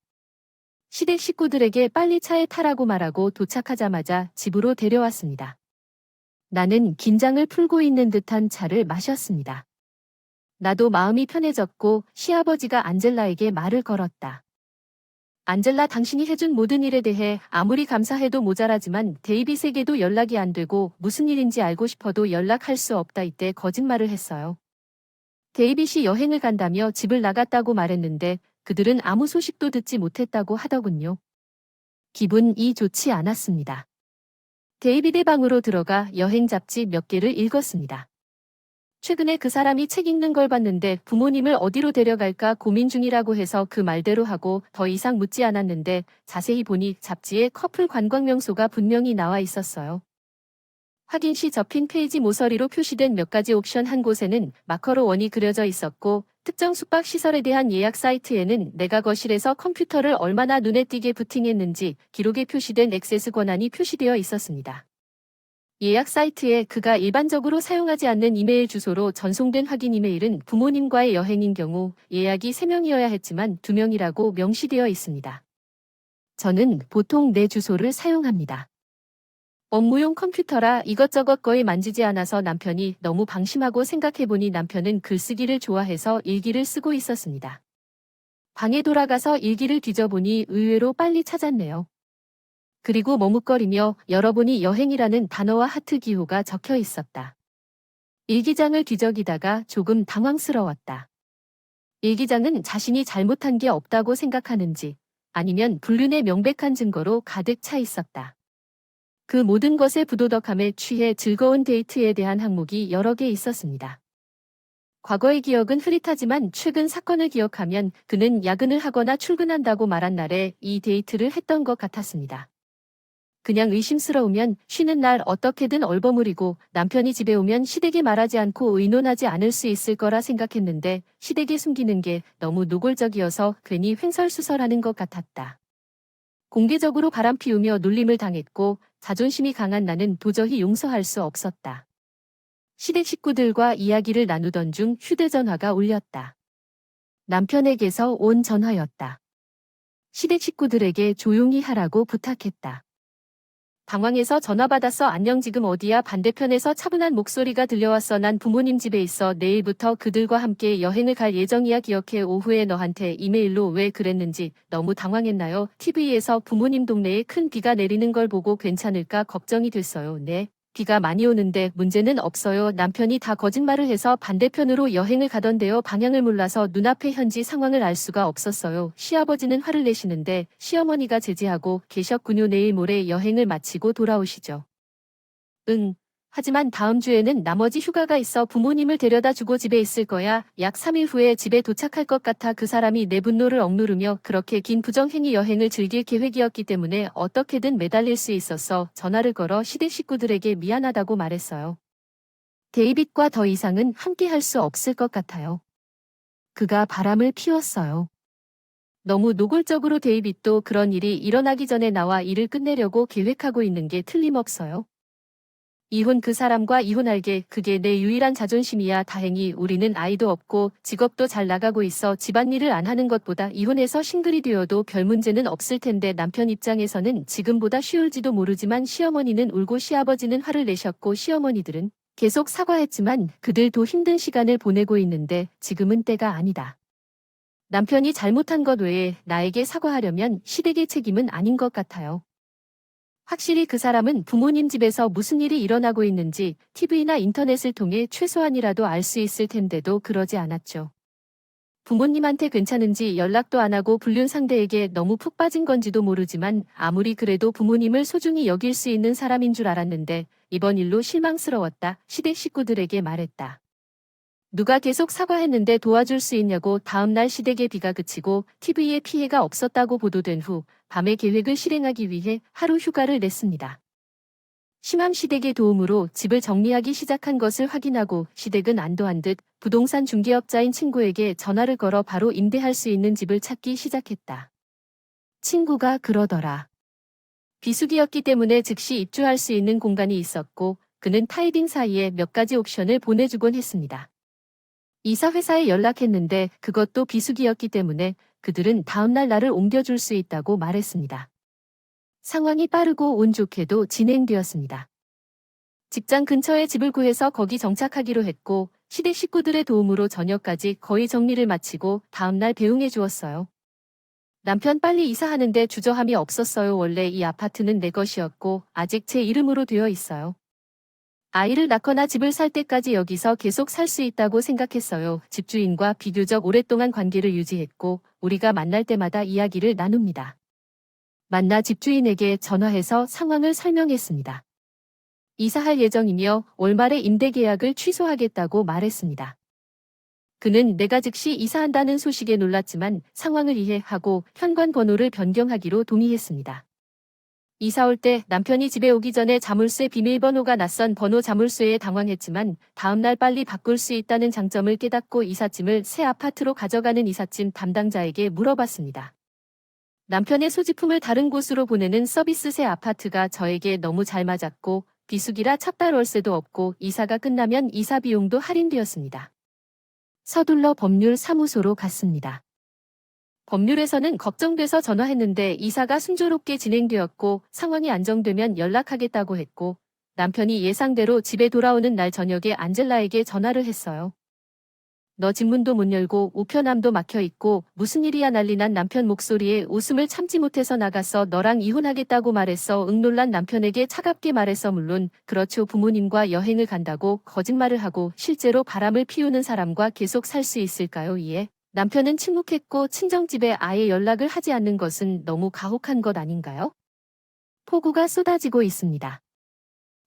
시댁 식구들에게 빨리 차에 타라고 말하고 도착하자마자 집으로 데려왔습니다. 나는 긴장을 풀고 있는 듯한 차를 마셨습니다. 나도 마음이 편해졌고 시아버지가 안젤라에게 말을 걸었다. 안젤라, 당신이 해준 모든 일에 대해 아무리 감사해도 모자라지만 데이빗에게도 연락이 안 되고 무슨 일인지 알고 싶어도 연락할 수 없다. 이때 거짓말을 했어요. 데이빗이 여행을 간다며 집을 나갔다고 말했는데 그들은 아무 소식도 듣지 못했다고 하더군요. 기분이 좋지 않았습니다. 데이빗의 방으로 들어가 여행 잡지 몇 개를 읽었습니다. 최근에 그 사람이 책 읽는 걸 봤는데 부모님을 어디로 데려갈까 고민 중이라고 해서 그 말대로 하고 더 이상 묻지 않았는데 자세히 보니 잡지에 커플 관광 명소가 분명히 나와 있었어요. 확인 시 접힌 페이지 모서리로 표시된 몇 가지 옵션 한 곳에는 마커로 원이 그려져 있었고 특정 숙박시설에 대한 예약 사이트에는 내가 거실에서 컴퓨터를 얼마나 눈에 띄게 부팅했는지 기록에 표시된 액세스 권한이 표시되어 있었습니다. 예약 사이트에 그가 일반적으로 사용하지 않는 이메일 주소로 전송된 확인 이메일은 부모님과의 여행인 경우 예약이 3명이어야 했지만 2명이라고 명시되어 있습니다. 저는 보통 내 주소를 사용합니다. 업무용 컴퓨터라 이것저것 거의 만지지 않아서 남편이 너무 방심하고 생각해보니 남편은 글쓰기를 좋아해서 일기를 쓰고 있었습니다. 방에 돌아가서 일기를 뒤져보니 의외로 빨리 찾았네요. 그리고 머뭇거리며 열어보니 여행이라는 단어와 하트 기호가 적혀 있었다. 일기장을 뒤적이다가 조금 당황스러웠다. 일기장은 자신이 잘못한 게 없다고 생각하는지 아니면 불륜의 명백한 증거로 가득 차 있었다. 그 모든 것에 부도덕함에 취해 즐거운 데이트에 대한 항목이 여러 개 있었습니다. 과거의 기억은 흐릿하지만 최근 사건을 기억하면 그는 야근을 하거나 출근한다고 말한 날에 이 데이트를 했던 것 같았습니다. 그냥 의심스러우면 쉬는 날 어떻게든 얼버무리고 남편이 집에 오면 시댁에 말하지 않고 의논하지 않을 수 있을 거라 생각했는데 시댁에 숨기는 게 너무 노골적이어서 괜히 횡설수설하는 것 같았다. 공개적으로 바람피우며 놀림을 당했고 자존심이 강한 나는 도저히 용서할 수 없었다. 시댁 식구들과 이야기를 나누던 중 휴대전화가 울렸다. 남편에게서 온 전화였다. 시댁 식구들에게 조용히 하라고 부탁했다. 당황해서 전화 받았어. 안녕, 지금 어디야? 반대편에서 차분한 목소리가 들려왔어. 난 부모님 집에 있어. 내일부터 그들과 함께 여행을 갈 예정이야. 기억해. 오후에 너한테 이메일로 왜 그랬는지. 너무 당황했나요? TV에서 부모님 동네에 큰 비가 내리는 걸 보고 괜찮을까 걱정이 됐어요. 네. 비가 많이 오는데 문제는 없어요. 남편이 다 거짓말을 해서 반대편으로 여행을 가던데요. 방향을 몰라서 눈앞의 현지 상황을 알 수가 없었어요. 시아버지는 화를 내시는데 시어머니가 제지하고 계셨군요. 내일 모레 여행을 마치고 돌아오시죠. 응. 하지만 다음 주에는 나머지 휴가가 있어 부모님을 데려다 주고 집에 있을 거야. 약 3일 후에 집에 도착할 것 같아. 그 사람이 내 분노를 억누르며 그렇게 긴 부정행위 여행을 즐길 계획이었기 때문에 어떻게든 매달릴 수 있었어. 전화를 걸어 시댁 식구들에게 미안하다고 말했어요. 데이빗과 더 이상은 함께 할 수 없을 것 같아요. 그가 바람을 피웠어요. 너무 노골적으로 데이빗도 그런 일이 일어나기 전에 나와 일을 끝내려고 계획하고 있는 게 틀림없어요. 이혼 그 사람과 이혼할게. 그게 내 유일한 자존심이야. 다행히 우리는 아이도 없고 직업도 잘 나가고 있어. 집안일을 안 하는 것보다 이혼해서 싱글이 되어도 별 문제는 없을 텐데 남편 입장에서는 지금보다 쉬울지도 모르지만 시어머니는 울고 시아버지는 화를 내셨고 시어머니들은 계속 사과했지만 그들도 힘든 시간을 보내고 있는데 지금은 때가 아니다. 남편이 잘못한 것 외에 나에게 사과하려면 시댁의 책임은 아닌 것 같아요. 확실히 그 사람은 부모님 집에서 무슨 일이 일어나고 있는지 TV나 인터넷을 통해 최소한이라도 알 수 있을 텐데도 그러지 않았죠. 부모님한테 괜찮은지 연락도 안 하고 불륜 상대에게 너무 푹 빠진 건지도 모르지만 아무리 그래도 부모님을 소중히 여길 수 있는 사람인 줄 알았는데 이번 일로 실망스러웠다. 시댁 식구들에게 말했다. 누가 계속 사과했는데 도와줄 수 있냐고. 다음 날 시댁의 비가 그치고 TV에 피해가 없었다고 보도된 후 밤에 계획을 실행하기 위해 하루 휴가를 냈습니다. 심함 시댁의 도움으로 집을 정리하기 시작한 것을 확인하고 시댁은 안도한 듯 부동산 중개업자인 친구에게 전화를 걸어 바로 임대할 수 있는 집을 찾기 시작했다. 친구가 그러더라. 비수기였기 때문에 즉시 입주할 수 있는 공간이 있었고 그는 타이딩 사이에 몇 가지 옵션을 보내주곤 했습니다. 이사회사에 연락했는데 그것도 비수기였기 때문에 그들은 다음날 나를 옮겨줄 수 있다고 말했습니다. 상황이 빠르고 운 좋게도 진행되었습니다. 직장 근처에 집을 구해서 거기 정착하기로 했고 시댁 식구들의 도움으로 저녁까지 거의 정리를 마치고 다음날 배웅해 주었어요. 남편 빨리 이사하는데 주저함이 없었어요. 원래 이 아파트는 내 것이었고 아직 제 이름으로 되어 있어요. 아이를 낳거나 집을 살 때까지 여기서 계속 살 수 있다고 생각했어요. 집주인과 비교적 오랫동안 관계를 유지했고 우리가 만날 때마다 이야기를 나눕니다. 만나 집주인에게 전화해서 상황을 설명했습니다. 이사할 예정이며 올 말에 임대 계약을 취소하겠다고 말했습니다. 그는 내가 즉시 이사한다는 소식에 놀랐지만 상황을 이해하고 현관 번호를 변경하기로 동의했습니다. 이사 올 때 남편이 집에 오기 전에 자물쇠 비밀번호가 낯선 번호 자물쇠에 당황했지만 다음날 빨리 바꿀 수 있다는 장점을 깨닫고 이삿짐을 새 아파트로 가져가는 이삿짐 담당자에게 물어봤습니다. 남편의 소지품을 다른 곳으로 보내는 서비스 새 아파트가 저에게 너무 잘 맞았고 비수기라 첫 달 월세도 없고 이사가 끝나면 이사 비용도 할인되었습니다. 서둘러 법률사무소로 갔습니다. 법률에서는 걱정돼서 전화했는데 이사가 순조롭게 진행되었고 상황이 안정되면 연락하겠다고 했고 남편이 예상대로 집에 돌아오는 날 저녁에 안젤라에게 전화를 했어요. 너 집 문도 못 열고 우편함도 막혀 있고 무슨 일이야. 난리 난 남편 목소리에 웃음을 참지 못해서 나가서 너랑 이혼하겠다고 말했어. 응. 놀란 남편에게 차갑게 말해서 물론 그렇죠. 부모님과 여행을 간다고 거짓말을 하고 실제로 바람을 피우는 사람과 계속 살 수 있을까요? 이에 남편은 침묵했고 친정집에 아예 연락을 하지 않는 것은 너무 가혹한 것 아닌가요? 폭우가 쏟아지고 있습니다.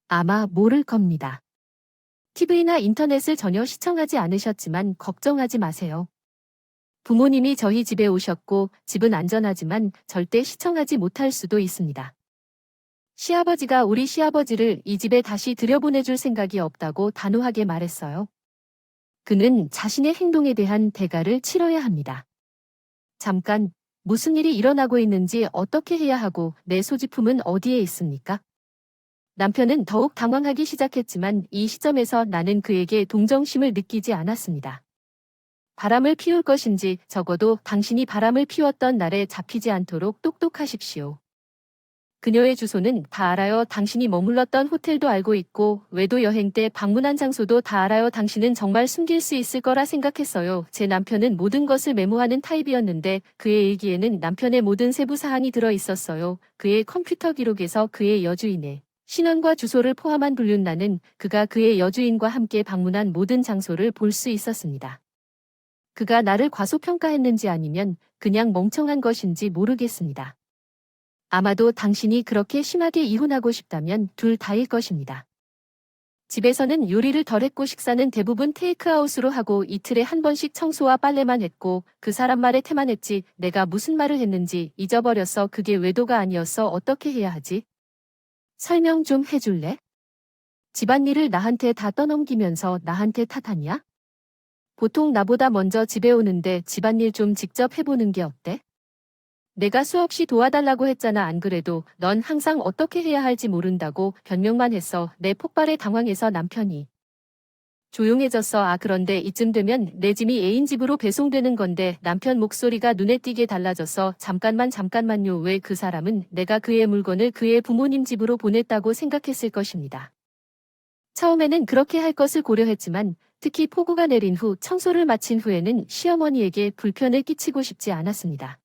아마 모를 겁니다. TV나 인터넷을 전혀 시청하지 않으셨지만 걱정하지 마세요. 부모님이 저희 집에 오셨고 집은 안전하지만 절대 시청하지 못할 수도 있습니다. 시아버지가 우리 시아버지를 이 집에 다시 들여보내줄 생각이 없다고 단호하게 말했어요. 그는 자신의 행동에 대한 대가를 치러야 합니다. 잠깐, 무슨 일이 일어나고 있는지 어떻게 해야 하고 내 소지품은 어디에 있습니까? 남편은 더욱 당황하기 시작했지만 이 시점에서 나는 그에게 동정심을 느끼지 않았습니다. 바람을 피울 것인지 적어도 당신이 바람을 피웠던 날에 잡히지 않도록 똑똑하십시오. 그녀의 주소는 다 알아요. 당신이 머물렀던 호텔도 알고 있고 외도 여행 때 방문한 장소도 다 알아요. 당신은 정말 숨길 수 있을 거라 생각했어요. 제 남편은 모든 것을 메모하는 타입이었는데 그의 일기에는 남편의 모든 세부 사항이 들어 있었어요. 그의 컴퓨터 기록에서 그의 여주인의 신원과 주소를 포함한 불륜란은 그가 그의 여주인과 함께 방문한 모든 장소를 볼 수 있었습니다. 그가 나를 과소평가했는지 아니면 그냥 멍청한 것인지 모르겠습니다. 아마도 당신이 그렇게 심하게 이혼하고 싶다면 둘 다일 것입니다. 집에서는 요리를 덜 했고 식사는 대부분 테이크아웃으로 하고 이틀에 한 번씩 청소와 빨래만 했고 그 사람 말에 태만했지 내가 무슨 말을 했는지 잊어버렸어. 그게 외도가 아니었어. 어떻게 해야 하지? 설명 좀 해줄래? 집안일을 나한테 다 떠넘기면서 나한테 탓하냐? 보통 나보다 먼저 집에 오는데 집안일 좀 직접 해보는 게 어때? 내가 수없이 도와달라고 했잖아. 안 그래도 넌 항상 어떻게 해야 할지 모른다고 변명만 했어. 내 폭발에 당황해서 남편이 조용해졌어. 아 그런데 이쯤 되면 내 짐이 애인 집으로 배송되는 건데 남편 목소리가 눈에 띄게 달라졌어. 잠깐만요. 왜 그 사람은 내가 그의 물건을 그의 부모님 집으로 보냈다고 생각했을 것입니다. 처음에는 그렇게 할 것을 고려했지만 특히 폭우가 내린 후 청소를 마친 후에는 시어머니에게 불편을 끼치고 싶지 않았습니다.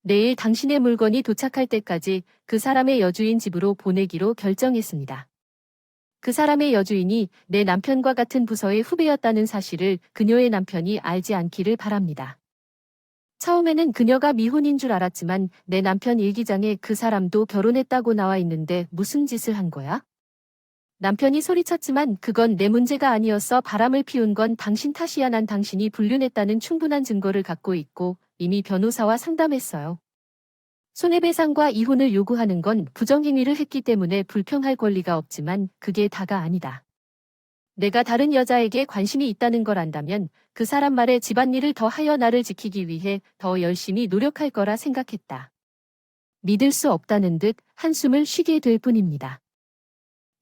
내일 당신의 물건이 도착할 때까지 그 사람의 여주인 집으로 보내기로 결정했습니다. 그 사람의 여주인이 내 남편과 같은 부서의 후배였다는 사실을 그녀의 남편이 알지 않기를 바랍니다. 처음에는 그녀가 미혼인 줄 알았지만 내 남편 일기장에 그 사람도 결혼했다고 나와 있는데 무슨 짓을 한 거야? 남편이 소리쳤지만 그건 내 문제가 아니었어. 바람을 피운 건 당신 탓이야. 난 당신이 불륜했다는 충분한 증거를 갖고 있고 이미 변호사와 상담했어요. 손해배상과 이혼을 요구하는 건 부정행위를 했기 때문에 불평할 권리가 없지만 그게 다가 아니다. 내가 다른 여자에게 관심이 있다는 걸 안다면 그 사람 말에 집안일을 더 하여 나를 지키기 위해 더 열심히 노력할 거라 생각했다. 믿을 수 없다는 듯 한숨을 쉬게 될 뿐입니다.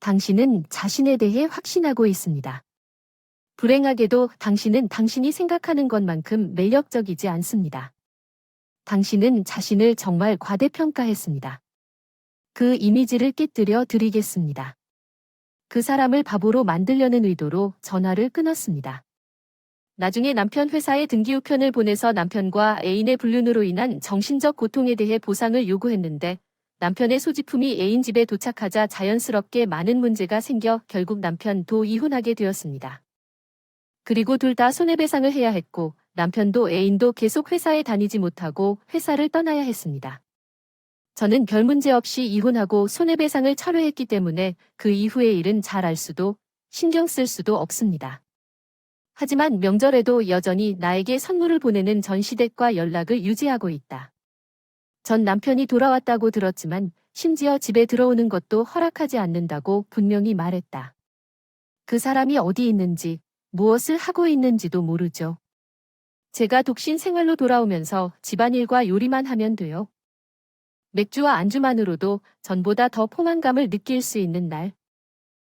당신은 자신에 대해 확신하고 있습니다. 불행하게도 당신은 당신이 생각하는 것만큼 매력적이지 않습니다. 당신은 자신을 정말 과대평가했습니다. 그 이미지를 깨뜨려 드리겠습니다. 그 사람을 바보로 만들려는 의도로 전화를 끊었습니다. 나중에 남편 회사에 등기 우편을 보내서 남편과 애인의 불륜으로 인한 정신적 고통에 대해 보상을 요구했는데 남편의 소지품이 애인 집에 도착하자 자연스럽게 많은 문제가 생겨 결국 남편도 이혼하게 되었습니다. 그리고 둘 다 손해배상을 해야 했고 남편도 애인도 계속 회사에 다니지 못하고 회사를 떠나야 했습니다. 저는 별 문제 없이 이혼하고 손해배상을 철회했기 때문에 그 이후의 일은 잘 알 수도 신경 쓸 수도 없습니다. 하지만 명절에도 여전히 나에게 선물을 보내는 전 시댁과 연락을 유지하고 있다. 전 남편이 돌아왔다고 들었지만 심지어 집에 들어오는 것도 허락하지 않는다고 분명히 말했다. 그 사람이 어디 있는지 무엇을 하고 있는지도 모르죠. 제가 독신 생활로 돌아오면서 집안일과 요리만 하면 돼요. 맥주와 안주만으로도 전보다 더 포만감을 느낄 수 있는 날.